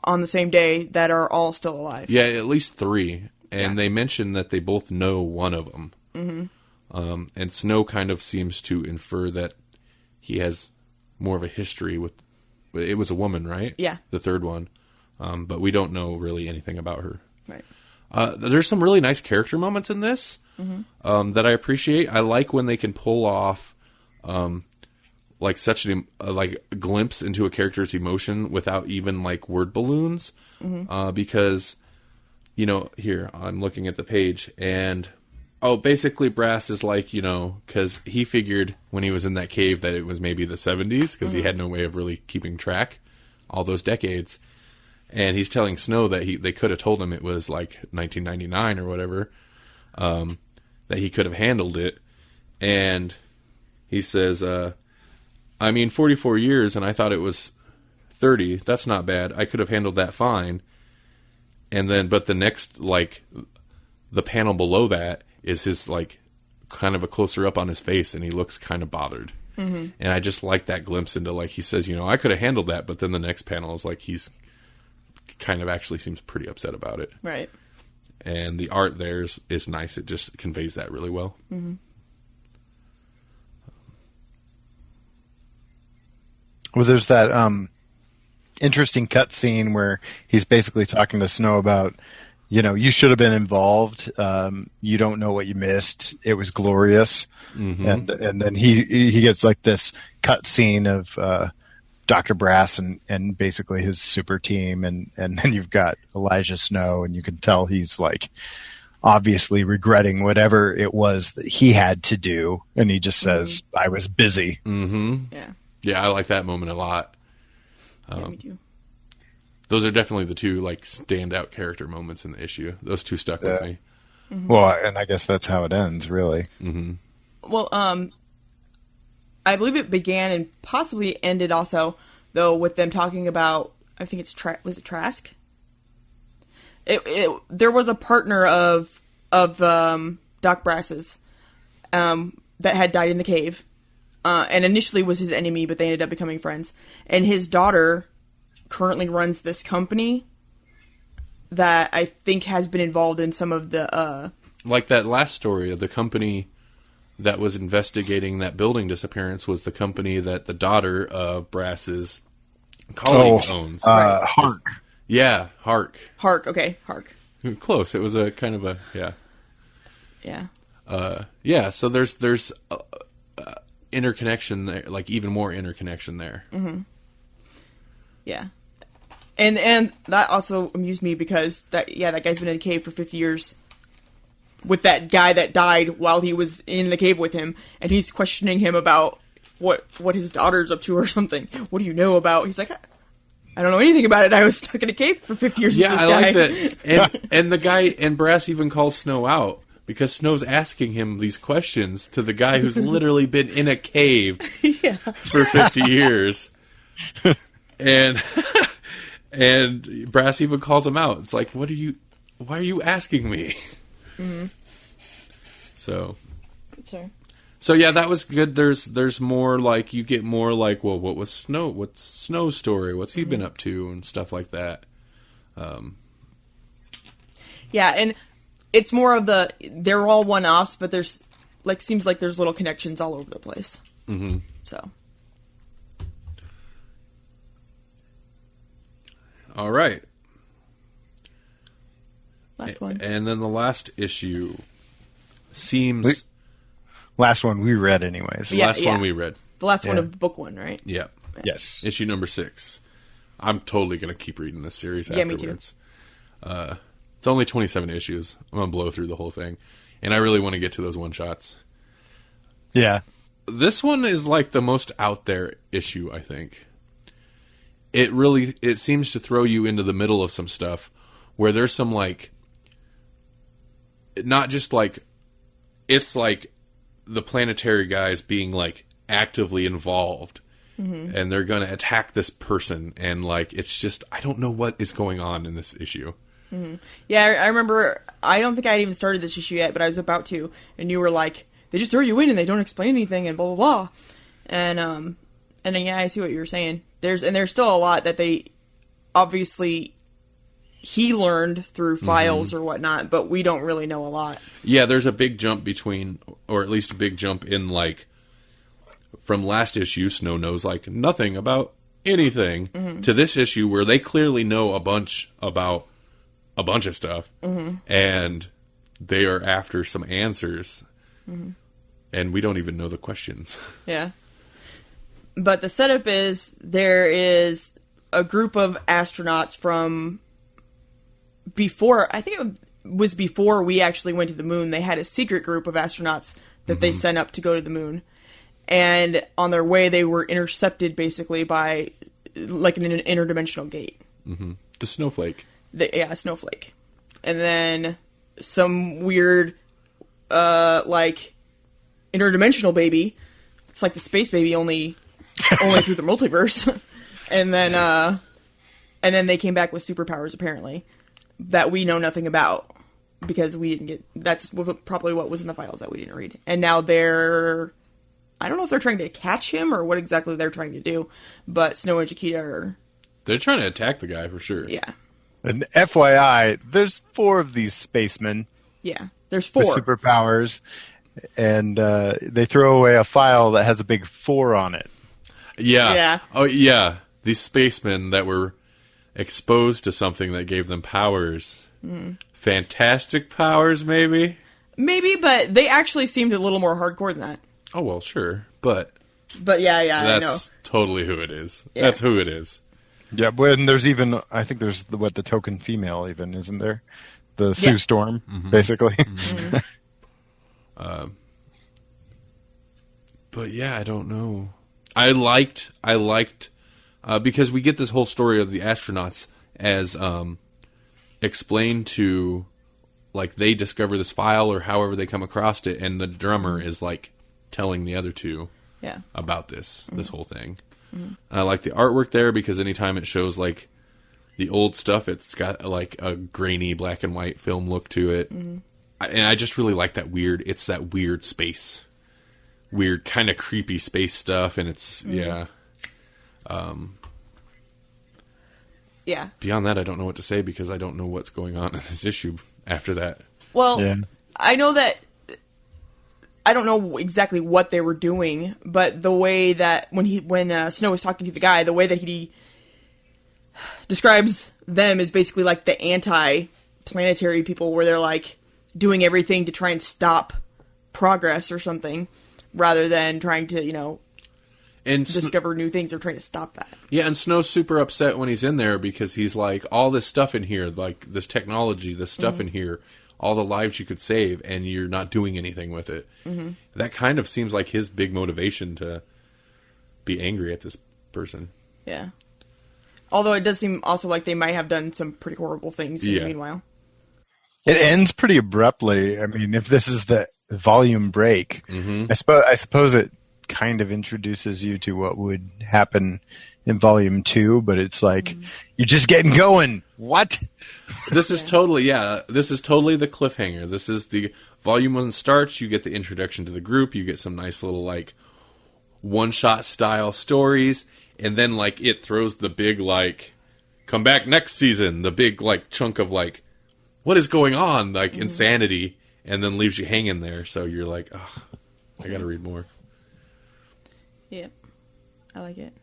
on the same day that are all still alive. Yeah, at least 3. And they mention that they both know one of them. And Snow kind of seems to infer that he has more of a history with... It was a woman, right? Yeah. The third one. But we don't know really anything about her. Right. There's some really nice character moments in this that I appreciate. I like when they can pull off like such a glimpse into a character's emotion without even like word balloons. Because, here, I'm looking at the page and... basically Brass is like, because he figured when he was in that cave that it was maybe the 70s, because he had no way of really keeping track all those decades. And he's telling Snow that they could have told him it was like 1999 or whatever, that he could have handled it. And he says, 44 years and I thought it was 30. That's not bad. I could have handled that fine. And then, but the next, like, the panel below that is his, like, kind of a closer up on his face, and he looks kind of bothered. And I just like that glimpse into, like, he says, I could have handled that, but then the next panel is like he's kind of actually seems pretty upset about it. Right. And the art there is nice. It just conveys that really well. Well, there's that interesting cut scene where he's basically talking to Snow about, you should have been involved. You don't know what you missed. It was glorious. And then he gets like this cut scene of Dr. Brass and basically his super team. And then you've got Elijah Snow, and you can tell he's like obviously regretting whatever it was that he had to do. And he just says, I was busy. Yeah, I like that moment a lot. Yeah, me too. Those are definitely the two like standout character moments in the issue. Those two stuck with me. Well, and I guess that's how it ends, really. Well, I believe it began and possibly ended also, though, with them talking about, I think it's was it Trask? There was a partner of Doc Brass's that had died in the cave, and initially was his enemy, but they ended up becoming friends. And his daughter currently runs this company that I think has been involved in some of the like that last story of the company that was investigating that building disappearance was the company that the daughter of Brass's colleague owns. Hark. Yeah, Hark. Okay, Hark. Close. It was a kind of a yeah. So there's interconnection there, like even more interconnection there. Yeah. And that also amused me because that guy's been in a cave for 50 years with that guy that died while he was in the cave with him, and he's questioning him about what his daughter's up to or something. What do you know about? He's like, I don't know anything about it. I was stuck in a cave for 50 years with this guy. Yeah, I like that. And the guy, and Brass even calls Snow out because Snow's asking him these questions to the guy who's literally been in a cave for 50 years. And Brass even calls him out. It's like, why are you asking me? So yeah, that was good. There's more like, you get more like, well, what's Snow's story? What's he been up to and stuff like that. Yeah, and it's more of they're all one-offs, but there's seems like there's little connections all over the place. So. All right. Last one. And then the last issue seems... Last one we read anyways. The last one we read. The last one of book 1, right? Yeah. Yes. Issue number 6. I'm totally going to keep reading this series afterwards. Me too. It's only 27 issues. I'm going to blow through the whole thing. And I really want to get to those one-shots. Yeah. This one is like the most out there issue, I think. It seems to throw you into the middle of some stuff where there's some like, not just like, it's like the Planetary guys being like actively involved, and they're going to attack this person, and like, it's just, I don't know what is going on in this issue. Yeah, I remember, I don't think I had even started this issue yet, but I was about to, and you were like, they just throw you in and they don't explain anything and blah, blah, blah. And then, yeah, I see what you were saying. There's still a lot that he learned through files or whatnot, but we don't really know a lot. Yeah, there's a big jump between, or at least a big jump in like, from last issue, Snow knows like nothing about anything, to this issue where they clearly know a bunch about a bunch of stuff, and they are after some answers, and we don't even know the questions. Yeah. But the setup is, there is a group of astronauts from before, I think it was before we actually went to the moon. They had a secret group of astronauts that they sent up to go to the moon. And on their way, they were intercepted basically by like an interdimensional gate. The snowflake. A snowflake. And then some weird, like, interdimensional baby. It's like the space baby, only through the multiverse. And then they came back with superpowers, apparently, that we know nothing about. Because we didn't get... That's probably what was in the files that we didn't read. And now they're... I don't know if they're trying to catch him or what exactly they're trying to do. But Snow and Chiquita are... They're trying to attack the guy, for sure. Yeah. And FYI, there's 4 of these spacemen. Yeah, there's 4. With superpowers. And they throw away a file that has a big 4 on it. Yeah. Yeah. Oh, yeah. These spacemen that were exposed to something that gave them powers. Fantastic powers, maybe? Maybe, but they actually seemed a little more hardcore than that. Oh, well, sure. But yeah, I know. That's totally who it is. Yeah. That's who it is. Yeah, when there's even, I think there's the token female even, isn't there? The Sue Storm, basically. But yeah, I don't know. I liked, because we get this whole story of the astronauts as explained to, like, they discover this file or however they come across it, and the drummer is like telling the other two about this whole thing. I like the artwork there because anytime it shows like the old stuff, it's got like a grainy black and white film look to it. And I just really like that weird, it's that weird space, weird kind of creepy space stuff. And it's, yeah. Beyond that, I don't know what to say because I don't know what's going on in this issue after that. Well, I know that I don't know exactly what they were doing, but the way that when Snow was talking to the guy, the way that he describes them is basically like the anti-planetary people, where they're like doing everything to try and stop progress or something, rather than trying to, and discover new things. They're trying to stop that. Yeah, and Snow's super upset when he's in there because he's like, all this stuff in here, like this technology, this stuff in here, all the lives you could save, and you're not doing anything with it. That kind of seems like his big motivation to be angry at this person. Yeah. Although it does seem also like they might have done some pretty horrible things in the meanwhile. It ends pretty abruptly. I mean, if this is the volume break, I suppose it kind of introduces you to what would happen in volume 2, but it's like, you're just getting going. What? This is totally, this is totally the cliffhanger. This is the volume 1 starts, you get the introduction to the group, you get some nice little, like, one-shot style stories, and then, like, it throws the big, like, come back next season, the big, like, chunk of, like, what is going on? Like, insanity, and then leaves you hanging there, so you're like, oh, I gotta read more. Yeah, I like it.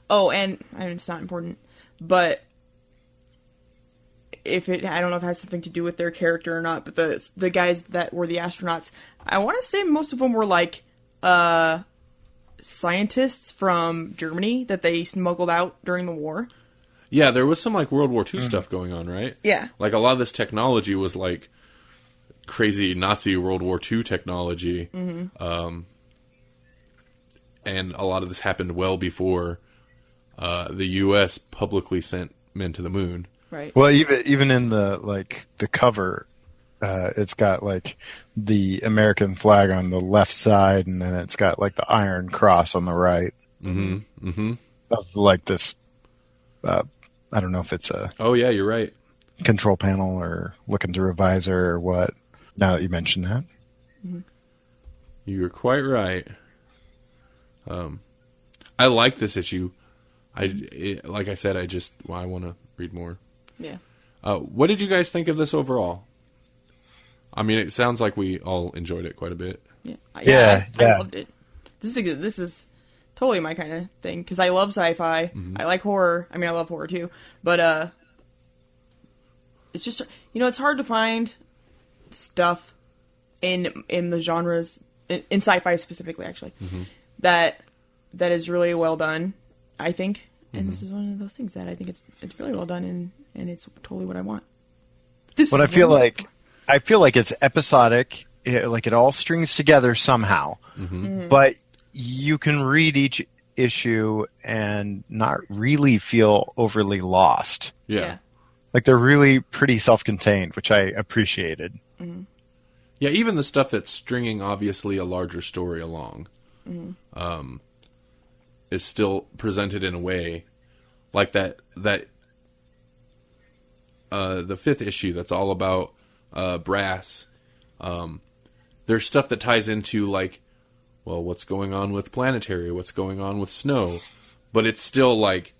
Oh, and I mean, it's not important, but I don't know if it has something to do with their character or not, but the guys that were the astronauts, I want to say most of them were like scientists from Germany that they smuggled out during the war. Yeah, there was some like World War II stuff going on, right? Yeah. Like a lot of this technology was like crazy Nazi World War II technology. Mm-hmm. And a lot of this happened well before the U.S. publicly sent men to the moon. Right. Well, even in the cover, it's got like the American flag on the left side, and then it's got like the Iron Cross on the right. Mm-hmm. Mm-hmm. Of like this, I don't know if it's a Oh yeah, you're right. control panel or looking through a visor or what. Now that you mention that, You're quite right. I like this issue. Like I said, I want to read more. Yeah. What did you guys think of this overall? I mean, it sounds like we all enjoyed it quite a bit. Yeah. Yeah. I loved it. This is totally my kind of thing because I love sci-fi. I like horror. I mean, I love horror too, but it's just it's hard to find stuff in the genres in sci-fi specifically, actually, that is really well done. I think, and this is one of those things that I think it's really well done and it's totally what I want. but I feel like it's episodic. Like it all strings together somehow, but you can read each issue and not really feel overly lost. Yeah. Like they're really pretty self-contained, which I appreciated. Yeah, even the stuff that's stringing obviously a larger story along is still presented in a way like that the 5th issue that's all about Brass. There's stuff that ties into like, well, what's going on with Planetary, what's going on with Snow, but it's still like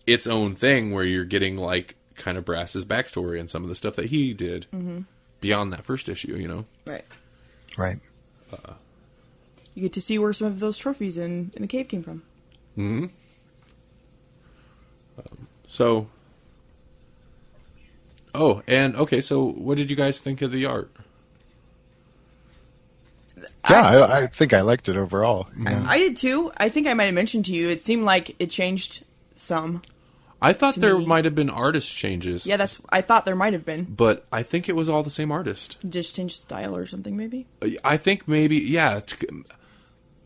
its own thing where you're getting like kind of Brass's backstory and some of the stuff that he did beyond that first issue, Right. Right. You get to see where some of those trophies in the cave came from. Mm-hmm. So what did you guys think of the art? Yeah, I think I liked it overall. I did too. I think I might have mentioned to you, it seemed like it changed some. I thought there me. might have been artist changes. Yeah, I thought there might have been. But I think it was all the same artist. Just changed style or something, maybe? I think maybe, yeah.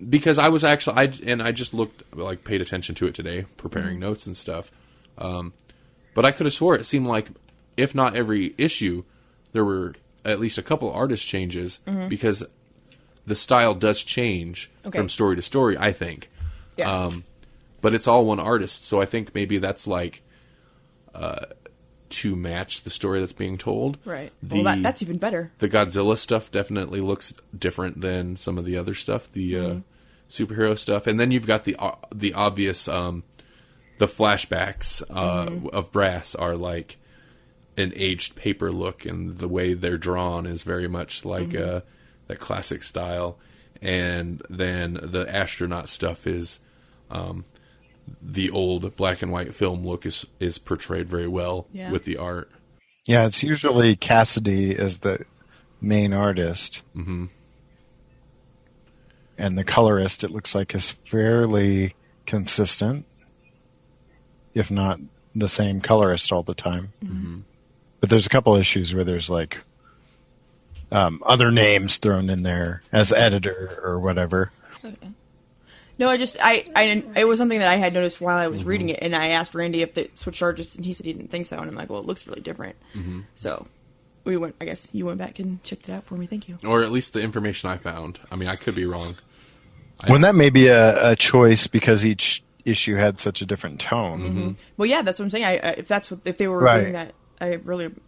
Because I was actually, I just looked, like, paid attention to it today, preparing notes and stuff. But I could have swore it seemed like, if not every issue, there were at least a couple artist changes because the style does change from story to story, I think. Yeah. But it's all one artist, so I think maybe that's like to match the story that's being told. Right. Well, that's even better. The Godzilla stuff definitely looks different than some of the other stuff, the superhero stuff, and then you've got the obvious the flashbacks of Brass are like an aged paper look, and the way they're drawn is very much like that classic style. And then the astronaut stuff is the old black and white film look is portrayed very well with the art. Yeah, it's usually Cassidy as the main artist. Mm-hmm. And the colorist, it looks like, is fairly consistent, if not the same colorist all the time. Mm-hmm. But there's a couple issues where there's like other names thrown in there as editor or whatever. Okay. No, it was something that I had noticed while I was reading it, and I asked Randy if they switched artists, and he said he didn't think so, and I'm like, well, it looks really different. So I guess you went back and checked it out for me. Thank you. Or at least the information I found. I mean, I could be wrong. When that may be a choice because each issue had such a different tone. Well, yeah, that's what I'm saying. If they were doing that, I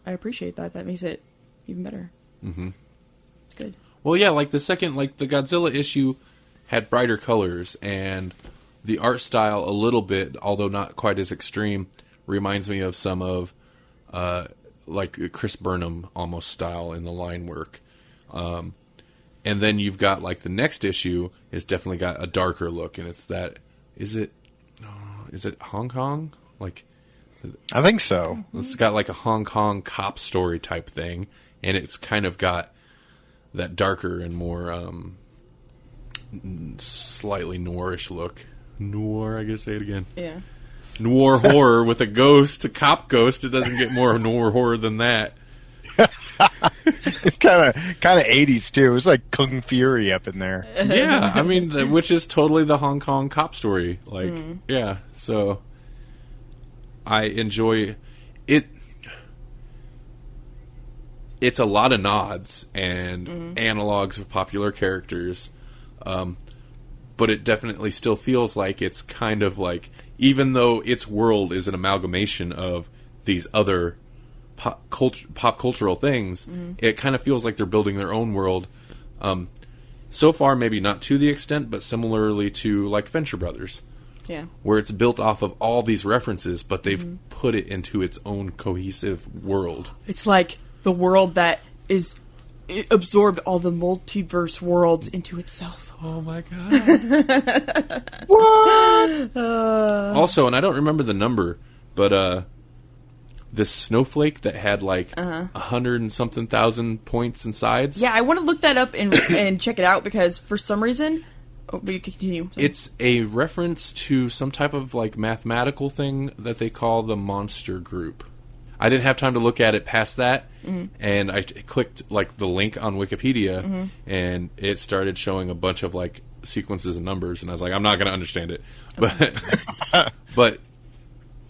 appreciate that. That makes it even better. It's good. Well, yeah, like the Godzilla issue had brighter colors, and the art style a little bit, although not quite as extreme, reminds me of some of like Chris Burnham almost style in the line work. And then you've got like the next issue is definitely got a darker look, and it's that is it Hong Kong? Like I think so. It's got like a Hong Kong cop story type thing, and it's kind of got that darker and more slightly noirish look. Noir, I gotta say it again. Yeah. Noir horror with a ghost, a cop ghost. It doesn't get more noir horror than that. It's kind of 80s too. It was like Kung Fury up in there. Yeah, I mean, which is totally the Hong Kong cop story. Like, yeah, so I enjoy it. It's a lot of nods and analogs of popular characters, but it definitely still feels like it's kind of like, even though its world is an amalgamation of these other pop cultural things, it kind of feels like they're building their own world. So far, maybe not to the extent, but similarly to like Venture Brothers. Yeah. Where it's built off of all these references, but they've put it into its own cohesive world. It's like the world that it absorbed all the multiverse worlds into itself. Oh my god. What? Also, and I don't remember the number, but this snowflake that had like 100 and something thousand points and sides. Yeah, I want to look that up and check it out, because for some reason... Oh, but you can continue. Sorry. It's a reference to some type of like mathematical thing that they call the monster group. I didn't have time to look at it past that, and I clicked like the link on Wikipedia, and it started showing a bunch of like sequences and numbers, and I was like, I'm not going to understand it. But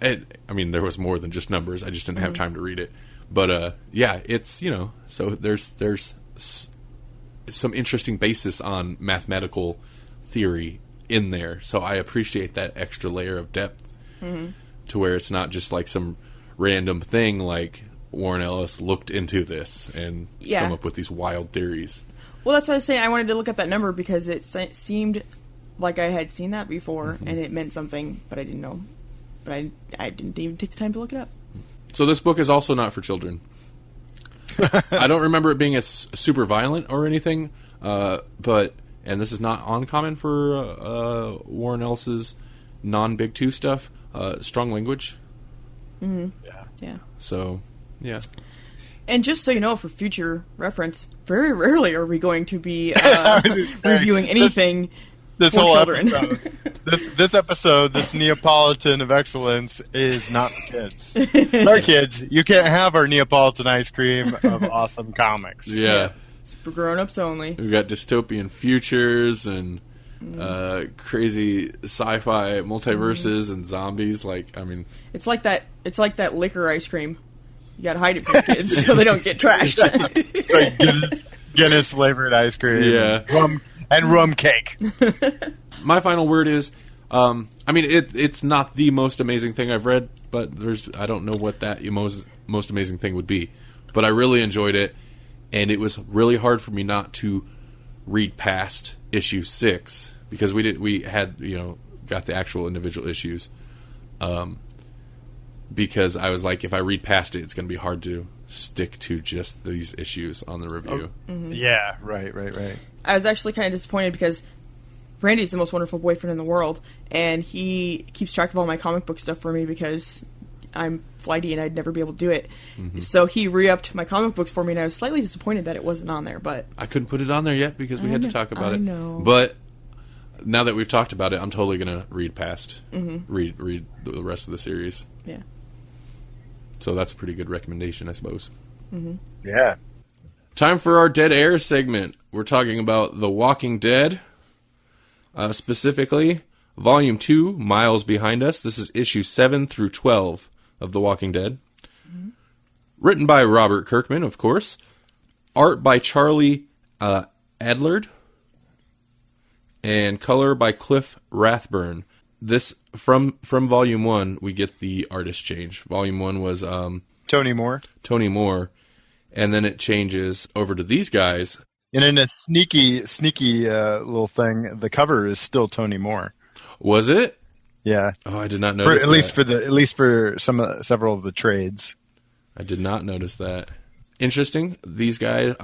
I mean, there was more than just numbers. I just didn't have time to read it. But yeah, it's, you know, so there's some interesting basis on mathematical theory in there. So I appreciate that extra layer of depth to where it's not just like some random thing like Warren Ellis looked into this and come up with these wild theories. Well, that's what I was saying. I wanted to look at that number because it seemed like I had seen that before, and it meant something, but I didn't know. But I didn't even take the time to look it up. So this book is also not for children. I don't remember it being as super violent or anything, but, and this is not uncommon for Warren Ellis's non-Big Two stuff, strong language. Yeah. So, yeah. And just so you know, for future reference, very rarely are we going to be reviewing anything this for whole children. episode, this episode, this Neapolitan of excellence is not for kids. Sorry, kids, you can't have our Neapolitan ice cream of awesome comics. Yeah. It's for grown-ups only. We've got dystopian futures and crazy sci-fi multiverses and zombies. Like, I mean, it's like that liquor ice cream. You gotta hide it from kids so they don't get trashed. Like Guinness flavored ice cream. Yeah. Rum cake. My final word is, I mean, it's not the most amazing thing I've read, but I don't know what that most amazing thing would be. But I really enjoyed it, and it was really hard for me not to read past issue 6 because we had got the actual individual issues. Because I was like, if I read past it, it's going to be hard to stick to just these issues on the review. Yeah, right. I was actually kind of disappointed because Randy's the most wonderful boyfriend in the world, and he keeps track of all my comic book stuff for me because I'm flighty and I'd never be able to do it. So he re-upped my comic books for me, and I was slightly disappointed that it wasn't on there. But I couldn't put it on there yet because we had to talk about it. I know. But now that we've talked about it, I'm totally going to read past, read the rest of the series. Yeah. So that's a pretty good recommendation, I suppose. Yeah. Time for our Dead Air segment. We're talking about The Walking Dead. Specifically, Volume 2, Miles Behind Us. This is issue 7 through 12 of The Walking Dead. Written by Robert Kirkman, of course. Art by Charlie Adlard. And color by Cliff Rathburn. This, from Volume 1, we get the artist change. Volume 1 was Tony Moore. And then it changes over to these guys. And in a sneaky little thing, the cover is still Tony Moore. Was it? Yeah. Oh, I did not notice that. At least for several of the trades. I did not notice that. Interesting. These guys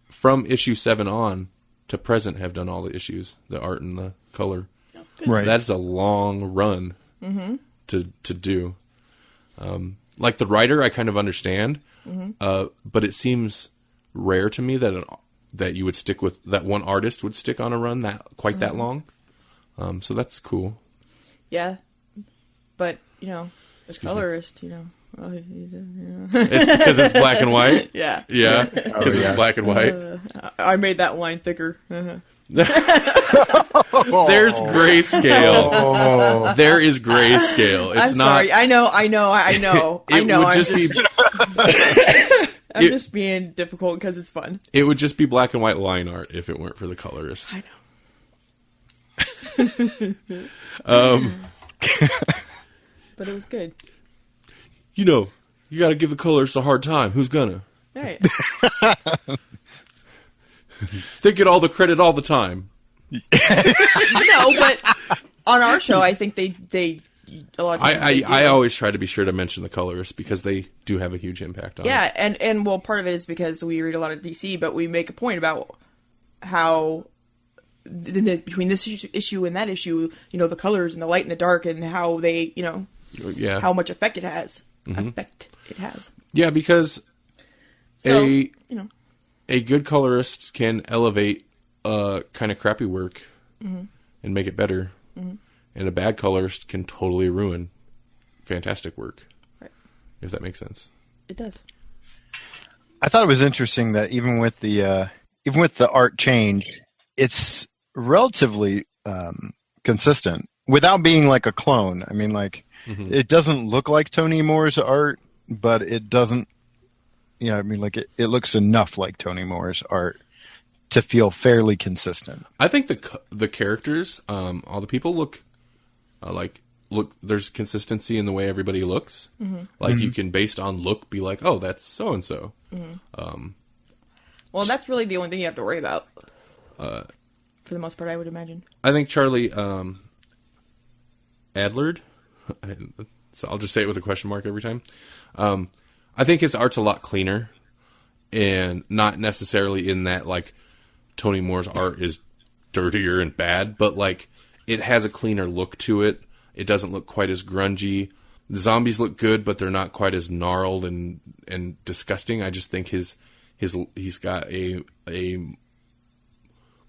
from issue 7 on to present have done all the issues, the art and the color. Oh, good. Right. That's a long run. to do. Like the writer, I kind of understand, but it seems rare to me that you would stick with that one artist would stick on a run that long. So that's cool. Yeah, but the colorist, It's because it's black and white. Yeah, because it's black and white. I made that line thicker. There's grayscale. There is grayscale. It's I'm not. sorry. I know. It would just be. I'm just being difficult because it's fun. It would just be black and white line art if it weren't for the colorist. I know. But it was good. You got to give the colorist a hard time. Who's gonna? All right. They get all the credit all the time. No, but on our show, I think they a lot of times I always try to be sure to mention the colorists because they do have a huge impact on it. Yeah, and well, part of it is because we read a lot of DC, but we make a point about how between this issue and that issue, the colors and the light and the dark and how they, how much effect it has. Yeah, because a good colorist can elevate kind of crappy work and make it better. And a bad colorist can totally ruin fantastic work. Right. If that makes sense. It does. I thought it was interesting that even with the art change, it's relatively consistent without being like a clone. I mean, it doesn't look like Tony Moore's art, but it doesn't. It looks enough like Tony Moore's art to feel fairly consistent. I think the characters, all the people look. There's consistency in the way everybody looks. You can, based on look, be like, oh, that's so and so. Well, that's really the only thing you have to worry about. For the most part, I would imagine. I think Charlie Adlard. So I'll just say it with a question mark every time. I think his art's a lot cleaner, and not necessarily in that Tony Moore's art is dirtier and bad, but it has a cleaner look to it. It doesn't look quite as grungy. The zombies look good, but they're not quite as gnarled and disgusting. I just think he's got a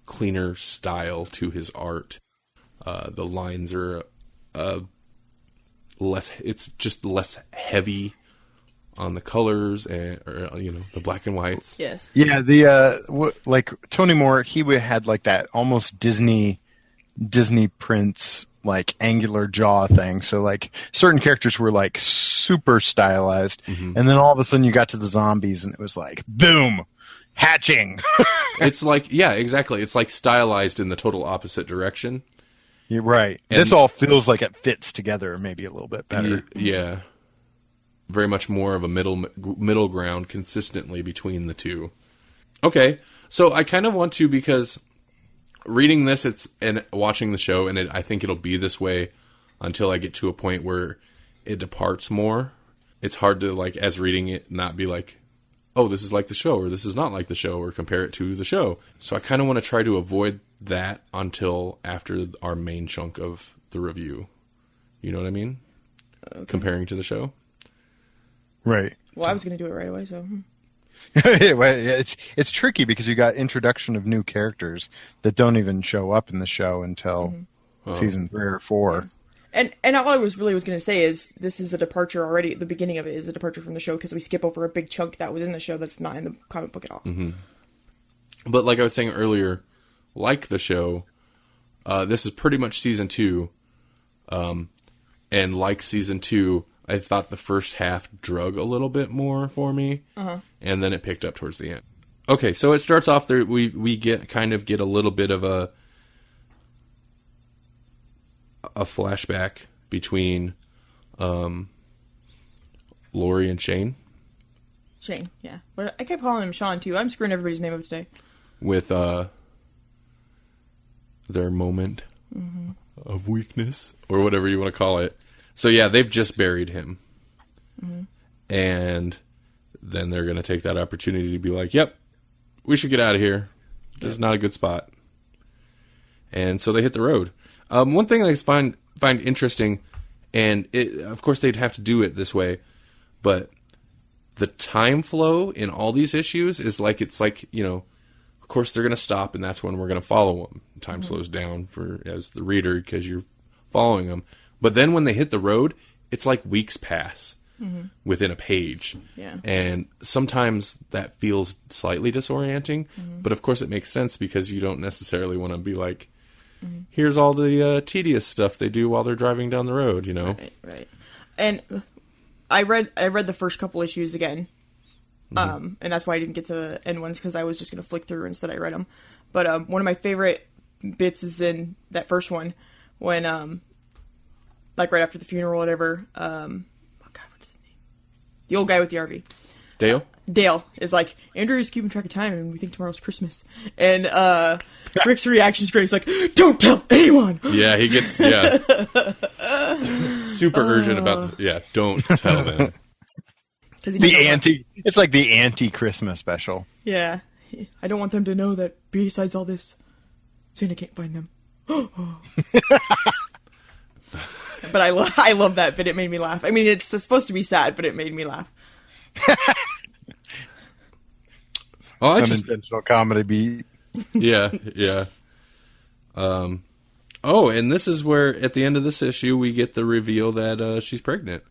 cleaner style to his art. The lines are less. It's just less heavy on the colors and the black and whites. Yes. Yeah. Tony Moore, he had that almost Disney Prince angular jaw thing. So certain characters were super stylized, and then all of a sudden you got to the zombies and it was boom, hatching. It's yeah, exactly. It's stylized in the total opposite direction. You're right. And this all feels like it fits together maybe a little bit better. Yeah. Very much more of a middle ground consistently between the two. Okay. So I kind of want to, because reading this and watching the show, and I think it'll be this way until I get to a point where it departs more. It's hard to as reading it not be oh, this is like the show, or this is not like the show, or compare it to the show. So I kind of want to try to avoid that until after our main chunk of the review. You know what I mean? Okay. Comparing to the show. Right. Well, I was going to do it right away, so. It's tricky because you got introduction of new characters that don't even show up in the show until season 3 or 4. And all I was going to say is this is a departure already. The beginning of it is a departure from the show because we skip over a big chunk that was in the show that's not in the comic book at all. But like I was saying earlier, like the show, this is pretty much season 2. And like season 2, I thought the first half drug a little bit more for me, and then it picked up towards the end. Okay, so it starts off there. We get a little bit of a flashback between Lori and Shane. Shane, yeah. But I kept calling him Sean too. I'm screwing everybody's name up today. With their moment of weakness, or whatever you want to call it. So yeah, they've just buried him. And then they're going to take that opportunity to be like, yep, we should get out of here. This is not a good spot. And so they hit the road. One thing I find interesting, And of course they'd have to do it this way, but the time flow in all these issues is like, it's like, you know, of course they're going to stop and that's when we're going to follow them. Time slows down as the reader because you're following them. But then when they hit the road, it's like weeks pass within a page. Yeah. And sometimes that feels slightly disorienting, but of course it makes sense because you don't necessarily want to be like, here's all the tedious stuff they do while they're driving down the road, you know? Right. And I read the first couple issues again, and that's why I didn't get to the end ones, because I was just going to flick through instead I read them. But one of my favorite bits is in that first one, when, like right after the funeral or whatever, what's his name? The old guy with the RV. Dale is like, Andrew's keeping track of time and we think tomorrow's Christmas. And Rick's reaction is great. He's like, don't tell anyone. Yeah, he gets super urgent about don't tell them. It's like the anti-Christmas special. Yeah. I don't want them to know that besides all this, Santa can't find them. But I love that bit. It made me laugh. I mean, it's supposed to be sad, but it made me laugh. Unintentional comedy beat. Yeah. And this is where, at the end of this issue, we get the reveal that she's pregnant.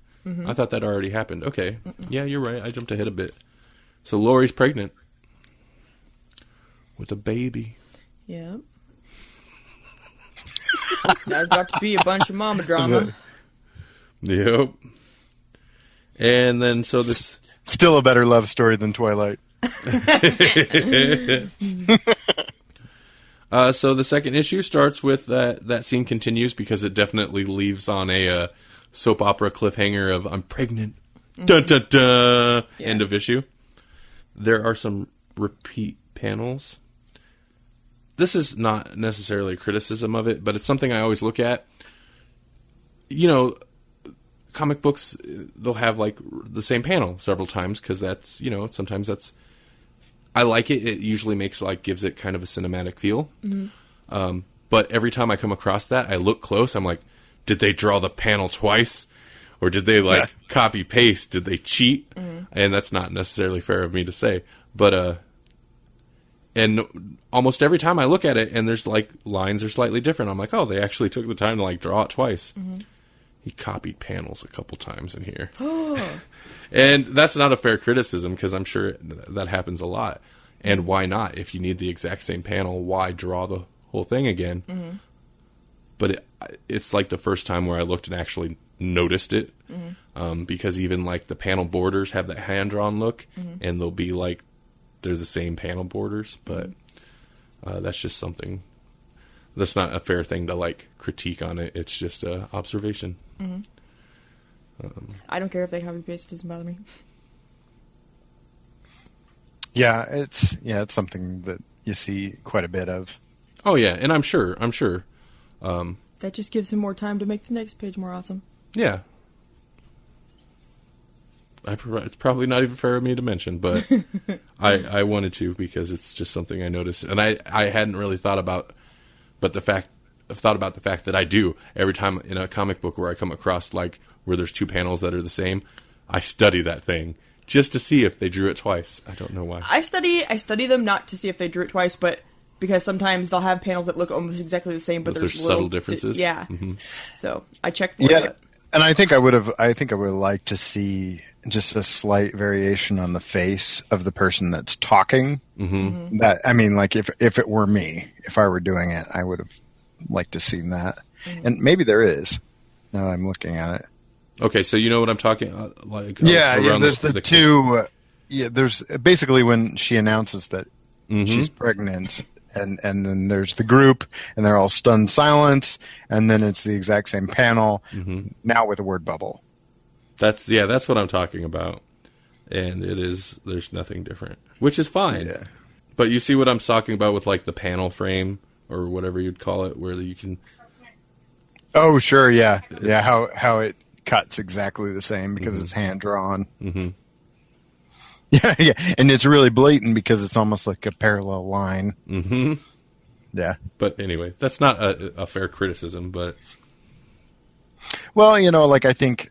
I thought that already happened. Okay. Yeah, you're right. I jumped ahead a bit. So Lori's pregnant. With a baby. Yeah. That's about to be a bunch of mama drama. Yep. And then, so this... Still a better love story than Twilight. So the second issue starts with that scene continues because it definitely leaves on a soap opera cliffhanger of I'm pregnant. Dun, dun, dun. Yeah. End of issue. There are some repeat panels. This is not necessarily a criticism of it, but it's something I always look at. You know, comic books, they'll have like the same panel several times because that's, you know, sometimes that's, I like it. It usually gives it kind of a cinematic feel. But every time I come across that, I look close. I'm like, did they draw the panel twice? Or did they copy paste? Did they cheat? And that's not necessarily fair of me to say, but, and almost every time I look at it and there's like lines are slightly different, I'm like, oh, they actually took the time to like draw it twice. He copied panels a couple times in here. And that's not a fair criticism because I'm sure that happens a lot. And why not? If you need the exact same panel, why draw the whole thing again? But it's like the first time where I looked and actually noticed it. Because even like the panel borders have that hand-drawn look and they'll be like, they're the same panel borders, but that's just something that's not a fair thing to like critique on it. It's just a observation. I don't care if they copy paste; it doesn't bother me. Yeah, it's something that you see quite a bit of. Oh yeah, and I'm sure. That just gives him more time to make the next page more awesome. Yeah. It's probably not even fair of me to mention, but I wanted to because it's just something I noticed, and I hadn't really thought about, but I've thought about the fact that I do every time in a comic book where I come across like where there's two panels that are the same, I study that thing just to see if they drew it twice. I don't know why. I study them not to see if they drew it twice, but because sometimes they'll have panels that look almost exactly the same, but there's subtle differences. Yeah. So I checked for it. And I think I would like to see just a slight variation on the face of the person that's talking. That, I mean, like if it were me, if I were doing it, I would have liked to see that. And maybe there is. Now I'm looking at it. Okay, so you know what I'm talking like? There's the two. There's basically when she announces that she's pregnant. And then there's the group, and they're all stunned silence, and then it's the exact same panel, now with a word bubble. That's what I'm talking about. And there's nothing different, which is fine. Yeah. But you see what I'm talking about with like the panel frame, or whatever you'd call it, where you can... Oh, sure, yeah. Yeah, how it cuts exactly the same because it's hand-drawn. Yeah, and it's really blatant because it's almost like a parallel line. Yeah. But anyway, that's not a fair criticism, but Well, like I think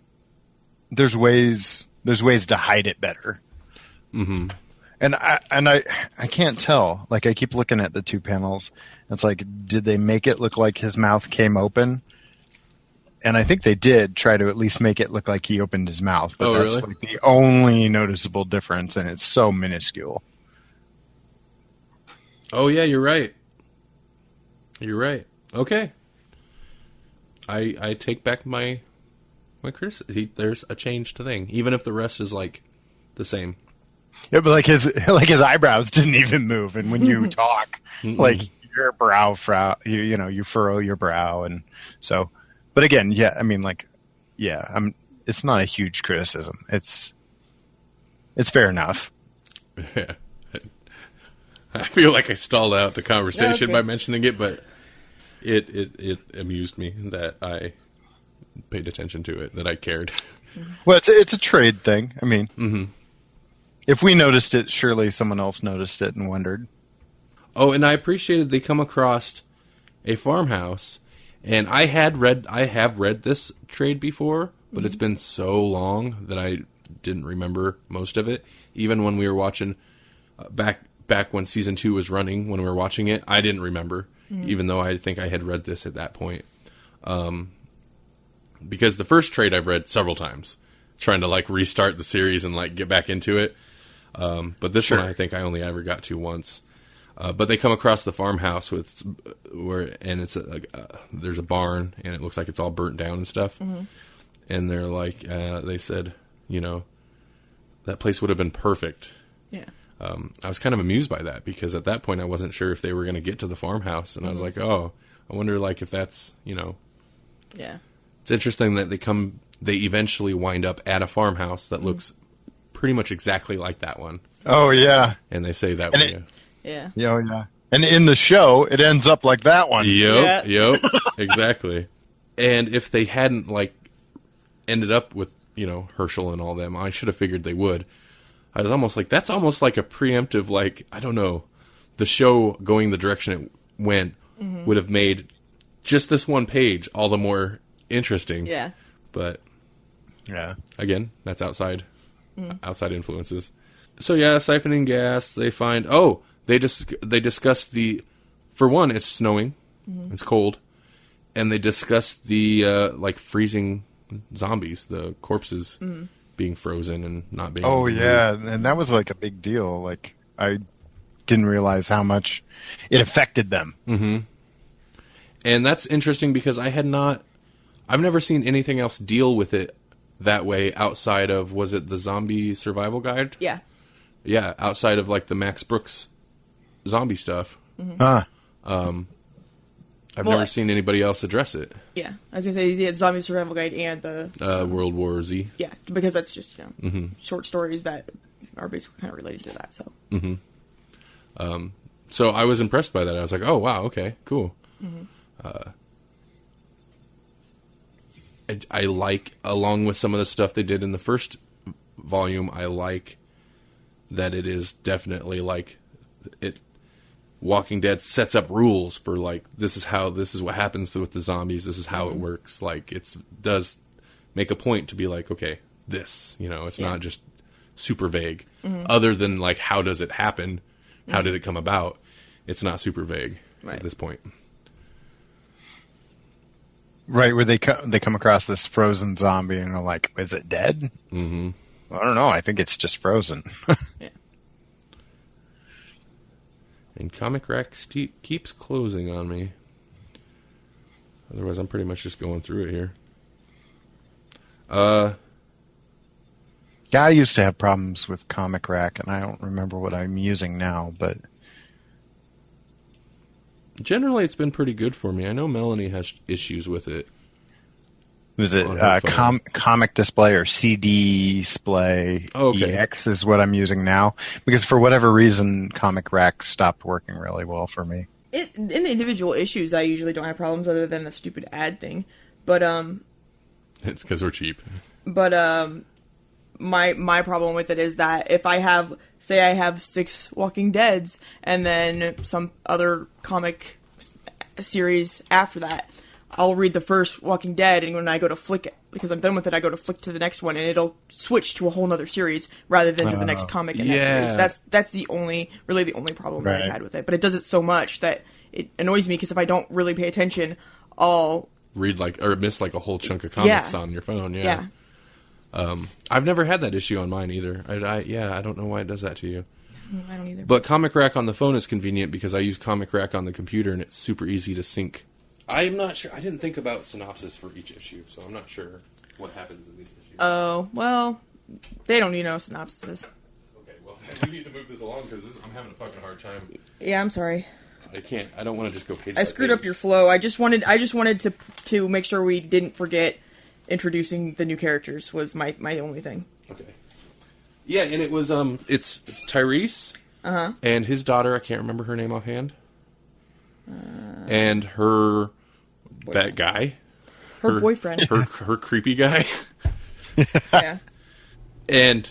there's ways to hide it better. Mm-hmm. And I can't tell. Like I keep looking at the two panels. It's like, did they make it look like his mouth came open? And I think they did try to at least make it look like he opened his mouth. But that's really? like the only noticeable difference, and it's so minuscule. Oh yeah, you're right. You're right. Okay. I take back my criticism. There's a changed thing, even if the rest is like the same. Yeah, but like his eyebrows didn't even move, and when you talk, like your brow you furrow your brow, and so. But again, yeah, I mean, like, yeah, it's not a huge criticism. It's fair enough. Yeah. I feel like I stalled out the conversation by mentioning it, but it amused me that I paid attention to it, that I cared. Well, it's a trade thing. I mean, if we noticed it, surely someone else noticed it and wondered. Oh, and I appreciated they come across a farmhouse, and I have read this trade before, but it's been so long that I didn't remember most of it. Even when we were watching back when season 2 was running, when we were watching it, I didn't remember, even though I think I had read this at that point. Because the first trade I've read several times, trying to like restart the series and like get back into it. But this one I think I only ever got to once. But they come across the farmhouse and it's there's a barn and it looks like it's all burnt down and stuff. And they're like, they said, that place would have been perfect. Yeah. I was kind of amused by that because at that point I wasn't sure if they were going to get to the farmhouse, and I was like, oh, I wonder like if that's, Yeah. It's interesting that they eventually wind up at a farmhouse that looks pretty much exactly like that one. Oh yeah. And they say that Yeah. Yeah. And in the show, it ends up like that one. Yep, exactly. And if they hadn't like ended up with, Herschel and all them, I should have figured they would. I was almost like, that's almost like a preemptive, like, I don't know, the show going the direction it went would have made just this one page all the more interesting. Yeah. But, yeah, again, that's outside influences. So, yeah, siphoning gas, they find, they discuss for one, it's snowing, it's cold, and they discuss the, freezing zombies, the corpses being frozen and not being able to move. And that was like a big deal. Like I didn't realize how much it affected them. And that's interesting because I've never seen anything else deal with it that way outside of, was it the Zombie Survival Guide? Yeah, outside of like the Max Brooks zombie stuff. I've never seen anybody else address it. Yeah, I was gonna say Zombie Survival Guide and the World War Z. Yeah, because that's just short stories that are basically kind of related to that. So. So I was impressed by that. I was like, oh wow, okay, cool. I like, along with some of the stuff they did in the first volume, I like that it is definitely like it. Walking Dead sets up rules for like, this is what happens with the zombies. This is how it works. Like it does make a point to be like, okay, it's not just super vague. Other than like, how does it happen? How did it come about? It's not super vague at this point. Right, where they come across this frozen zombie and are like, is it dead? I don't know. I think it's just frozen. Yeah. And Comic Rack keeps closing on me. Otherwise, I'm pretty much just going through it here. Yeah, I used to have problems with Comic Rack, and I don't remember what I'm using now, but... Generally, it's been pretty good for me. I know Melanie has issues with it. Was it Comic Display or CD Display EX is what I'm using now? Because for whatever reason, Comic Rack stopped working really well for me. In the individual issues, I usually don't have problems other than the stupid ad thing. But it's because we're cheap. But my problem with it is that if I have 6 Walking Deads and then some other comic series after that, I'll read the first Walking Dead, and when I go to flick it, because I'm done with it, I go to flick to the next one, and it'll switch to a whole nother series rather than to the next comic and next series. That's the only problem that I've had with it. But it does it so much that it annoys me, because if I don't really pay attention, I'll read or miss a whole chunk of comics on your phone. Yeah. I've never had that issue on mine either. I don't know why it does that to you. I don't either. But Comic Rack on the phone is convenient because I use Comic Rack on the computer, and it's super easy to sync. I'm not sure. I didn't think about synopsis for each issue, so I'm not sure what happens in these issues. Oh, well, they don't need no synopsis. Okay, well, we need to move this along because I'm having a fucking hard time. Yeah, I'm sorry. I can't. I don't want to just go page I screwed up your flow. I just wanted to make sure we didn't forget introducing the new characters was my only thing. Okay. Yeah, and it was it's Tyrese and his daughter. I can't remember her name offhand. And her that guy, her boyfriend, her creepy guy. Yeah. And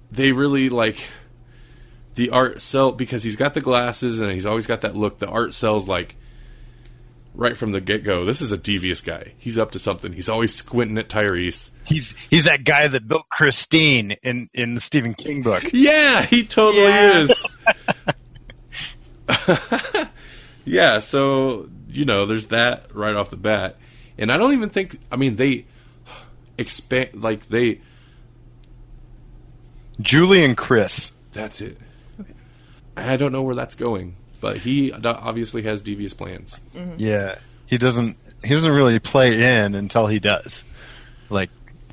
they really the art sell because he's got the glasses and he's always got that look. The art sells right from the get-go. This is a devious guy. He's up to something. He's always squinting at Tyrese. He's that guy that built Christine in the Stephen King book. Yeah, he totally is. Yeah, so, there's that right off the bat. And I don't even think, they expand, Julie and Chris. That's it. Okay. I don't know where that's going, but he obviously has devious plans. Mm-hmm. Yeah, he doesn't really play in until he does.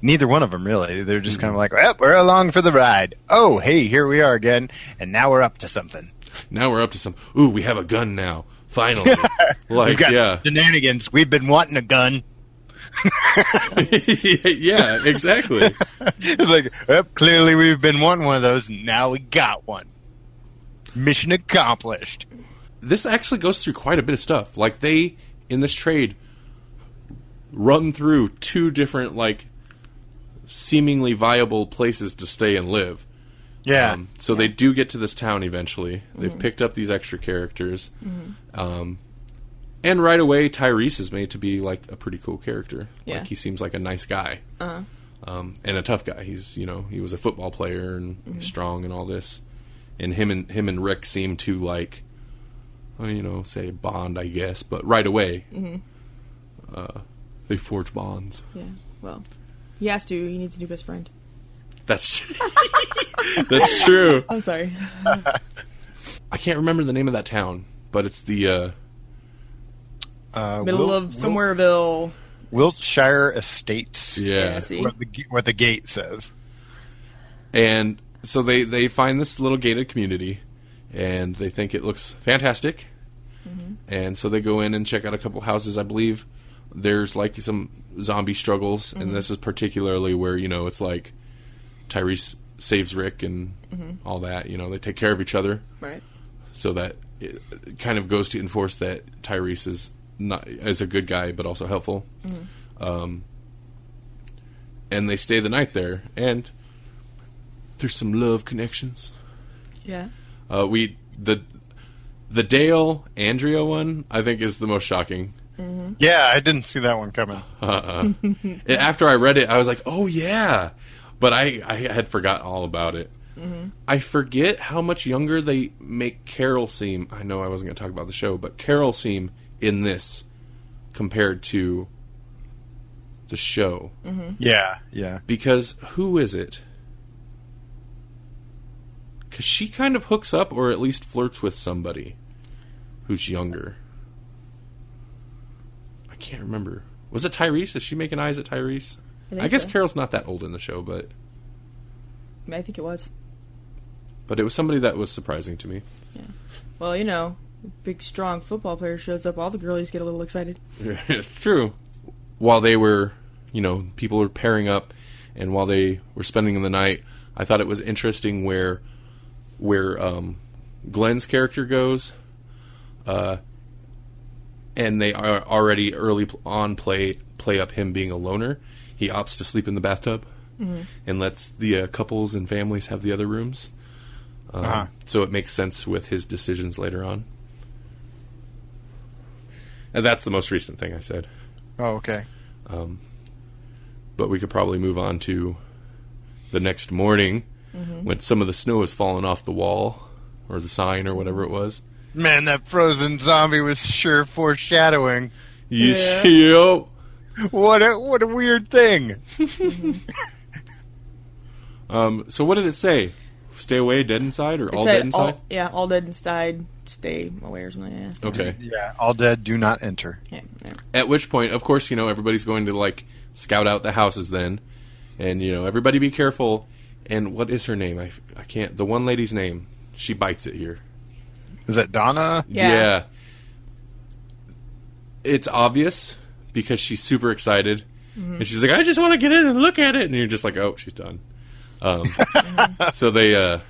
Neither one of them really. They're just kind of well, we're along for the ride. Oh, hey, here we are again, and now we're up to something. Ooh, we have a gun now. Finally. We've got shenanigans. We've been wanting a gun. Yeah, exactly. It's clearly we've been wanting one of those, and now we got one. Mission accomplished. This actually goes through quite a bit of stuff. They, in this trade, run through two different, seemingly viable places to stay and live. Yeah. They do get to this town eventually. They've picked up these extra characters. And right away, Tyrese is made to be, a pretty cool character. Yeah. He seems like a nice guy. And a tough guy. He's, he was a football player and strong and all this. And him and Rick seem to, say bond, I guess. But right away, they forge bonds. Yeah, well, he has to. He needs a new best friend. That's true. I'm sorry. I can't remember the name of that town, but it's the middle of Somewhereville. Wiltshire Estates. Yeah, what the gate says. And so they find this little gated community, and they think it looks fantastic. And so they go in and check out a couple houses. I believe there's some zombie struggles, and this is particularly where it's Tyrese saves Rick and all that. They take care of each other, right? So that it kind of goes to enforce that Tyrese is not as a good guy, but also helpful. And they stay the night there, and there's some love connections. Yeah. The Dale Andrea one, I think, is the most shocking. Yeah, I didn't see that one coming. After I read it, I was like, oh yeah. But I had forgot all about it. I forget how much younger they make Carol seem. I know I wasn't going to talk about the show, but Carol seem in this compared to the show. Yeah. Because who is it? Because she kind of hooks up or at least flirts with somebody who's younger. I can't remember. Was it Tyrese? Is she making eyes at Tyrese? I guess so. Carol's not that old in the show, but I think it was. But it was somebody that was surprising to me. Yeah. Well, big, strong football player shows up, all the girlies get a little excited. It's true. While they were, people were pairing up, and while they were spending the night, I thought it was interesting where Glenn's character goes, and they are already early on play up him being a loner. He opts to sleep in the bathtub and lets the couples and families have the other rooms. So it makes sense with his decisions later on. And that's the most recent thing I said. Oh, okay. But we could probably move on to the next morning when some of the snow is falling off the wall or the sign or whatever it was. Man, that frozen zombie was sure foreshadowing. Yep. What a weird thing. So what did it say? Stay away, dead inside, or all dead inside? All dead inside. Stay away or something. Yeah, okay. Yeah, all dead, do not enter. Yeah. At which point, of course, everybody's going to like scout out the houses then, and everybody be careful. And what is her name? I can't. The one lady's name. She bites it here. Is that Donna? Yeah. It's obvious because she's super excited, and she's like, "I just want to get in and look at it," and you're just like, "Oh, she's done." So they,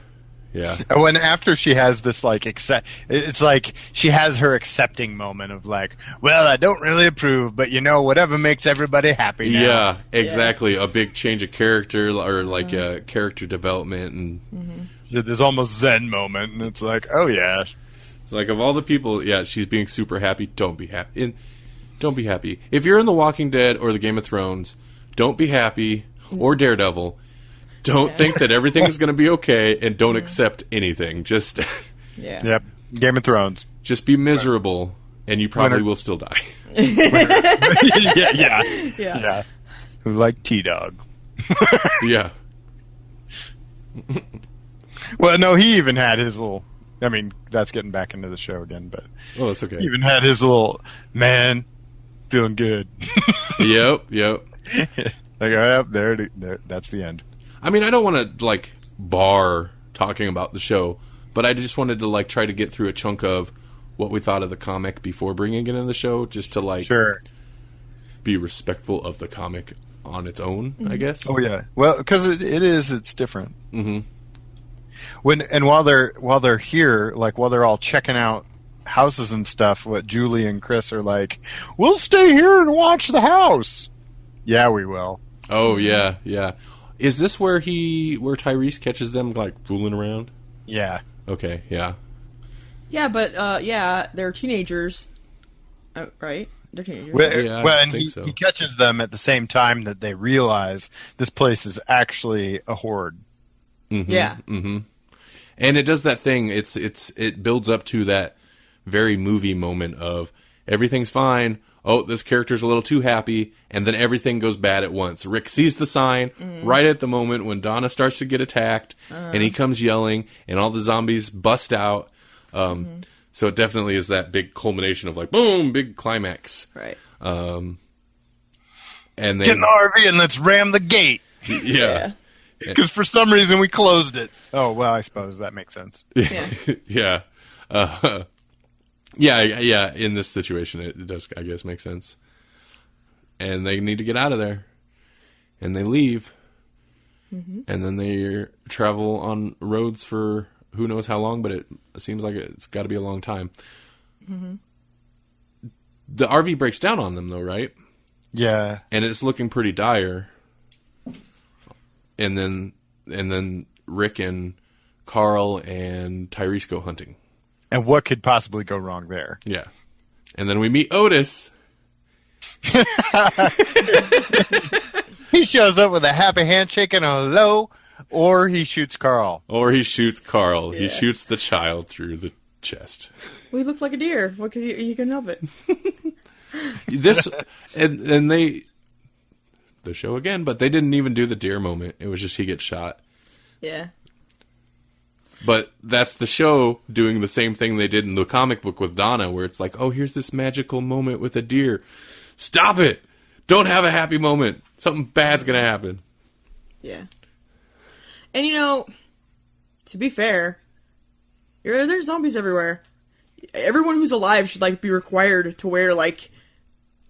yeah. And when after she has this it's like she has her accepting moment of like, well, I don't really approve, but whatever makes everybody happy now. Yeah, exactly. Yeah. A big change of character or like character development, and there's almost Zen moment, and it's like, oh yeah. It's like of all the people, she's being super happy. Don't be happy. Don't be happy. If you're in The Walking Dead or the Game of Thrones, don't be happy, or Daredevil. Don't think that everything is going to be okay, and don't accept anything. Just Yep. Game of Thrones. Just be miserable, and you probably will still die. Yeah. Who like T-Dog. Yeah. Well, no, he even had his little... I mean, that's getting back into the show again, but... Oh, that's okay. He even had his little, man, feeling good. Yep. Like, oh, there, that's the end. I mean, I don't want to, bar talking about the show, but I just wanted to, try to get through a chunk of what we thought of the comic before bringing it in the show, just to, sure, be respectful of the comic on its own, I guess. Oh, yeah. Well, because it's different. Mm-hmm. While they're here, while they're all checking out houses and stuff, what Julie and Chris are like, we'll stay here and watch the house. Yeah, we will. Oh, yeah. Is this where Tyrese catches them, fooling around? Yeah. Okay, yeah. Yeah, but, they're teenagers, right? They're teenagers. And he catches them at the same time that they realize this place is actually a horde. Mm-hmm, yeah. Mm-hmm. And it does that thing. It builds up to that very movie moment of everything's fine. Oh, this character's a little too happy, and then everything goes bad at once. Rick sees the sign right at the moment when Donna starts to get attacked, and he comes yelling, and all the zombies bust out. So it definitely is that big culmination of boom, big climax. Right. And then get in the RV and let's ram the gate. Yeah. Because for some reason we closed it. Oh, well, I suppose that makes sense. Yeah. Yeah. Yeah, in this situation, it does, I guess, make sense. And they need to get out of there. And they leave. Mm-hmm. And then they travel on roads for who knows how long, but it seems like it's got to be a long time. Mm-hmm. The RV breaks down on them, though, right? Yeah. And it's looking pretty dire. And then Rick and Carl and Tyrese go hunting. And what could possibly go wrong there? Yeah. And then we meet Otis. He shows up with a happy handshake and a hello, or he shoots Carl. Yeah. He shoots the child through the chest. We look like a deer. What can you can help it? This and they the show again, but they didn't even do the deer moment. It was just he gets shot. Yeah. But that's the show doing the same thing they did in the comic book with Donna, where it's like, oh, here's this magical moment with a deer. Stop it! Don't have a happy moment. Something bad's gonna happen. Yeah. And to be fair, there's zombies everywhere. Everyone who's alive should be required to wear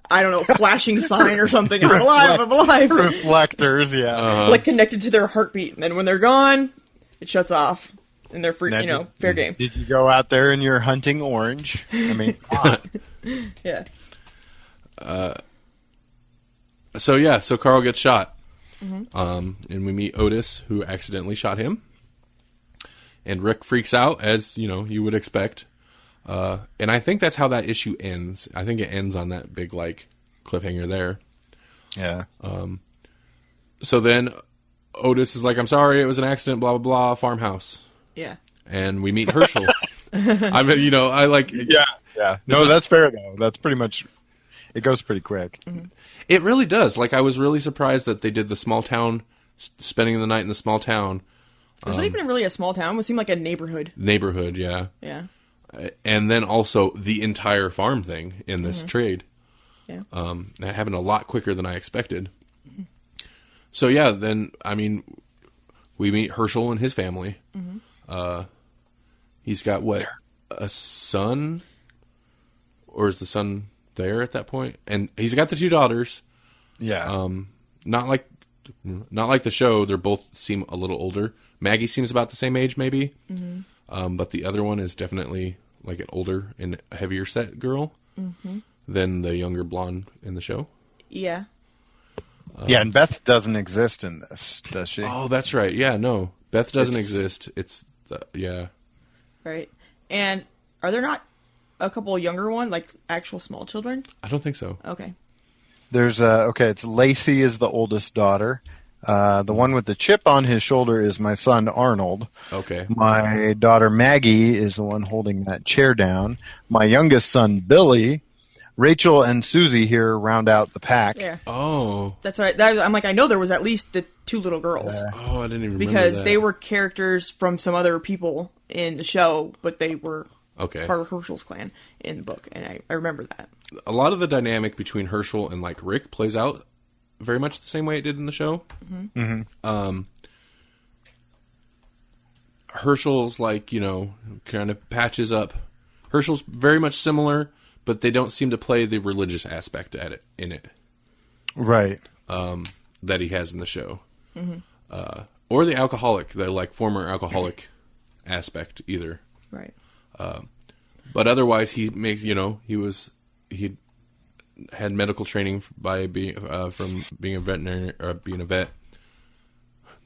I don't know, flashing sign or something. I'm alive. Reflectors, yeah. Connected to their heartbeat. And then when they're gone, it shuts off. And they're free, fair game. Did you go out there in your hunting orange? I mean, come on. Yeah. So Carl gets shot. Mm-hmm. And we meet Otis, who accidentally shot him. And Rick freaks out, as, you would expect. And I think that's how that issue ends. I think it ends on that big, cliffhanger there. Yeah. So then Otis is like, I'm sorry, it was an accident, blah, blah, blah, farmhouse. Yeah. And we meet Herschel. I mean, you know, I like... Yeah. No, that's fair, though. That's pretty much... It goes pretty quick. Mm-hmm. It really does. Like, I was really surprised that they did the small town, spending the night in the small town. It's not even really a small town. It seemed like a neighborhood. Neighborhood, yeah. Yeah. And then also the entire farm thing in this trade. Yeah. Happened a lot quicker than I expected. So yeah, then I mean, we meet Herschel and his family. He's got what, a son, or is the son there at that point? And he's got the 2 daughters. Yeah. Not like the show. They both seem a little older. Maggie seems about the same age, maybe. But the other one is definitely like an older and heavier set girl than the younger blonde in the show. Yeah. Yeah, and Beth doesn't exist in this, does she? Oh, that's right. Yeah, no. Beth doesn't exist. It's, yeah. Right. And are there not a couple younger ones, like actual small children? I don't think so. Okay. There's it's Lacey is the oldest daughter. The one with the chip on his shoulder is my son Arnold. Okay. My daughter Maggie is the one holding that chair down. My youngest son Billy. Rachel and Susie here round out the pack. Yeah. Oh. That's right. I'm like, I know there was at least the 2 little girls. Oh, I didn't even remember because that. they were characters from some other people in the show, but they were Okay. part of Herschel's clan in the book, and I remember that. A lot of the dynamic between Herschel and like Rick plays out very much the same way it did in the show. Herschel's like, you know, kind of patches up. Herschel's very much similar, but they don't seem to play the religious aspect in it. Right. That he has in the show. Or the alcoholic, the like former alcoholic aspect either. Right. But otherwise, he makes, you know, he had medical training by being from being a veterinarian or being a vet.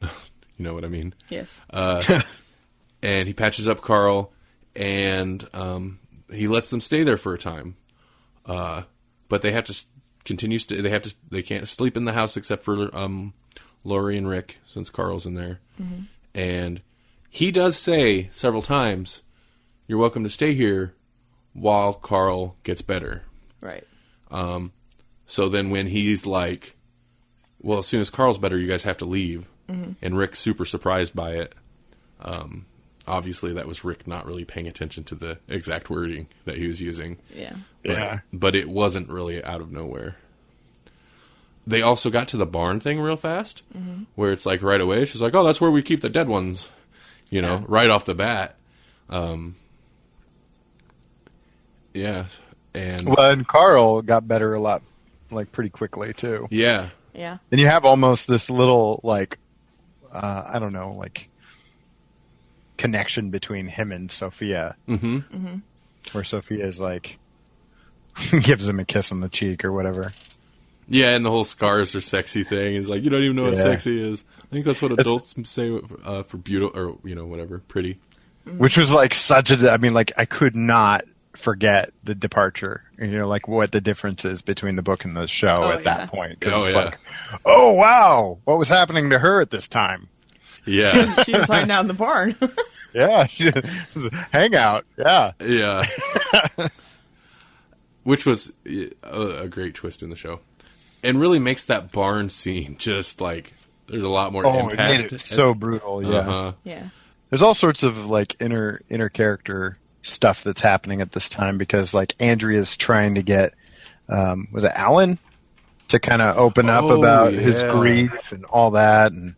You know what I mean? Yes. And he patches up Carl, and he lets them stay there for a time. But they have to continue. They can't sleep in the house except for Lori and Rick, since Carl's in there. And he does say several times, "You're welcome to stay here while Carl gets better." Right. So then when he's like, well, as soon as Carl's better, you guys have to leave. And Rick's super surprised by it. Obviously, that was Rick not really paying attention to the exact wording that he was using. Yeah. But it wasn't really out of nowhere. They also got to the barn thing real fast, where it's like right away, she's like, oh, that's where we keep the dead ones, you know, right off the bat. Yeah. And Carl got better a lot, like pretty quickly too. Yeah. Yeah. And you have almost this little like, I don't know, like connection between him and Sophia. Where Sophia is like, gives him a kiss on the cheek or whatever. Yeah, and the whole scars are sexy thing is like, you don't even know what sexy is. I think that's what adults say for beautiful, or, you know, whatever, pretty. Which was like I mean, like I could not forget the departure, you know, like what the difference is between the book and the show at that point. 'Cause it's like, oh wow, what was happening to her at this time? Yeah. She was hiding out in the barn. Yeah, hangout. Yeah. Yeah. Which was a great twist in the show. And really makes that barn scene just like, there's a lot more impact. It made it so brutal, yeah. Yeah. There's all sorts of like inner character stuff that's happening at this time because like Andrea's trying to get, was it Alan? To kind of open up about his grief and all that. And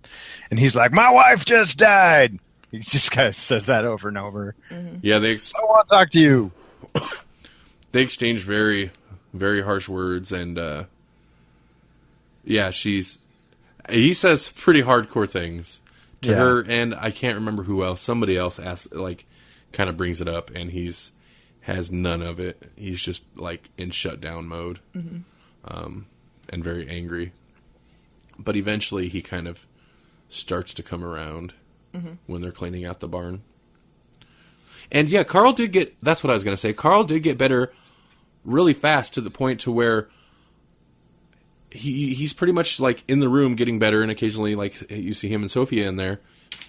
he's like, my wife just died. He just kind of says that over and over. Yeah, I want to talk to you. They exchange very, very harsh words, and yeah, he says pretty hardcore things to her, and I can't remember who else. Somebody else kind of brings it up, and has none of it. He's just like in shutdown mode, and very angry. But eventually, he kind of starts to come around when they're cleaning out the barn. And yeah, Carl did get, that's what I was going to say. Carl did get better really fast to the point to where he's pretty much like in the room getting better, and occasionally like you see him and Sophia in there.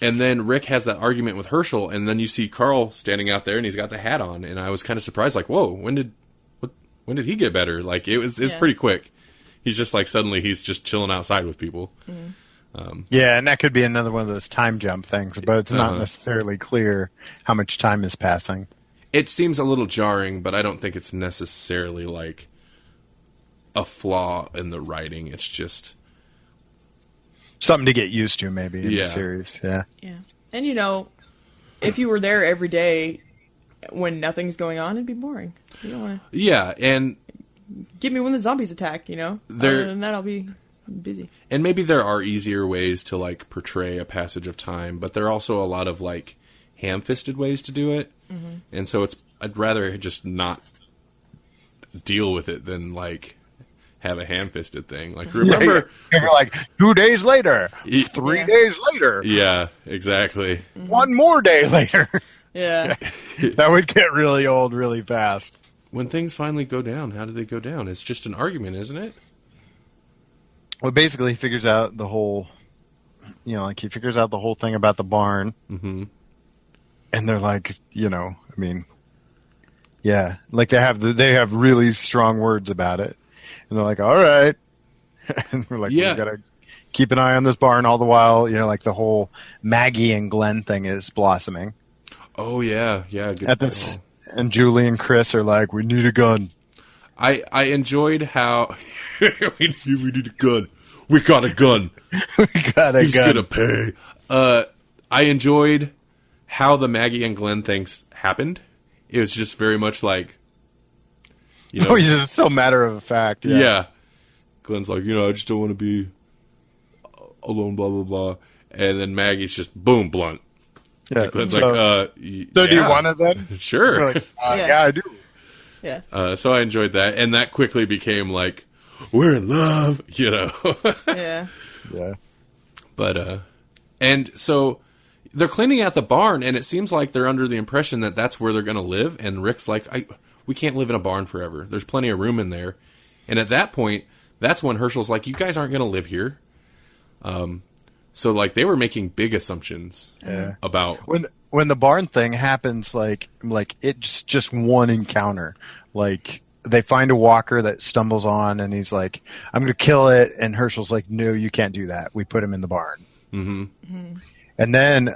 And then Rick has that argument with Herschel, and then you see Carl standing out there, and he's got the hat on. And I was kind of surprised, like, whoa, when did he get better? Like, it's pretty quick. He's just like suddenly he's just chilling outside with people. Yeah, and that could be another one of those time jump things, but it's not necessarily clear how much time is passing. It seems a little jarring, but I don't think it's necessarily like a flaw in the writing. It's just something to get used to, maybe, in the series. Yeah. Yeah. And, if you were there every day when nothing's going on, it'd be boring. You don't want to... Yeah, and... Give me when the zombies attack, Other than that, I'll be busy. And maybe there are easier ways to, like, portray a passage of time, but there are also a lot of, like, ham-fisted ways to do it. Mm-hmm. And so I'd rather just not deal with it than, like... have a ham-fisted thing. Like, remember... You're like, 2 days later, 3 days later. Yeah, exactly. Mm-hmm. 1 more day later. Yeah. That would get really old really fast. When things finally go down, how do they go down? It's just an argument, isn't it? Well, basically, he figures out the whole... he figures out the whole thing about the barn. Mm-hmm. And they're like, yeah. Like, they have really strong words about it. And they're like, all right. And we're like, we got to keep an eye on this barn all the while. Like the whole Maggie and Glenn thing is blossoming. Oh, yeah. Yeah. Good. And Julie and Chris are like, we need a gun. I enjoyed how we need a gun. We got a gun. We got a He's gun. He's going to pay. I enjoyed how the Maggie and Glenn things happened. It was just very much like, he's just so matter of fact. Yeah. Glenn's like, I just don't want to be alone, blah, blah, blah. And then Maggie's just, boom, blunt. Yeah. And Glenn's so do you want it then? Sure. We're like, yeah, I do. Yeah. So I enjoyed that. And that quickly became like, we're in love, Yeah. Yeah. But, and so they're cleaning out the barn, and it seems like they're under the impression that that's where they're going to live. And Rick's like, we can't live in a barn forever. There's plenty of room in there. And at that point, that's when Herschel's like, you guys aren't going to live here. So, like, they were making big assumptions about... When the barn thing happens, like it's just one encounter. Like, they find a walker that stumbles on, and he's like, I'm going to kill it. And Herschel's like, no, you can't do that. We put him in the barn. Mm-hmm. Mm-hmm. And then,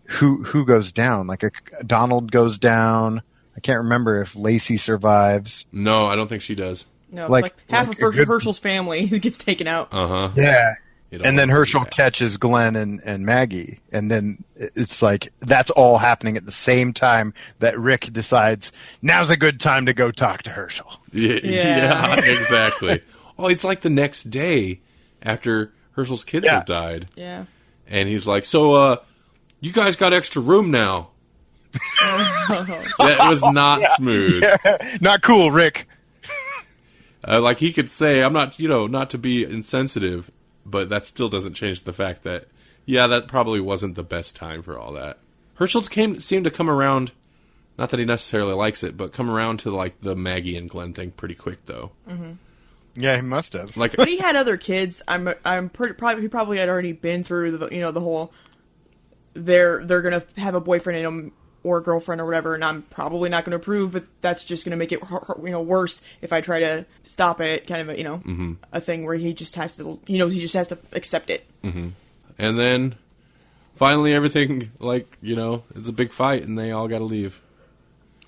who goes down? Like, Donald goes down. I can't remember if Lacey survives. No, I don't think she does. No, it's like half of Herschel's family gets taken out. Uh-huh. Yeah. And then Herschel catches Glenn and Maggie. And then it's like, that's all happening at the same time that Rick decides, now's a good time to go talk to Herschel. Yeah, exactly. Oh, it's like the next day after Herschel's kids have died. Yeah. And he's like, so, you guys got extra room now. That was not smooth. Yeah. Not cool, Rick. Like, he could say, I'm not, not to be insensitive, but that still doesn't change the fact that, that probably wasn't the best time for all that. Herschel seemed to come around, not that he necessarily likes it, but come around to, like, the Maggie and Glenn thing pretty quick, though. Mm-hmm. Yeah, he must have. Like, but he had other kids. He probably had already been through the whole, they're going to have a boyfriend or a girlfriend or whatever, and I'm probably not going to approve, but that's just going to make it worse if I try to stop it. Kind of a thing where he just has to he just has to accept it. Mm-hmm. And then finally everything it's a big fight and they all got to leave.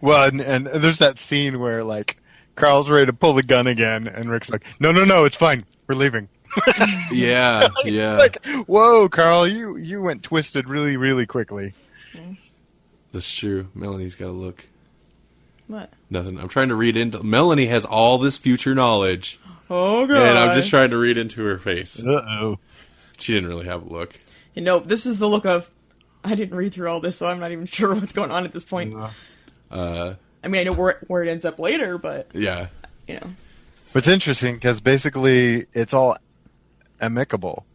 Well, and there's that scene where like Carl's ready to pull the gun again, and Rick's like, no, it's fine, we're leaving. Yeah. Like, whoa, Carl, you went twisted really, really quickly. Okay. That's true. Melanie's got to look. What? Nothing. I'm trying to read into... Melanie has all this future knowledge. Oh, God. And I'm just trying to read into her face. Uh-oh. She didn't really have a look. This is the look of, I didn't read through all this, so I'm not even sure what's going on at this point. I mean, I know where it ends up later, but... Yeah. It's interesting, because basically it's all amicable.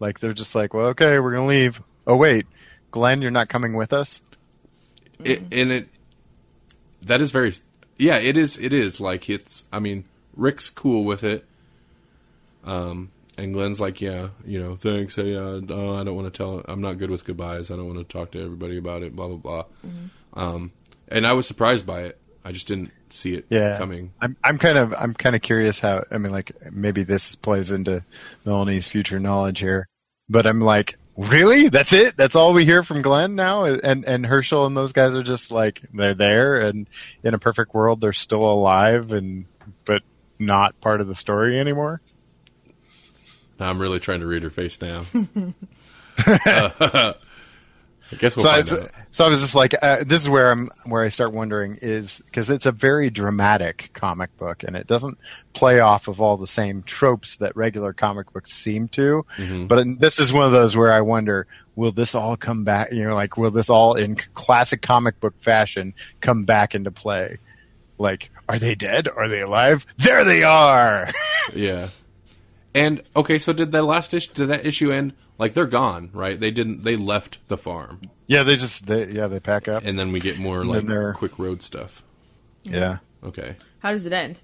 Like, they're just like, well, okay, we're going to leave. Oh, wait, Glenn, you're not coming with us? That is very... Yeah, it is. Like, Rick's cool with it. And Glenn's like, yeah, thanks. I don't want to tell. I'm not good with goodbyes. I don't want to talk to everybody about it. Blah blah blah. Mm-hmm. And I was surprised by it. I just didn't see it coming. I'm kind of curious how. I mean, like maybe this plays into Melanie's future knowledge here, but I'm like, really? That's it? That's all we hear from Glenn now? And Herschel and those guys are just like they're there, and in a perfect world, they're still alive, but not part of the story anymore. I'm really trying to read her face now. I guess we'll find out. So I was just like, this is where I start wondering is because it's a very dramatic comic book and it doesn't play off of all the same tropes that regular comic books seem to. Mm-hmm. But this is one of those where I wonder, will this all come back? Will this all in classic comic book fashion come back into play? Like, are they dead? Are they alive? There they are. Yeah. And okay, so did that issue end? Like they're gone, right? They left the farm. Yeah, they pack up. And then we get more like quick road stuff. Yeah. Okay. How does it end?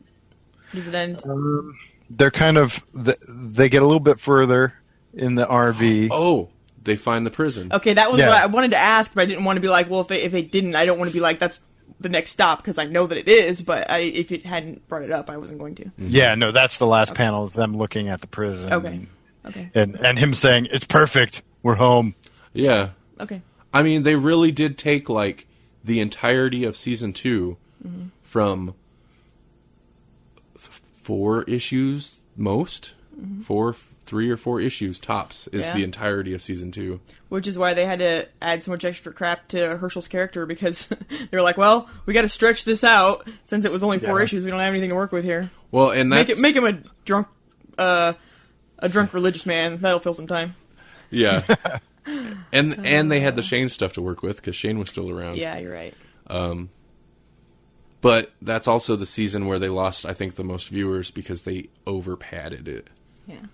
They're kind of they get a little bit further in the RV. Oh, they find the prison. Okay, that was what I wanted to ask, but I didn't want to be like, well, if they didn't, I don't want to be like that's the next stop because I know that it is, but if it hadn't brought it up, I wasn't going to. Mm-hmm. Yeah, no, that's the last panel is them looking at the prison. Okay. And him saying, it's perfect, we're home. Yeah. Okay. I mean, they really did take like the entirety of season 2 from 4 issues most. 3 or 4 issues tops is the entirety of season 2. Which is why they had to add so much extra crap to Herschel's character because they were like, well, we got to stretch this out since it was only 4 issues. We don't have anything to work with here. Well, and that's... Make him a drunk religious man. That'll fill some time. Yeah. and they had the Shane stuff to work with because Shane was still around. Yeah, you're right. But that's also the season where they lost, I think, the most viewers because they over padded it. Yeah.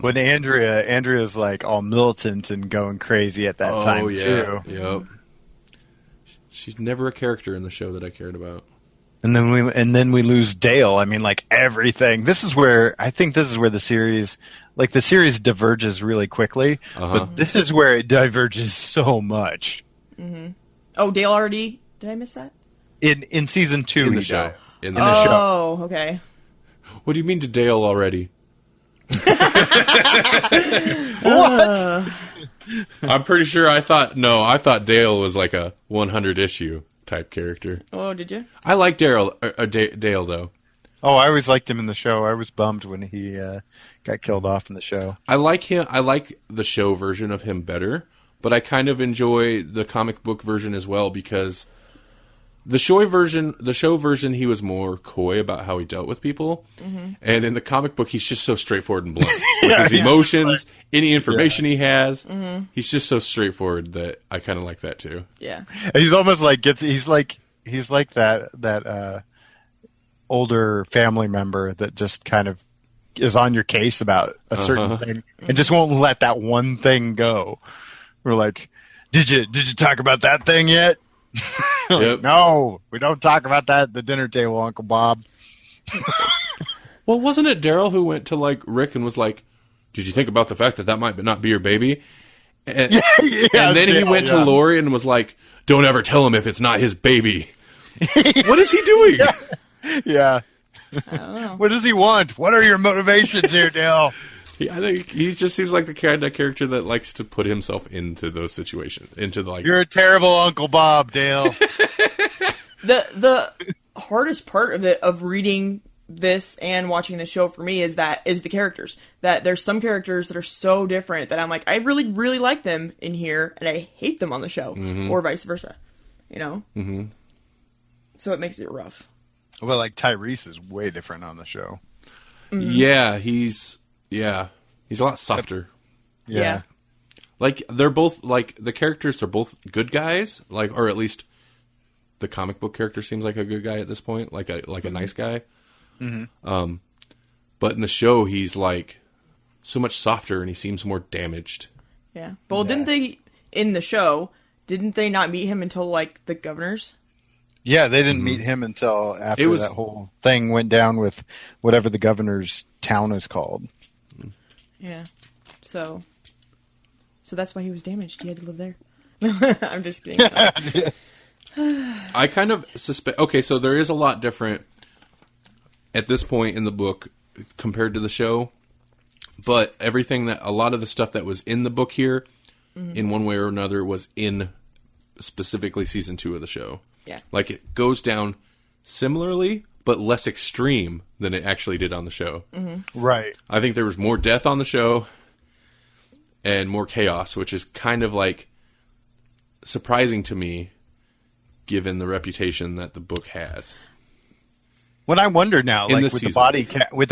When Andrea's like all militant and going crazy at that time too. Yep. She's never a character in the show that I cared about. And then we lose Dale. I mean, like everything. This is where the series diverges really quickly. But this is where it diverges so much. Mm-hmm. Oh, Dale already? Did I miss that? In season 2, in the show. In the show. Oh, okay. What do you mean to Dale already? What? I'm pretty sure I thought Dale was like a 100 issue type character. Oh, did you? I like Dale though. Oh, I always liked him in the show. I was bummed when he got killed off in the show. I like him. I like the show version of him better, but I kind of enjoy the comic book version as well because the show version, he was more coy about how he dealt with people, and in the comic book, he's just so straightforward and blunt with his emotions, any information he has. He's just so straightforward that I kind of like that too. Yeah, and he's almost like he's like that older family member that just kind of is on your case about a certain thing and just won't let that one thing go. We're like, did you talk about that thing yet? Yep. No, we don't talk about that at the dinner table, Uncle Bob. Well, wasn't it Daryl who went to like Rick and was like, "Did you think about the fact that might not be your baby?" And, and then he went to Lori and was like, "Don't ever tell him if it's not his baby." What is he doing? Yeah. I don't know. What does he want? What are your motivations here, Dale? I think he just seems like the kind of character that likes to put himself into those situations. You're a terrible Uncle Bob, Dale. The hardest part of reading this and watching the show for me is the characters. That there's some characters that are so different that I'm like, I really, really like them in here, and I hate them on the show, or vice versa. You know? Mm-hmm. So it makes it rough. Well, like Tyrese is way different on the show. Mm-hmm. Yeah, he's a lot softer. Yeah. Like they're both like the characters are both good guys, like or at least the comic book character seems like a good guy at this point, like a nice guy. Mm-hmm. But in the show he's like so much softer and he seems more damaged. Yeah. Well, didn't they not meet him until like the governors? Yeah, they didn't meet him until after that whole thing went down with whatever the governor's town is called. Yeah. So that's why he was damaged. He had to live there. I'm just kidding. I kind of suspect... Okay, so there is a lot different at this point in the book compared to the show. But a lot of the stuff that was in the book here, in one way or another, was in specifically season 2 of the show. Yeah. Like, it goes down similarly, but less extreme than it actually did on the show. Mm-hmm. Right. I think there was more death on the show and more chaos, which is kind of like surprising to me, given the reputation that the book has. What I wonder now, In like this with season. the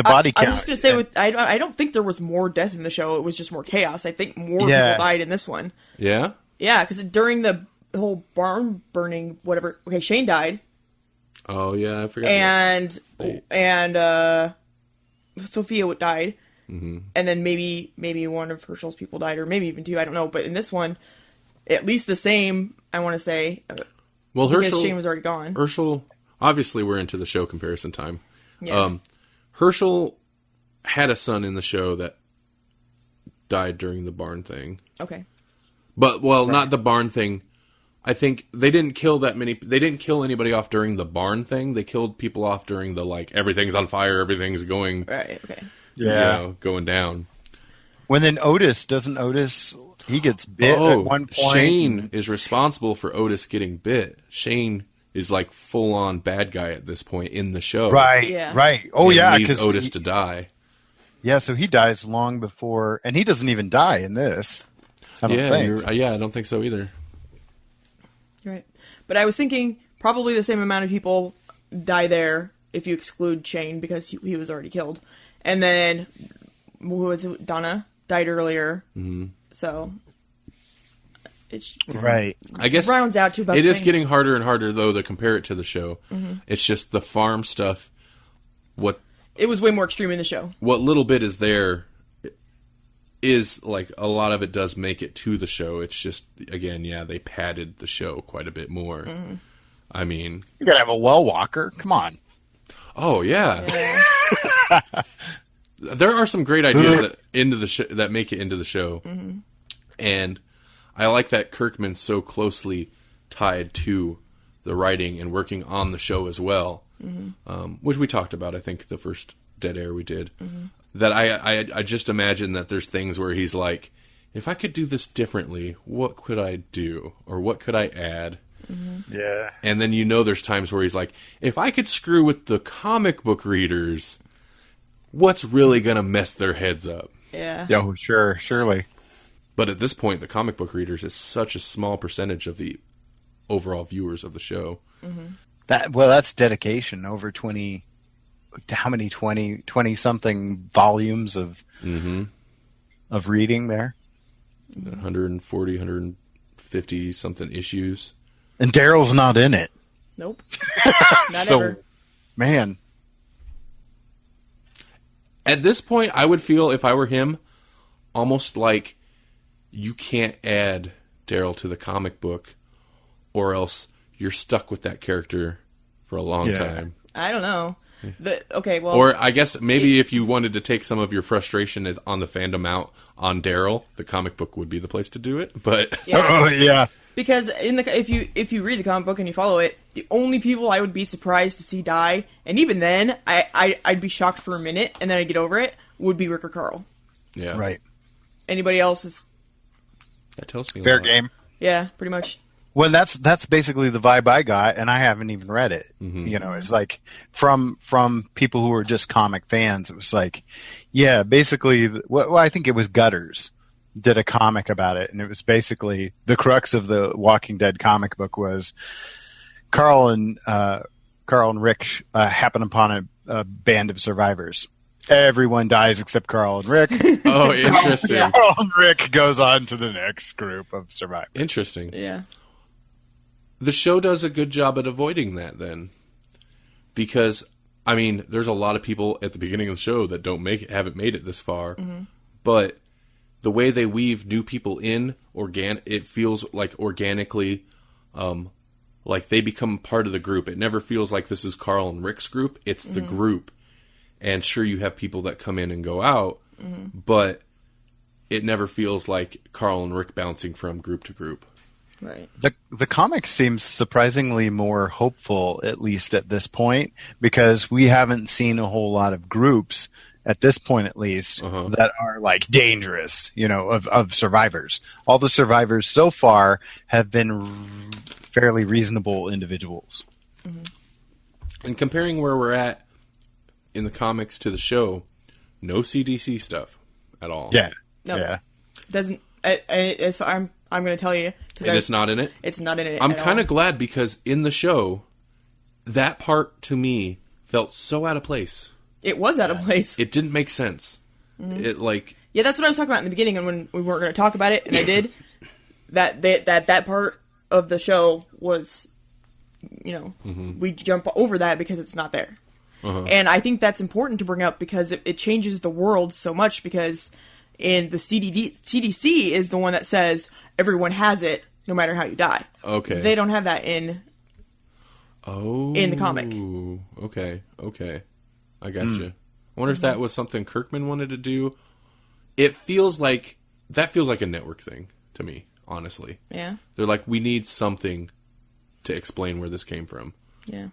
body count, I was just gonna say, I don't think there was more death in the show. It was just more chaos. I think more people died in this one. Yeah? Yeah, because during the whole barn burning, whatever. Okay, Shane died, Oh, yeah, I forgot. and Sophia died, and then maybe one of Herschel's people died, or maybe even 2. I don't know. But in this one, at least the same. I want to say. Well, Because Shane was already gone. Herschel, obviously we're into the show comparison time. Yeah. Herschel had a son in the show that died during the barn thing. Okay. But, not the barn thing. I think they didn't kill that many. They didn't kill anybody off during the barn thing. They killed people off during the, like, everything's on fire, everything's going, Right. Okay. going down. when then Otis he gets bit at one point. Shane is responsible for Otis getting bit. Shane is like full on bad guy at this point in the show. Right. Yeah. Right. Oh And yeah, leaves because Otis to die. Yeah, so he dies long before, and he doesn't even die in this. I don't think. I don't think so either. Right. But I was thinking probably the same amount of people die there if you exclude Shane because he was already killed. And then, who was it? Donna died earlier. Mm-hmm. So, it's Right. I guess rounds out to about it the is same. getting harder and harder, though, to compare it to the show. Mm-hmm. It's just the farm stuff. It was way more extreme in the show. What little bit is there is, like, a lot of it does make it to the show. It's just, again, they padded the show quite a bit more. Mm-hmm. I mean... You gotta have a well walker. Come on. Oh, yeah. There are some great ideas that make it into the show. Mm-hmm. And I like that Kirkman's so closely tied to the writing and working on the show as well. Mm-hmm. Which we talked about, I think, the first Dead Air we did. Mm-hmm. That I just imagine that there's things where he's like, if I could do this differently, what could I do? Or what could I add? Mm-hmm. Yeah. And then there's times where he's like, if I could screw with the comic book readers, what's really going to mess their heads up? Yeah. Oh, sure. Surely. But at this point, the comic book readers is such a small percentage of the overall viewers of the show. Mm-hmm. That's dedication. Over 20 something volumes of reading there. 140, 150 something issues. And Daryl's not in it. Nope. Not So, ever. man. At this point, I would feel, if I were him, almost like you can't add Daryl to the comic book, or else you're stuck with that character for a long time. I don't know. Or I guess maybe if you wanted to take some of your frustration on the fandom out on Daryl, the comic book would be the place to do it. But Oh, yeah. Because if you read the comic book and you follow it, the only people I would be surprised to see die, and even then I'd be shocked for a minute and then I'd get over it, would be Rick or Carl. yeah, Right. Anybody else is that tells me a Fair lot. game. pretty much. Well, that's basically the vibe I got, and I haven't even read it. Mm-hmm. You know, it's like from people who are just comic fans. It was like, basically, I think it was Gutters did a comic about it, and it was basically the crux of the Walking Dead comic book was Carl and Rick happen upon a band of survivors. Everyone dies except Carl and Rick. Oh, interesting. Carl and Rick goes on to the next group of survivors. Interesting. Yeah. The show does a good job at avoiding that then. Because, I mean, there's a lot of people at the beginning of the show that haven't made it this far. Mm-hmm. But the way they weave new people in, it feels like organically, like they become part of the group. It never feels like this is Carl and Rick's group. It's the group. And sure, you have people that come in and go out, but it never feels like Carl and Rick bouncing from group to group. Right. The comic seems surprisingly more hopeful, at least at this point, because we haven't seen a whole lot of groups at this point, at least, that are like dangerous, of survivors. All the survivors so far have been fairly reasonable individuals. Mm-hmm. And comparing where we're at in the comics to the show, no CDC stuff at all. Yeah. No. Yeah. Doesn't. I'm going to tell you. And it's not in it? It's not in it. I'm kind of glad, because in the show, that part to me felt so out of place. It was out of place. It didn't make sense. Mm-hmm. Yeah, that's what I was talking about in the beginning, and when we weren't going to talk about it, and I did. that part of the show was, we jump over that because it's not there. And I think that's important to bring up because it changes the world so much, because in the CDC is the one that says everyone has it no matter how you die. Okay. They don't have that in the comic. Okay. I gotcha. I wonder if that was something Kirkman wanted to do. That feels like a network thing to me, honestly. Yeah. They're like, we need something to explain where this came from. Yeah.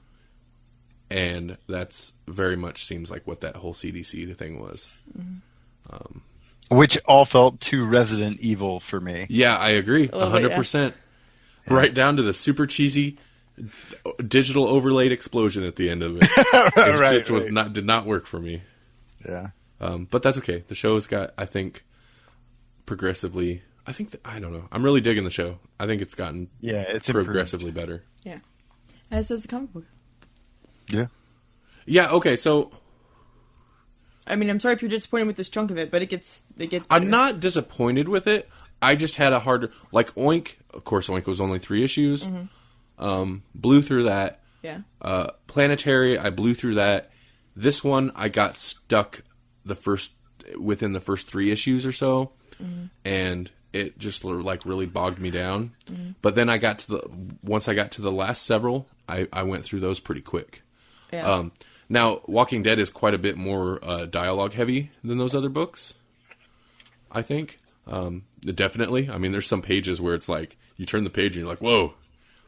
And that's very much seems like what that whole CDC thing was. Mm-hmm. Which all felt too Resident Evil for me. Yeah, I agree. 100%. Yeah. Right down to the super cheesy digital overlaid explosion at the end of it. It just did not work for me. Yeah. But that's okay. The show's got, I think, progressively. I don't know. I'm really digging the show. I think it's gotten it's progressively better. Yeah. As does the comic book. Yeah. Yeah. Okay. So. I mean, I'm sorry if you're disappointed with this chunk of it, but it gets better. I'm not disappointed with it. I just had a harder, like Oink. Of course, Oink was only 3 issues. Mm-hmm. Blew through that. Yeah. Planetary, I blew through that. This one, I got stuck within the first 3 issues or so, and it just like really bogged me down. Mm-hmm. But then once I got to the last several, I went through those pretty quick. Yeah. Now, Walking Dead is quite a bit more dialogue heavy than those other books, I think. Definitely. I mean, there's some pages where it's like, you turn the page and you're like, whoa.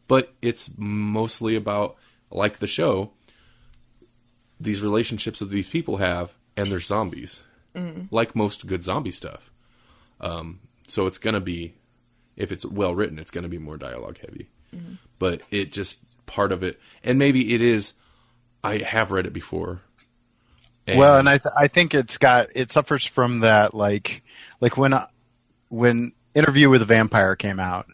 But it's mostly about, like the show, these relationships that these people have, and they're zombies. Mm-hmm. Like most good zombie stuff. So it's going to be, if it's well written, it's going to be more dialogue heavy. Mm-hmm. But it just, part of it, and maybe it is, I have read it before. And I think it suffers from that, like when Interview with a Vampire came out,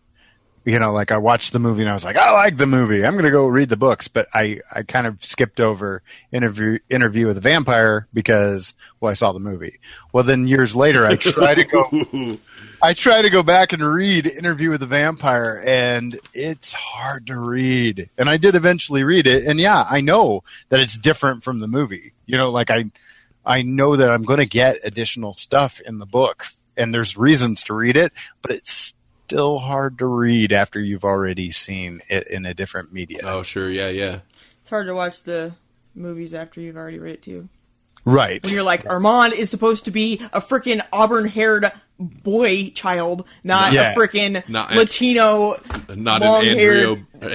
like I watched the movie and I was like, I like the movie, I'm going to go read the books, but I kind of skipped over Interview with a Vampire because, I saw the movie. Well, then years later, I try to go back and read Interview with a Vampire, and it's hard to read. And I did eventually read it, and yeah, I know that it's different from the movie. I know that I'm going to get additional stuff in the book, and there's reasons to read it, but it's still hard to read after you've already seen it in a different media. Oh, sure, yeah. It's hard to watch the movies after you've already read it, too. Right. When you're like, Armand is supposed to be a freaking auburn-haired boy child, not a freaking Latino, not an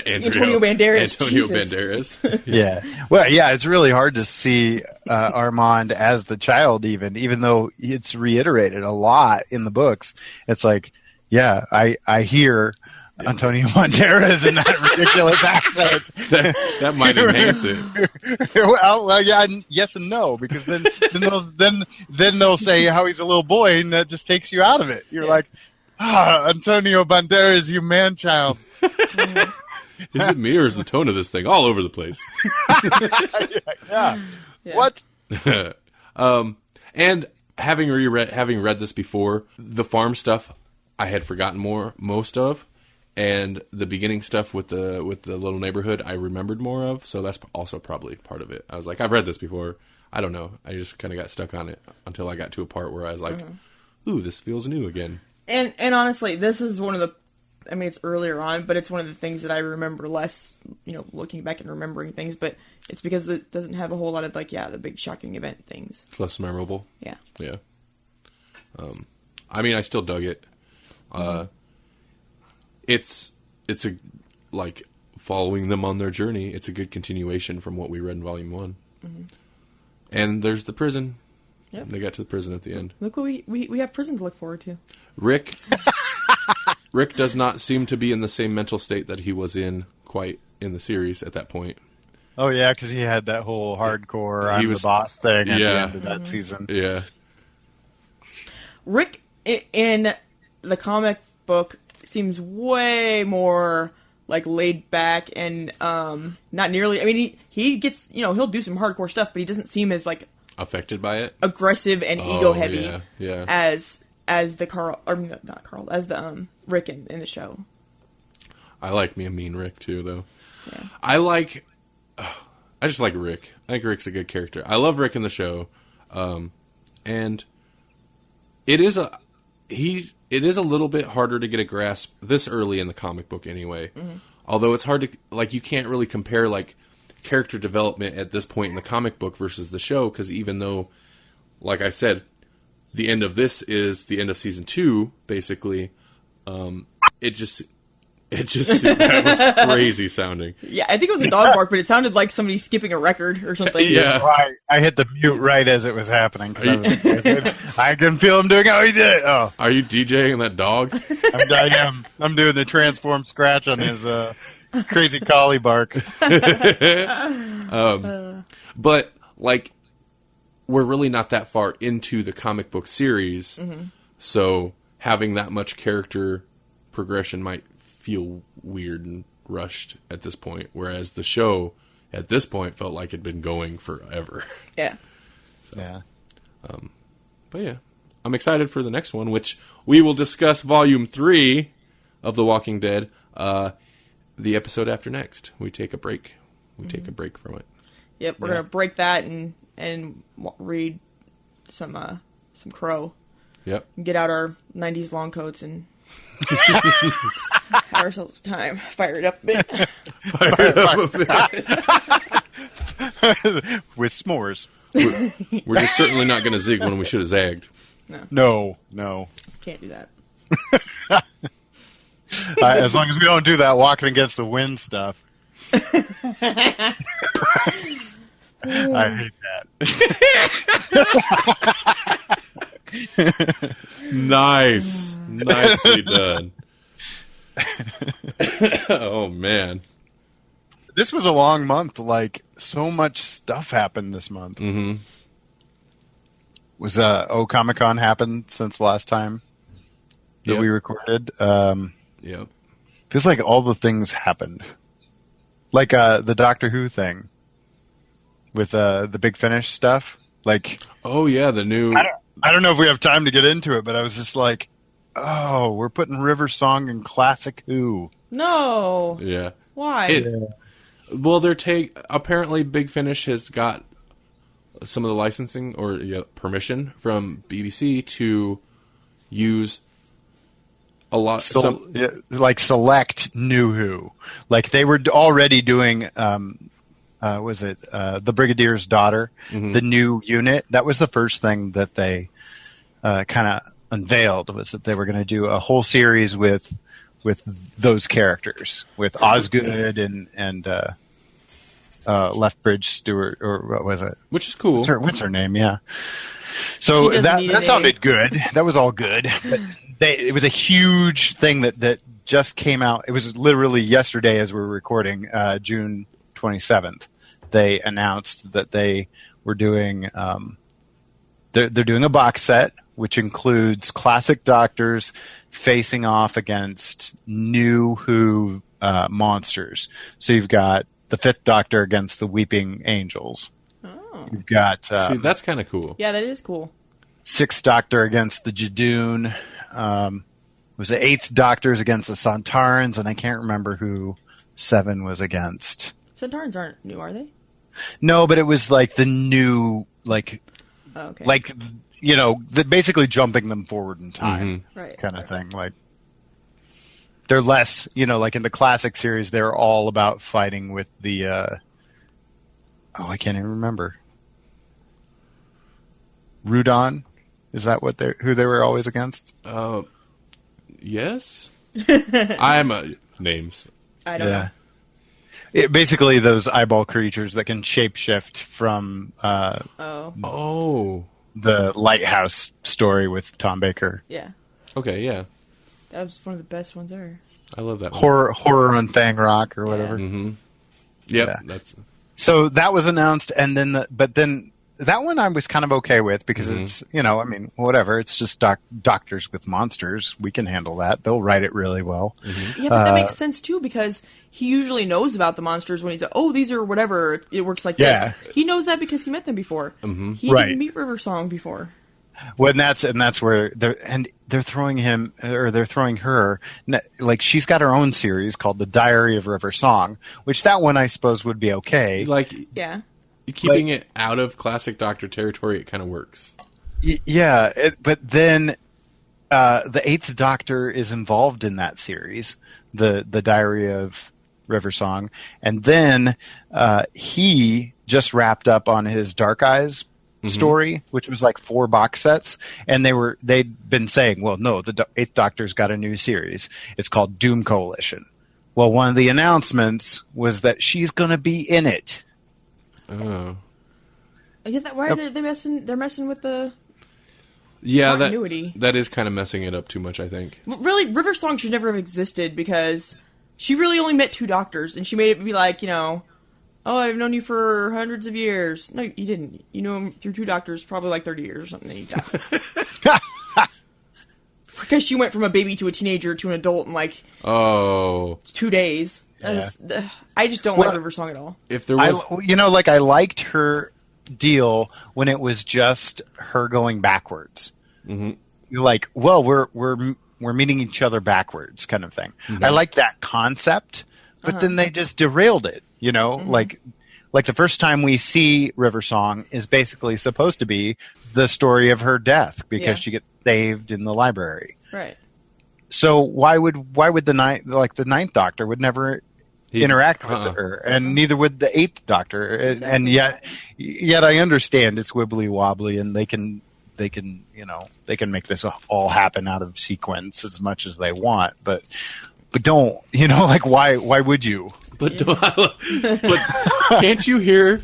Antonio Banderas. Antonio Banderas. Yeah. Well, yeah, it's really hard to see Armand as the child, even though it's reiterated a lot in the books. It's like, yeah, I hear Antonio Banderas in that ridiculous accent. That might enhance it. well, yeah, yes and no, because then they'll say how he's a little boy, and that just takes you out of it. You're like, Antonio Banderas, you man child. Is it me, or is the tone of this thing all over the place? Yeah. What? And having read this before, the farm stuff I had forgotten most of. And the beginning stuff with the little neighborhood I remembered more of, so that's also probably part of it. I was like, I've read this before. I don't know. I just kind of got stuck on it until I got to a part where I was like, ooh, this feels new again. And honestly, this is one of the, I mean, it's earlier on, but it's one of the things that I remember less, looking back and remembering things, but it's because it doesn't have a whole lot of, the big shocking event things. It's less memorable. Yeah. Yeah. I mean, I still dug it. It's a, like, following them on their journey. It's a good continuation from what we read in Volume 1. Mm-hmm. And there's the prison. Yep. They got to the prison at the end. Look what we have prison to look forward to. Rick does not seem to be in the same mental state that he was in quite in the series at that point. Oh, yeah, because he had that whole hardcore I'm the boss thing at the end of that season. Yeah. Rick, in the comic book, seems way more, like, laid back and not nearly... I mean, he gets... You know, he'll do some hardcore stuff, but he doesn't seem as, like... affected by it? Aggressive and ego-heavy yeah. as the Carl... Or not Carl, as the Rick in the show. I like me a mean Rick, too, though. Yeah. I just like Rick. I think Rick's a good character. I love Rick in the show. And it is a little bit harder to get a grasp this early in the comic book anyway. Mm-hmm. Although it's hard to, like, you can't really compare, like, character development at this point in the comic book versus the show, because even though, like I said, the end of this is the end of season 2, basically, it just that was crazy sounding. Yeah, I think it was a dog bark, but it sounded like somebody skipping a record or something. Yeah. Well, I hit the mute right as it was happening. I can feel him doing it. Oh, he did it. Oh. Are you DJing that dog? I am. I'm doing the transform scratch on his crazy collie bark. But, like, we're really not that far into the comic book series, so having that much character progression might feel weird and rushed at this point, whereas the show at this point felt like it'd been going forever. Yeah. So, yeah. But yeah, I'm excited for the next one, which we will discuss Volume 3 of The Walking Dead, the episode after next. We take a break. Take a break from it. Yep, we're gonna break that and read some Crow. Yep. And get out our 90s long coats and have ourselves time. Fire it up a bit. Fire it up a bit. With s'mores. We're just certainly not going to zig when we should have zagged. No. Can't do that. As long as we don't do that walking against the wind stuff. I hate that. Nice. Nicely done. Oh, man. This was a long month. Like, so much stuff happened this month. Mm-hmm. Was Comic-Con happened since last time that we recorded? Yep. Feels like all the things happened. Like the Doctor Who thing with the Big Finish stuff. Like, oh yeah, the new. I don't know if we have time to get into it, but I was just like, oh, we're putting River Song in Classic Who. No. Yeah. Why? Well, apparently Big Finish has got some of the licensing or permission from BBC to use a lot. Like select New Who. Like they were already doing. Was it the Brigadier's Daughter, the new unit? That was the first thing that they kind of unveiled, was that they were going to do a whole series with those characters, with Osgood and Lethbridge Stewart, or what was it? Which is cool. What's her name? Yeah. So that sounded good. That was all good. But it was a huge thing that just came out. It was literally yesterday as we were recording, June 27th. They announced that they were doing they're doing a box set, which includes classic Doctors facing off against new Who monsters. So you've got the Fifth Doctor against the Weeping Angels. Oh. You've got see, that's kind of cool. Yeah, that is cool. Sixth Doctor against the Jadoon. Was the Eighth Doctors against the Sontarans, and I can't remember who Seven was against. Centaurans aren't new, are they? No, but it was like the new, like, basically jumping them forward in time, right? Kind of thing. Like, they're less, like in the classic series, they're all about fighting with the. I can't even remember. Rudon, Is that who they were always against? Yes. I'm names. I don't know. Basically, those eyeball creatures that can shapeshift from the Lighthouse story with Tom Baker. Yeah. Okay, yeah. That was one of the best ones ever. I love that one. Horror on Fang Rock or whatever. Yeah. Mm-hmm. Yep, Yeah. that's... So that was announced, and then but then that one I was kind of okay with because Mm-hmm. it's, I mean, whatever. It's just doctors with monsters. We can handle that. They'll write it really well. Mm-hmm. Yeah, but that makes sense too because he usually knows about the monsters when he's like, oh, these are whatever. It works like Yeah. this. He knows that because he met them before. Mm-hmm. He Right. didn't meet River Song before. Well, and that's where they're throwing him, or they're throwing her, like she's got her own series called The Diary of River Song, which that one I suppose would be okay. Like, Yeah. keeping it out of classic Doctor territory, it kind of works. But then the Eighth Doctor is involved in that series, the Diary of River Song, and then he just wrapped up on his Dark Eyes story, which was like 4 box sets, and they'd been saying, well, no, the Eighth Doctor's got a new series. It's called Doom Coalition. Well, one of the announcements was that she's going to be in it. Oh. I get that. Why are they messing? They're messing with the Yeah, continuity. that is kind of messing it up too much, I think. Really, River Song should never have existed because she really only met 2 doctors, and she made it be like, oh, I've known you for hundreds of years. No, you didn't. You knew him through 2 doctors, probably like 30 years or something. And you died. Because she went from a baby to a teenager to an adult in like 2 days. I just don't like River Song at all. If there was, I liked her deal when it was just her going backwards. Mm-hmm. You're like, well, we're meeting each other backwards, kind of thing. Mm-hmm. I like that concept, but then they just derailed it. Like the first time we see River Song is basically supposed to be the story of her death because she gets saved in the library. Right. So why would the Ninth Doctor would never interact with her, and neither would the Eighth Doctor, and yet I understand it's wibbly wobbly, and they can make this all happen out of sequence as much as they want, but don't, why would you? but can't you hear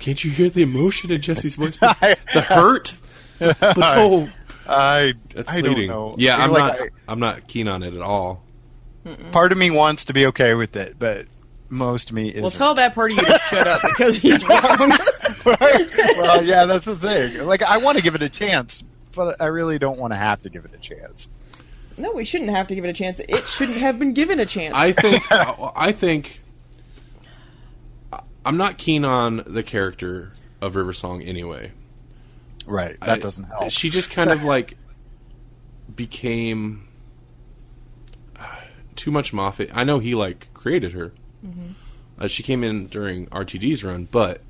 the emotion in Jesse's voice? The hurt, but don't. That's I pleading. don't know. Yeah, You're I'm not keen on it at all. Part of me wants to be okay with it, but most of me isn't. Well, tell that part of you to shut up because he's wrong. Well, yeah, that's the thing. Like, I want to give it a chance, but I really don't want to have to give it a chance. No, we shouldn't have to give it a chance. It shouldn't have been given a chance. I think I'm not keen on the character of River Song anyway. Right, that doesn't help. She just kind of like became too much Moffat. I know he like created her. Mm-hmm. She came in during RTD's run, but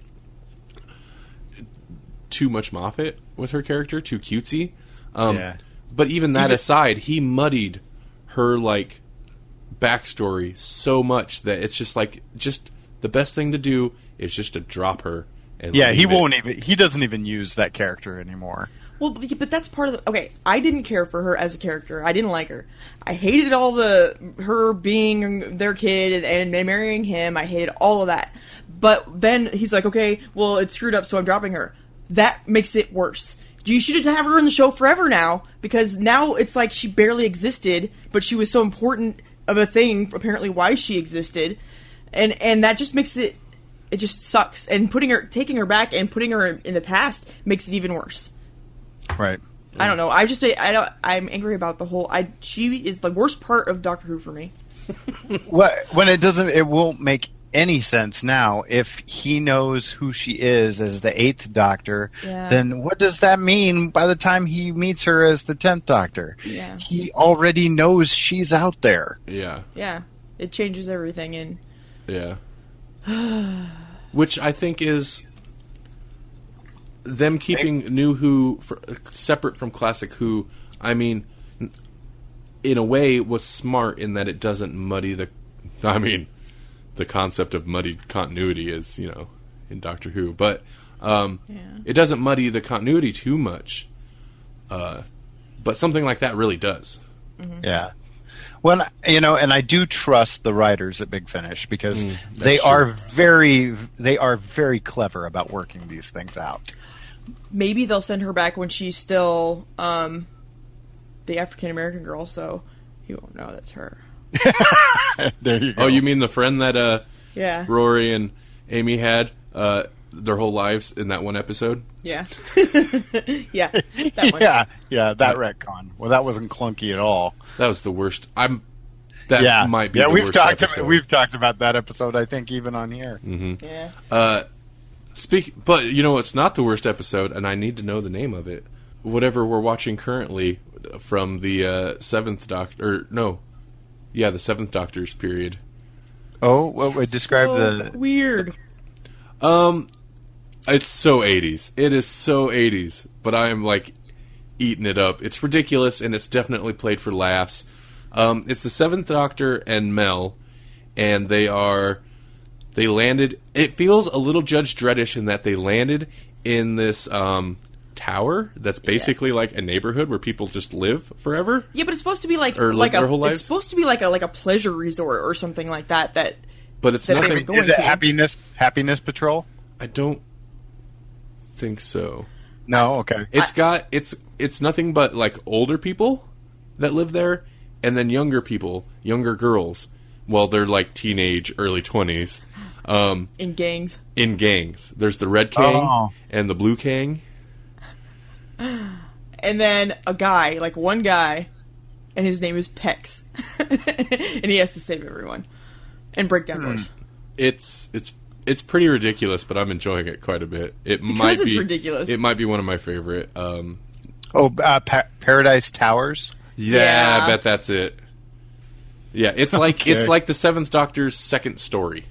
too much Moffat with her character, too cutesy. But even that aside, he muddied her like backstory so much that it's just like the best thing to do is just to drop her. And he doesn't even use that character anymore. Well, but that's part of the... Okay, I didn't care for her as a character. I didn't like her. I hated all her being their kid and marrying him. I hated all of that. But then he's like, okay, well, it's screwed up, so I'm dropping her. That makes it worse. You should have her in the show forever now, because now it's like she barely existed, but she was so important of a thing, apparently, why she existed. And that just makes it... It just sucks. And taking her back and putting her in the past makes it even worse. Right. I don't know. I'm angry about the whole. She is the worst part of Doctor Who for me. When it won't make any sense now. If he knows who she is as the 8th Doctor, then what does that mean by the time he meets her as the 10th Doctor? Yeah. He already knows she's out there. Yeah. Yeah. It changes everything. And yeah. Which I think is them keeping New Who separate from Classic Who. I mean, in a way, was smart in that it doesn't muddy the... I mean, the concept of muddied continuity is, in Doctor Who. But it doesn't muddy the continuity too much. But something like that really does. Mm-hmm. Yeah. Well, and I do trust the writers at Big Finish because they are very clever about working these things out. Maybe they'll send her back when she's still the African American girl, so you won't know that's her. There you go. Oh, you mean the friend that Yeah. Rory and Amy had their whole lives in that one episode? Yeah. Yeah. That one. Yeah, that retcon. Well, that wasn't clunky at all. That was the worst. That might be the worst episode. We've talked about that episode, I think, even on here. Mm-hmm. Yeah. But you know it's not the worst episode, and I need to know the name of it. Whatever we're watching currently from the Seventh Doctor, the Seventh Doctor's period. Oh, what would describe the weird. It's so 80s. It is so 80s, but I am like eating it up. It's ridiculous, and it's definitely played for laughs. It's the Seventh Doctor and Mel, and they landed. It feels a little Judge Dreddish in that they landed in this tower that's basically like a neighborhood where people just live forever. Yeah, but it's supposed to be like their whole lives. It's supposed to be like a pleasure resort or something like that. But it's nothing. Is it Happiness Patrol? I don't think so. No, okay. It's nothing but like older people that live there, and then younger girls. Well, they're like teenage, early 20s. In gangs. There's the Red King and the Blue King. And then a guy, like one guy, and his name is Pex. And he has to save everyone. And break down doors. It's pretty ridiculous, but I'm enjoying it quite a bit. It's ridiculous. It might be one of my favorite. Paradise Towers? Yeah, I bet that's it. Yeah, it's like it's like the Seventh Doctor's second story.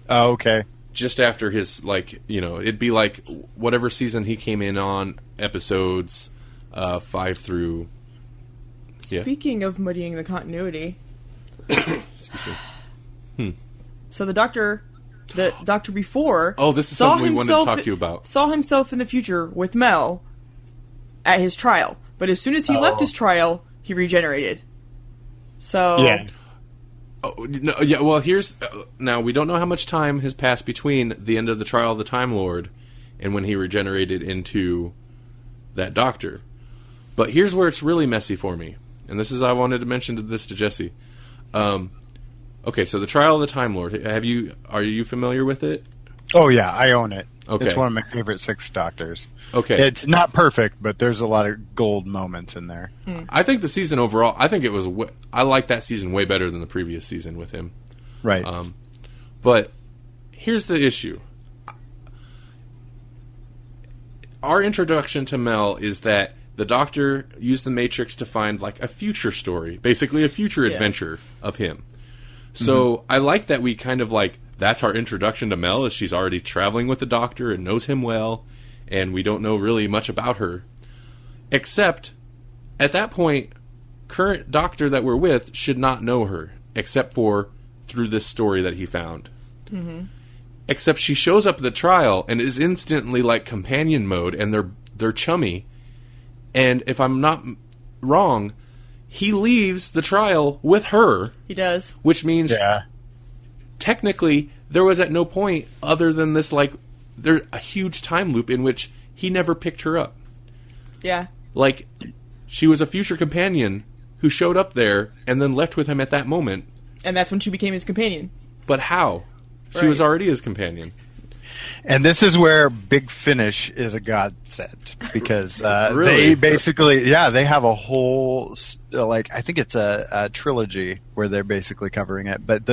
Oh, okay. Just after his, it'd be like whatever season he came in on, episodes 5 through... Speaking of muddying the continuity... Excuse me. So the Doctor before... Oh, this is something we wanted to talk to you about. Saw himself in the future with Mel at his trial. But as soon as he left his trial, he regenerated. So... Yeah. Oh, no, yeah, well, here's... now, we don't know how much time has passed between the end of the trial of the Time Lord and when he regenerated into that Doctor. But here's where it's really messy for me. And this is... I wanted to mention this to Jesse. Okay, so the Trial of the Time Lord. Are you familiar with it? Oh yeah, I own it. Okay. It's one of my favorite Six Doctors. Okay. It's not perfect, but there's a lot of gold moments in there. I think the season overall, I like that season way better than the previous season with him. Right. But here's the issue. Our introduction to Mel is that the Doctor used the Matrix to find like a future story, basically a future adventure of him. So I like that we kind of like, that's our introduction to Mel, is she's already traveling with the Doctor and knows him well, and we don't know really much about her. Except, at that point, current Doctor that we're with should not know her, except for through this story that he found. Mm-hmm. Except she shows up at the trial and is instantly like companion mode, and they're chummy. And if I'm not wrong, he leaves the trial with her. He does. Which means, technically, there was at no point other than this, like, there's a huge time loop in which he never picked her up. Yeah. Like, she was a future companion who showed up there and then left with him at that moment. And that's when she became his companion. But how? She was already his companion. And this is where Big Finish is a godsend, because Really? they basically, they have a whole, I think it's a trilogy where they're basically covering it. But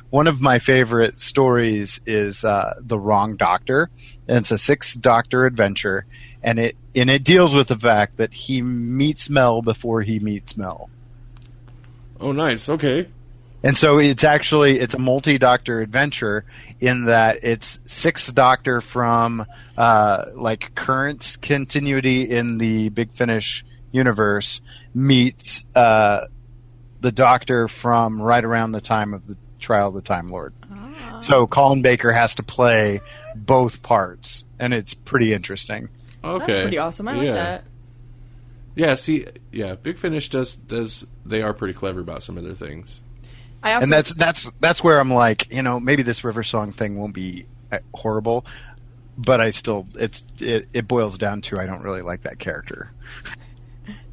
one of my favorite stories is The Wrong Doctor, and it's a 6-Doctor adventure, and it deals with the fact that he meets Mel before he meets Mel. Oh, nice. Okay. And so it's a multi-Doctor adventure in that it's 6th Doctor from current continuity in the Big Finish universe meets the Doctor from right around the time of the Trial of the Time Lord. Ah. So Colin Baker has to play both parts, and it's pretty interesting. Okay. That's pretty awesome. I like that. Yeah, see, Big Finish does they are pretty clever about some of their things. And that's where I'm like, maybe this River Song thing won't be horrible, but it boils down to I don't really like that character.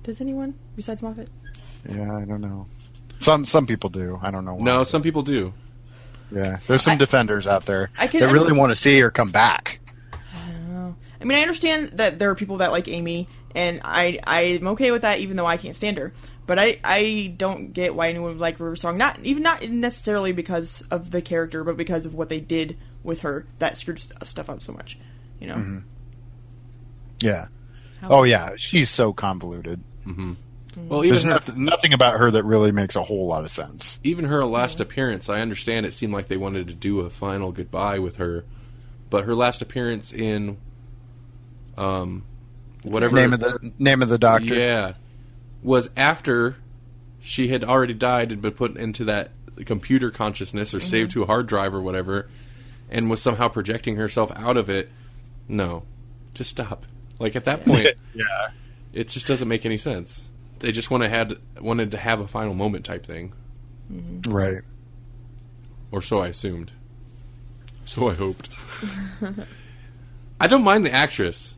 Does anyone besides Moffat? Yeah, I don't know. Some people do. I don't know why. No, some people do. Yeah, there's some defenders out there that I really want to see her come back. I don't know. I mean, I understand that there are people that like Amy, and I'm okay with that, even though I can't stand her. But I don't get why anyone would like River Song. Not necessarily because of the character, but because of what they did with her that screwed stuff up so much. Mm-hmm. Yeah. Oh yeah, she's so convoluted. Mm-hmm. Well, even there's nothing about her that really makes a whole lot of sense. Even her last appearance, I understand it seemed like they wanted to do a final goodbye with her, but her last appearance in, whatever name of the doctor, yeah, was after she had already died and been put into that computer consciousness or saved to a hard drive or whatever, and was somehow projecting herself out of it. No, just stop. Like at that point, yeah, it just doesn't make any sense. They just wanted to have a final moment type thing. Mm-hmm. Right. Or so I assumed. So I hoped. I don't mind the actress.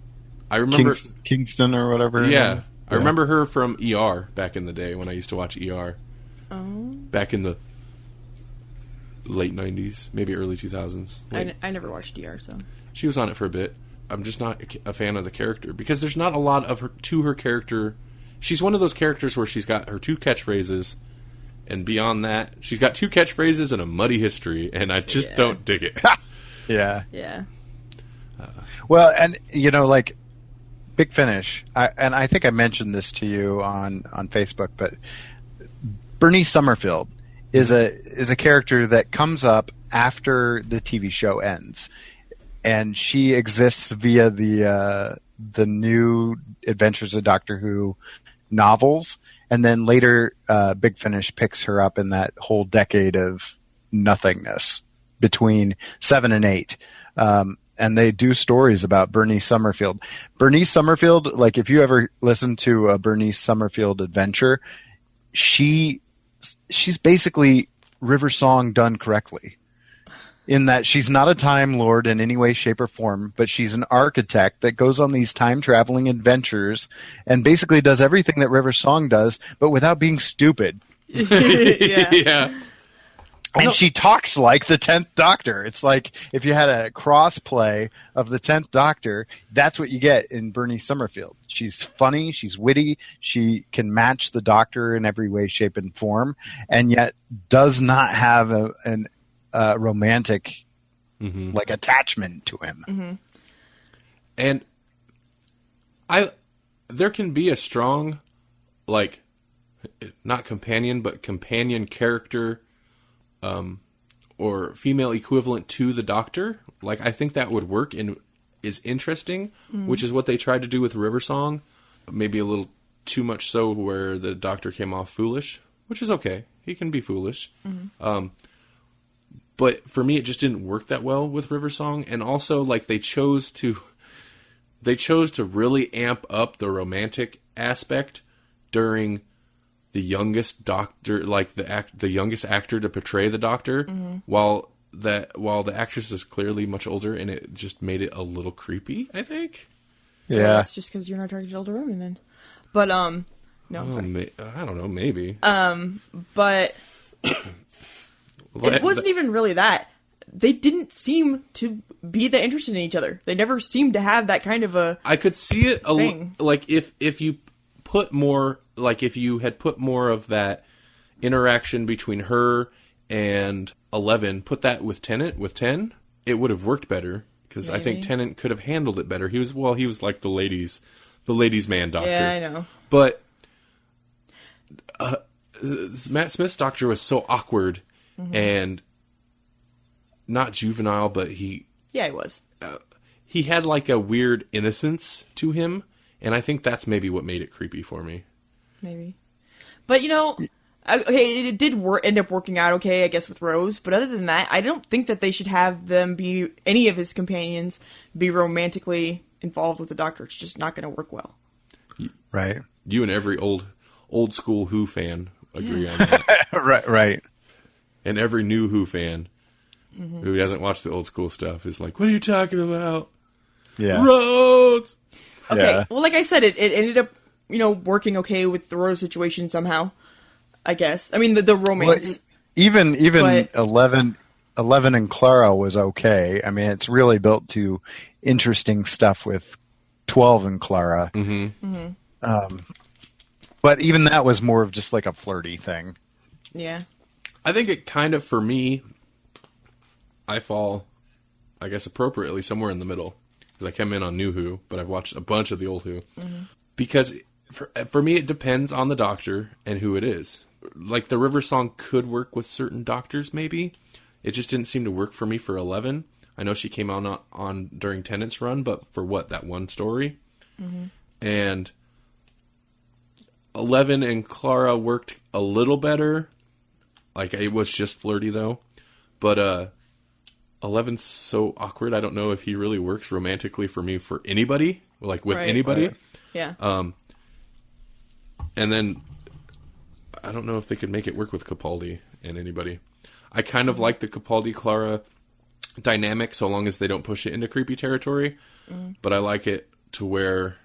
I remember Kingston or whatever. Yeah. I remember her from ER back in the day when I used to watch ER. Oh. Back in the late 90s, maybe early 2000s. I never watched ER, so. She was on it for a bit. I'm just not a fan of the character because there's not a lot of her character. She's one of those characters where she's got her 2 catchphrases, and beyond that, she's got 2 catchphrases and a muddy history, and I just don't dig it. Yeah. Yeah. Well, and like Big Finish, I think I mentioned this to you on Facebook, but Bernice Summerfield is a character that comes up after the TV show ends, and she exists via the new Adventures of Doctor Who novels, and then later Big Finish picks her up in that whole decade of nothingness between 7 and 8. And they do stories about Bernice Summerfield. Bernice Summerfield, like if you ever listen to a Bernice Summerfield adventure, she's basically River Song done correctly. In that she's not a Time Lord in any way, shape, or form, but she's an architect that goes on these time-traveling adventures and basically does everything that River Song does, but without being stupid. Yeah. And she talks like the 10th Doctor. It's like if you had a cross-play of the 10th Doctor, that's what you get in Bernice Summerfield. She's funny, she's witty, she can match the Doctor in every way, shape, and form, and yet does not have an romantic like attachment to him. Mm-hmm. And there can be a strong, like, not companion, but companion character, or female equivalent to the Doctor. Like, I think that would work and is interesting, which is what they tried to do with River Song. Maybe a little too much so where the Doctor came off foolish, which is okay. He can be foolish. But for me, it just didn't work that well with River Song. And also, like, they chose to really amp up the romantic aspect during the youngest Doctor, like the youngest actor to portray the Doctor, while the actress is clearly much older, and it just made it a little creepy, I think. Yeah. Well, that's just because you're not attracted to older women then. But, no, I'm sorry. I don't know, maybe. But it wasn't even really that. They didn't seem to be that interested in each other. They never seemed to have that kind of a I could see it thing. Like if you put more, like if you had put more of that interaction between her and 11, put that with Tennant, with 10, it would have worked better, because I think Tennant could have handled it better. He was like the ladies man Doctor. Yeah, I know. But Matt Smith's Doctor was so awkward and not juvenile, but he was. He had like a weird innocence to him, and I think that's maybe what made it creepy for me. Maybe. But, okay, it did end up working out okay, I guess, with Rose. But other than that, I don't think that they should have them be, any of his companions, be romantically involved with the Doctor. It's just not going to work well. Right. You and every old school Who fan agree on that. Right. And every new Who fan who hasn't watched the old school stuff is like, what are you talking about? Yeah. Rhodes! Okay, Yeah. well, like I said, it ended up, working okay with the Rose situation somehow, I guess. I mean, the romance. Well, even But- 11 and Clara was okay. I mean, it's really built to interesting stuff with 12 and Clara. But even that was more of just like a flirty thing. Yeah. I think it kind of, for me, I fall, I guess, appropriately somewhere in the middle. Because I came in on New Who, but I've watched a bunch of the old Who. Because for me, it depends on the doctor and who it is. Like, the River Song could work with certain doctors, maybe. It just didn't seem to work for me for 11. I know she came on during Tennant's run, but for what, that one story? And 11 and Clara worked a little better. Like, it was just flirty, though. But 11's so awkward. I don't know if he really works romantically for me for anybody. Like, with anybody. Right. Yeah. And then, I don't know if they could make it work with Capaldi and anybody. I kind of like the Capaldi-Clara dynamic so long as they don't push it into creepy territory. But I like it to where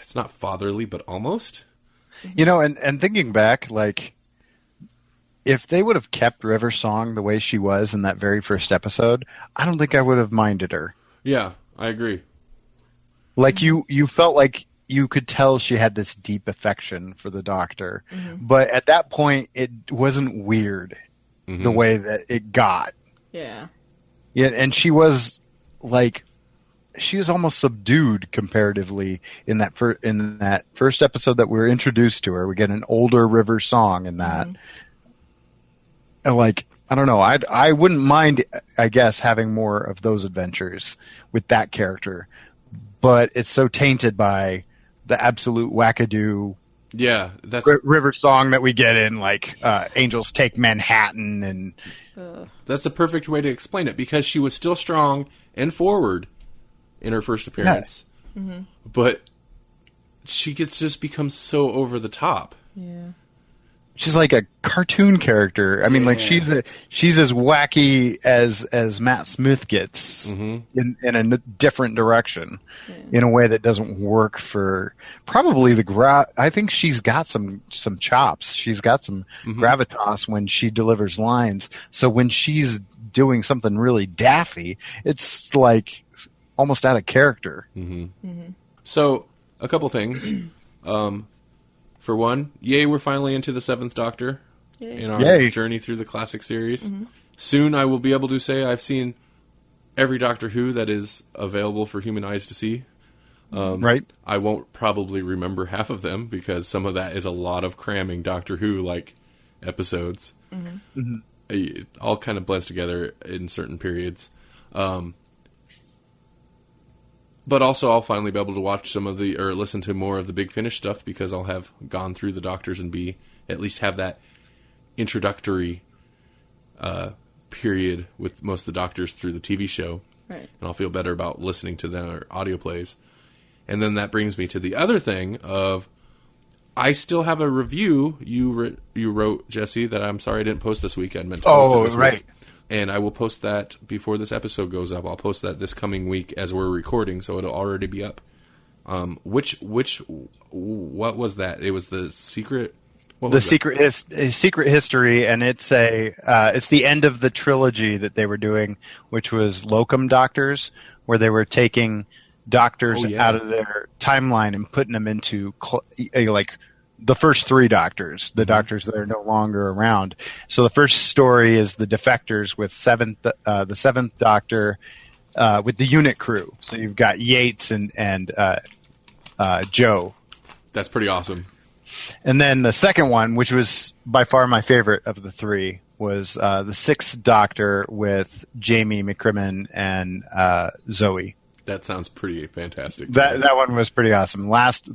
it's not fatherly, but almost. And thinking back, like, if they would have kept River Song the way she was in that very first episode, I don't think I would have minded her. Yeah, I agree. Like, you felt like you could tell she had this deep affection for the Doctor. But at that point, it wasn't weird the way that it got. Yeah. Yeah, and she was like, she was almost subdued comparatively in that first episode that we were introduced to her. We get an older River Song in that. And like, I don't know, I wouldn't mind, I guess, having more of those adventures with that character. But it's so tainted by the absolute wackadoo Yeah, that's River Song that we get in, like, Angels Take Manhattan and... that's the perfect way to explain it, because she was still strong and forward in her first appearance. But she just becomes so over the top. Yeah. She's like a cartoon character. I mean, like, she's as wacky as Matt Smith gets in a different direction, in a way that doesn't work for probably I think she's got some chops. She's got some gravitas when she delivers lines. So when she's doing something really daffy, it's like almost out of character. So a couple things. For one, yay, we're finally into the 7th Doctor in our journey through the classic series. Soon I will be able to say I've seen every Doctor Who that is available for human eyes to see. Right. I won't probably remember half of them, because some of that is a lot of cramming Doctor Who-like episodes. It all kind of blends together in certain periods. But also, I'll finally be able to watch or listen to more of the Big Finish stuff, because I'll have gone through the Doctors and at least have that introductory period with most of the Doctors through the TV show. Right. And I'll feel better about listening to their audio plays. And then that brings me to the other thing of, I still have a review you wrote, Jesse, that I'm sorry I didn't post this week. I meant to post it this week. And I will post that before this episode goes up. I'll post that this coming week as we're recording, so it'll already be up. What was that? It was the secret. Secret History, and it's the end of the trilogy that they were doing, which was Locum Doctors, where they were taking doctors out of their timeline and putting them into like the first 3 Doctors, the Doctors that are no longer around. So the first story is the Defectors with the 7th Doctor with the unit crew. So you've got Yates and Joe. That's pretty awesome. And then the second one, which was by far my favorite of the 3, was the 6th Doctor with Jamie McCrimmon and Zoe. That sounds pretty fantastic. That one was pretty awesome. The last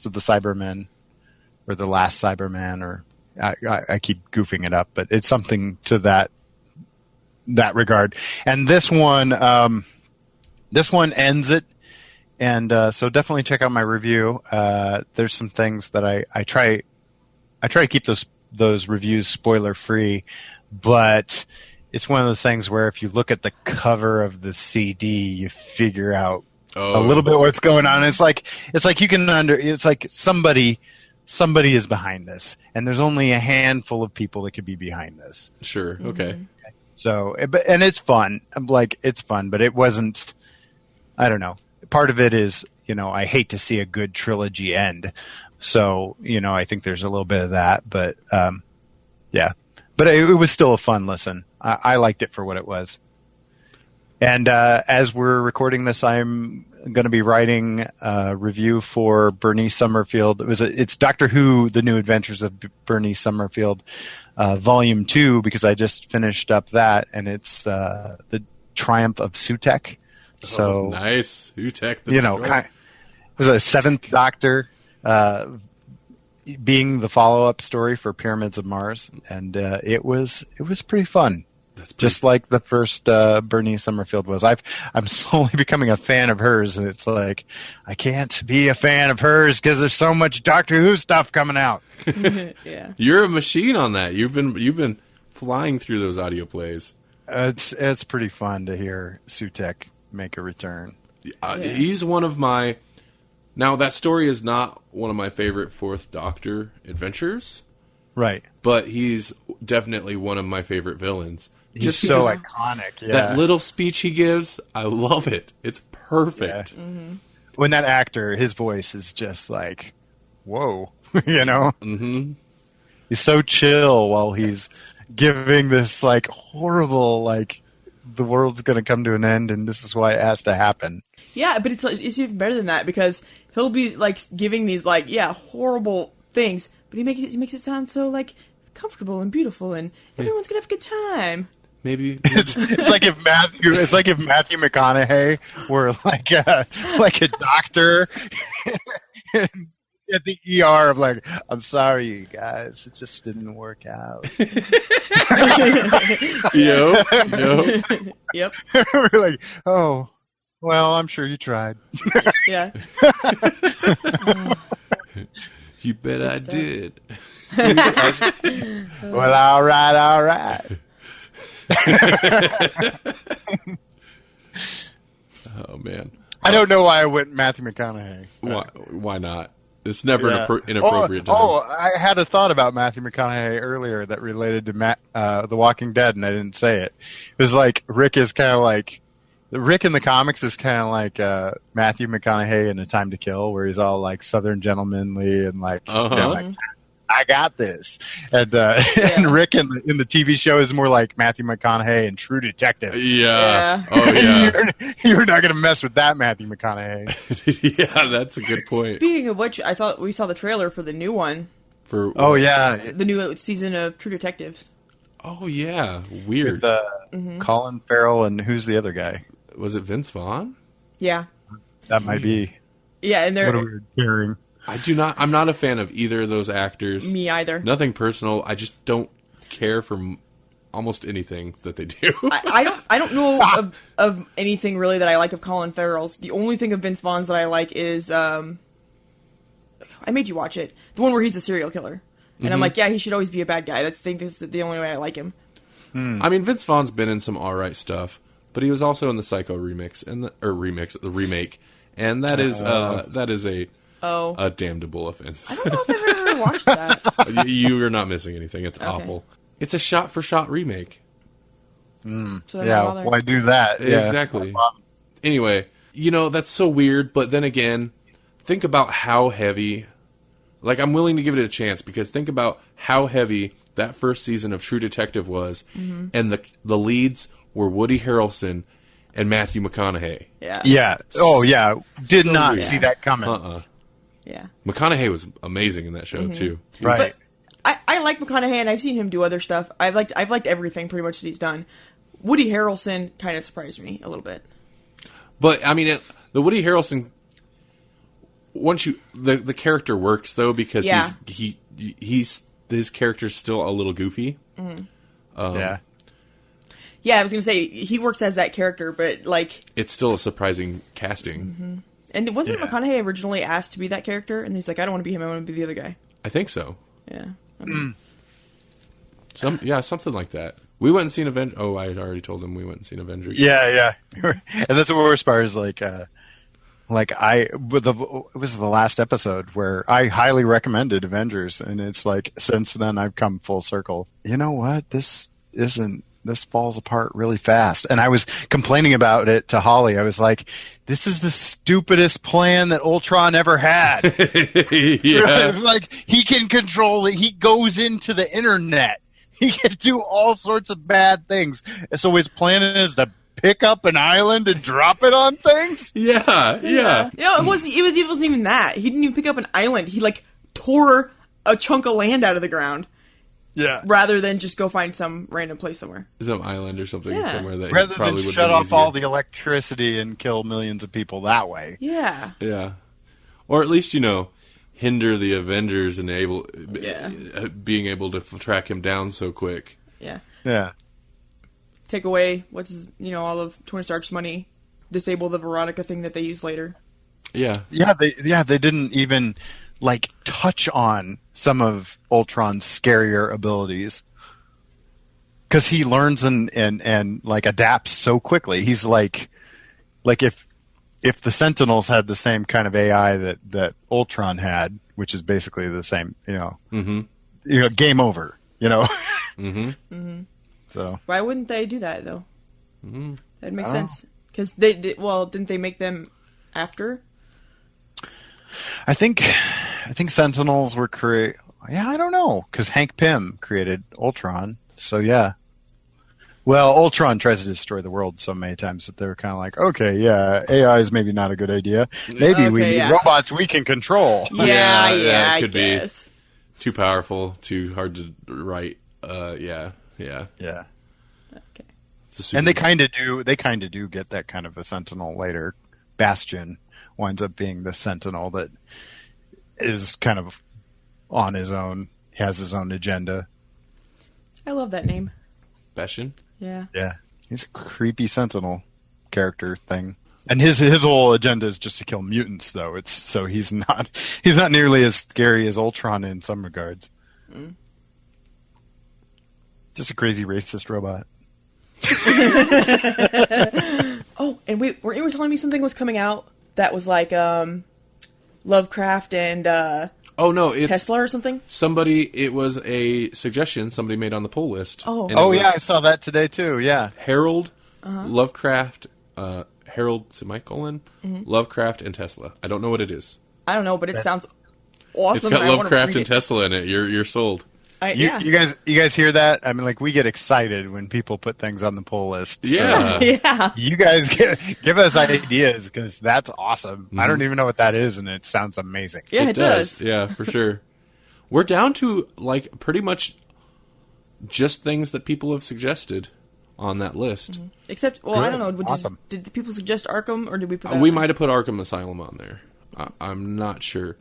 of the Cybermen. Or the last Cyberman, or I keep goofing it up, but it's something to that regard. And this one ends it And so definitely check out my review. There's some things that I try to keep those reviews spoiler free, but it's one of those things where if you look at the cover of the CD, you figure out a little bit what's going on. It's like you can it's like somebody is behind this, and there's only a handful of people that could be behind this. Sure. Okay. So, and it's fun. It's fun, but it wasn't. I don't know. Part of it is, I hate to see a good trilogy end. So, I think there's a little bit of that, but yeah. But it was still a fun listen. I liked it for what it was. And as we're recording this, I'm going to be writing a review for Bernice Summerfield. It's Doctor Who: The New Adventures of Bernice Summerfield, Volume 2, because I just finished up that, and it's the Triumph of Sutekh. So nice, Sutekh. It was a Seventh Doctor being the follow-up story for Pyramids of Mars, and it was pretty fun. Just like the first Bernice Summerfield was. I'm slowly becoming a fan of hers, and it's like I can't be a fan of hers because there's so much Doctor Who stuff coming out. Yeah, you're a machine on that. You've been flying through those audio plays. It's pretty fun to hear Sutekh make a return. He's one of my. Now that story is not one of my favorite Fourth Doctor adventures, right? But he's definitely one of my favorite villains. He's so iconic. Yeah. That little speech he gives, I love it. It's perfect. Yeah. Mm-hmm. When that actor, his voice is just like, whoa, Mm-hmm. He's so chill while he's giving this like horrible, like the world's going to come to an end and this is why it has to happen. Yeah, but it's even better than that because he'll be like giving these like horrible things, but he makes it sound so like comfortable and beautiful and everyone's gonna have a good time. Maybe it's like if Matthew McConaughey were like a doctor at the ER of like, I'm sorry, you guys, it just didn't work out. Yep. We're like, oh, well, I'm sure you tried. Yeah. You bet I did. Well, all right. Oh man, I don't know why I went Matthew McConaughey. Why not? It's never an inappropriate time. I had a thought about Matthew McConaughey earlier that related to The Walking Dead, and I didn't say it. It was like Rick is kind of like Rick in the comics is kind of like Matthew McConaughey in A Time to Kill, where he's all like Southern gentlemanly and like, like I got this. And and Rick in the TV show is more like Matthew McConaughey in True Detective. Yeah. Oh yeah. You're not gonna mess with that Matthew McConaughey. Yeah, that's a good point. Speaking of which, we saw the trailer for the new one. The new season of True Detectives. Oh yeah, weird. With Colin Farrell and who's the other guy? Was it Vince Vaughn? Yeah. That might be. Yeah, and they're what a weird pairing. I'm not a fan of either of those actors. Me either. Nothing personal. I just don't care for almost anything that they do. I don't know of anything really that I like of Colin Farrell's. The only thing of Vince Vaughn's that I like is I made you watch it. The one where he's a serial killer. And I'm like, yeah, he should always be a bad guy. This is the only way I like him. I mean, Vince Vaughn's been in some alright stuff, but he was also in the Psycho remix the remake, and that is a damnable offense. I don't know if I've ever watched that. You are not missing anything. It's awful. It's a shot-for-shot remake. So yeah, why do that? Yeah. Exactly. Anyway, that's so weird, but then again, think about how heavy... Like, I'm willing to give it a chance, because think about how heavy that first season of True Detective was, and the leads were Woody Harrelson and Matthew McConaughey. Yeah. Yeah. Oh, yeah. Did So not weird. see that coming. Yeah. McConaughey was amazing in that show, too. Right. But I like McConaughey, and I've seen him do other stuff. I've liked everything pretty much that he's done. Woody Harrelson kind of surprised me a little bit. But, I mean, the Woody Harrelson... Once the character works though, because his character's still a little goofy. Yeah, I was gonna say he works as that character, but like it's still a surprising casting. And wasn't McConaughey originally asked to be that character? And he's like, I don't want to be him, I want to be the other guy. I think so. Yeah. Something like that. We went and seen Avengers. Oh, I had already told him we went and seen Avengers. Yeah. And that's the worst part is it was the last episode where I highly recommended Avengers, and it's like since then I've come full circle. You know what? This falls apart really fast. And I was complaining about it to Holly. I was like, this is the stupidest plan that Ultron ever had. It's like he can control it. He goes into the internet. He can do all sorts of bad things. So his plan is to pick up an island and drop it on things? Yeah. No, it wasn't even that. He didn't even pick up an island. He, tore a chunk of land out of the ground. Yeah. Rather than just go find some random place somewhere. Some island or something somewhere that rather probably than would shut been off easier. all the electricity and kill millions of people that way. Yeah. Yeah. Or at least, hinder the Avengers and being able to track him down so quick. Yeah. Yeah. Take away all of Tony Stark's money, disable the Veronica thing that they use later. Yeah. Yeah, they didn't even touch on some of Ultron's scarier abilities. Cuz he learns and adapts so quickly. He's like if the Sentinels had the same kind of AI that Ultron had, which is basically the same, game over, So why wouldn't they do that though? That makes sense. Because didn't they make them after? I think Sentinels were created. Yeah, I don't know, because Hank Pym created Ultron. So yeah. Well, Ultron tries to destroy the world so many times that they're kind of like, okay, yeah, AI is maybe not a good idea. Maybe we need robots we can control. Yeah, it could I be too powerful, too hard to write. Yeah. Okay. And they kind of do. They kind of do get that kind of a Sentinel later. Bastion winds up being the Sentinel that is kind of on his own, has his own agenda. I love that name. Bastion? Yeah. Yeah. He's a creepy Sentinel character thing. And his whole agenda is just to kill mutants, though. He's not nearly as scary as Ultron in some regards. Just a crazy racist robot. Oh, and wait, weren't you telling me something was coming out that was like Lovecraft and oh no, it's Tesla or something? It was a suggestion somebody made on the poll list. Oh, I saw that today too. Yeah, Harold, Lovecraft, Harold semicolon, Lovecraft and Tesla. I don't know what it is. I don't know, but it sounds awesome. It's got Lovecraft and Tesla in it. You're sold. You guys hear that? I mean, we get excited when people put things on the poll list. Yeah. So yeah. You guys give us ideas because that's awesome. I don't even know what that is, and it sounds amazing. Yeah, it does. Yeah, for sure. We're down to pretty much just things that people have suggested on that list. Except, I don't know. Awesome. Did the people suggest Arkham, or did we put that we on? might have put Arkham Asylum on there. I'm not sure.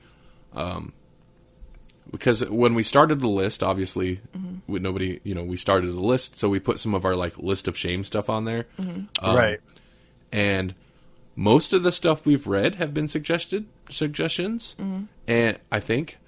Because when we started the list, obviously, nobody, we started the list, so we put some of our list of shame stuff on there. Right. And most of the stuff we've read have been suggestions, and I think.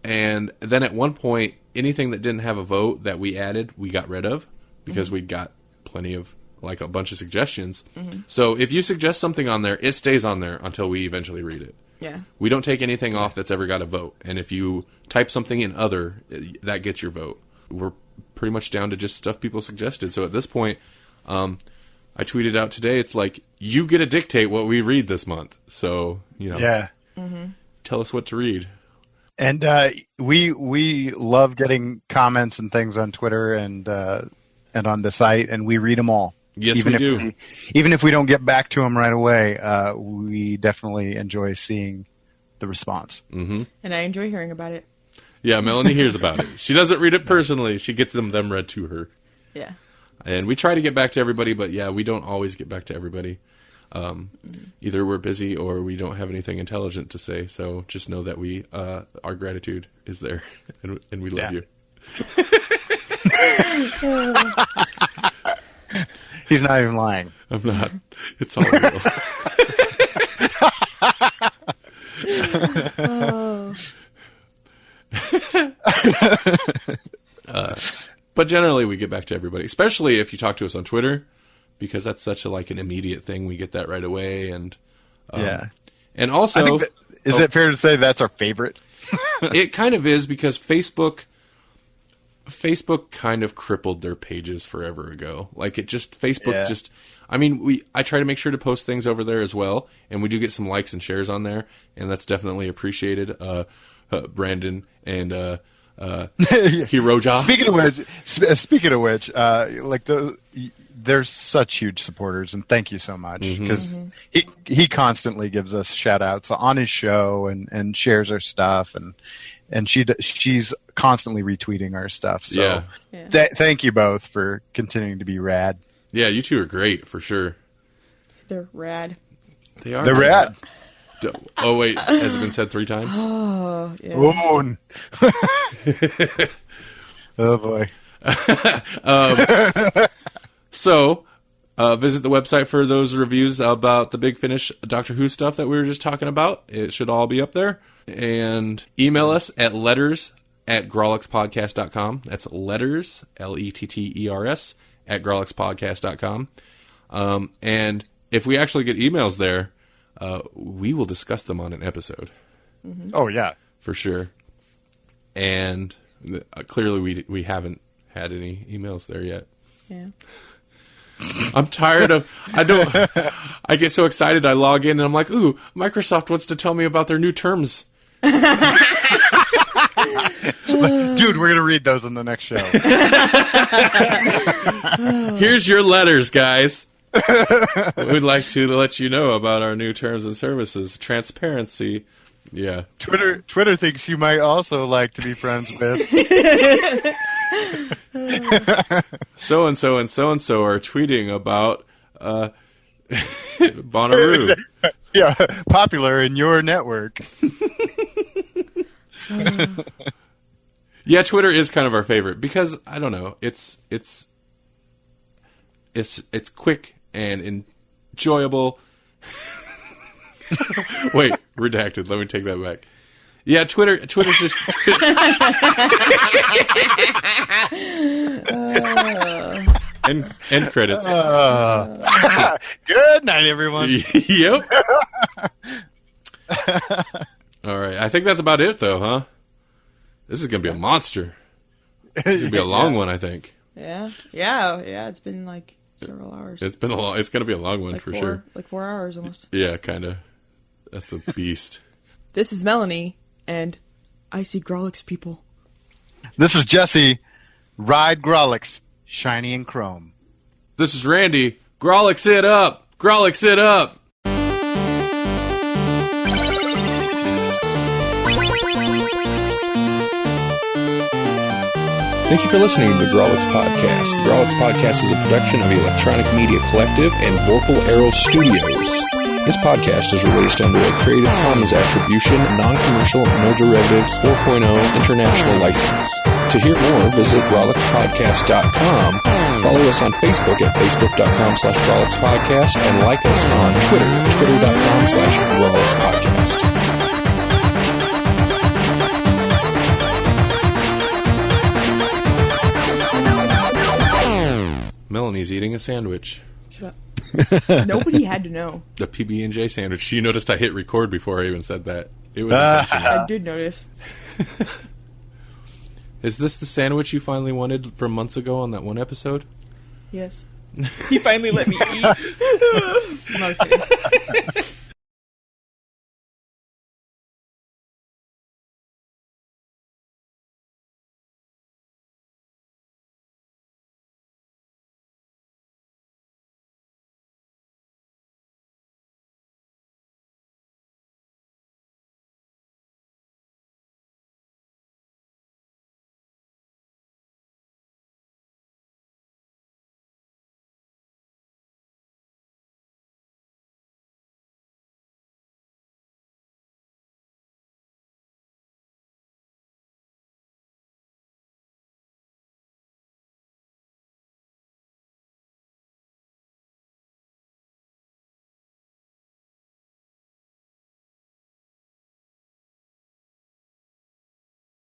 And then at one point, anything that didn't have a vote that we added, we got rid of because we'd got plenty of a bunch of suggestions. So if you suggest something on there, it stays on there until we eventually read it. Yeah. We don't take anything off that's ever got a vote. And if you type something in other, that gets your vote. We're pretty much down to just stuff people suggested. So at this point, I tweeted out today, it's you get to dictate what we read this month. So, Yeah. Tell us what to read. And we love getting comments and things on Twitter and on the site, and we read them all. Yes, we do. Even if we don't get back to them right away, we definitely enjoy seeing the response. Mm-hmm. And I enjoy hearing about it. Yeah, Melanie hears about it. She doesn't read it personally. She gets them read to her. Yeah. And we try to get back to everybody, but yeah, we don't always get back to everybody. Either we're busy or we don't have anything intelligent to say. So just know that our gratitude is there, and we love you. He's not even lying. I'm not. It's all real. But generally, we get back to everybody, especially if you talk to us on Twitter, because that's such a an immediate thing. We get that right away, and and also, I think is it fair to say that's our favorite? It kind of is, because Facebook kind of crippled their pages forever ago. Facebook I try to make sure to post things over there as well, and we do get some likes and shares on there, and that's definitely appreciated. Brandon and Hiroja. Speaking of which, they're such huge supporters, and thank you so much, because he constantly gives us shout outs on his show and shares our stuff, and she's constantly retweeting our stuff. So thank you both for continuing to be rad. Yeah, you two are great for sure. They're rad. They are. They're rad. Oh wait, has it been said 3 times? Oh yeah. Oh boy. So, visit the website for those reviews about the Big Finish Doctor Who stuff that we were just talking about. It should all be up there. And email us at letters@grawlixpodcast.com. That's letters, letters, at grawlixpodcast.com. And if we actually get emails there, we will discuss them on an episode. Oh, yeah. For sure. And clearly we haven't had any emails there yet. Yeah. I'm tired of... I get so excited I log in and I'm like, ooh, Microsoft wants to tell me about their new terms. Dude, we're going to read those on the next show. Here's your letters, guys. We'd like to let you know about our new terms and services. Transparency. Yeah. Twitter thinks you might also like to be friends with. So-and-so and so-and-so are tweeting about Bonnaroo. Yeah, popular in your network. Yeah, Twitter is kind of our favorite because, I don't know, it's quick and enjoyable. Wait, redacted. Let me take that back. Yeah, Twitter's just... End credits. Good night, everyone. Yep. All right. I think that's about it, though, huh? This is going to be a monster. It's going to be a long one, I think. Yeah. It's been several hours. It's going to be a long one for sure. 4 hours almost. Yeah, kind of. That's a beast. This is Melanie, and I see Grawlix people. This is Jesse. Ride Grawlix, shiny and chrome. This is Randy. Grawlix it up. Grawlix it up. Thank you for listening to the Grawlix Podcast. The Grawlix Podcast is a production of Electronic Media Collective and Vorpal Arrow Studios. This podcast is released under a Creative Commons Attribution, Non-Commercial, No Derivatives 4.0 International License. To hear more, visit grawlixpodcast.com, follow us on Facebook at facebook.com/grawlixpodcast, and like us on Twitter, twitter.com/grawlixpodcast. Melanie's eating a sandwich. Shut up. Nobody had to know. The PB&J sandwich. She noticed I hit record before I even said that. It was intentional. I did notice. Is this the sandwich you finally wanted from months ago on that one episode? Yes. He finally let me eat. I'm not kidding.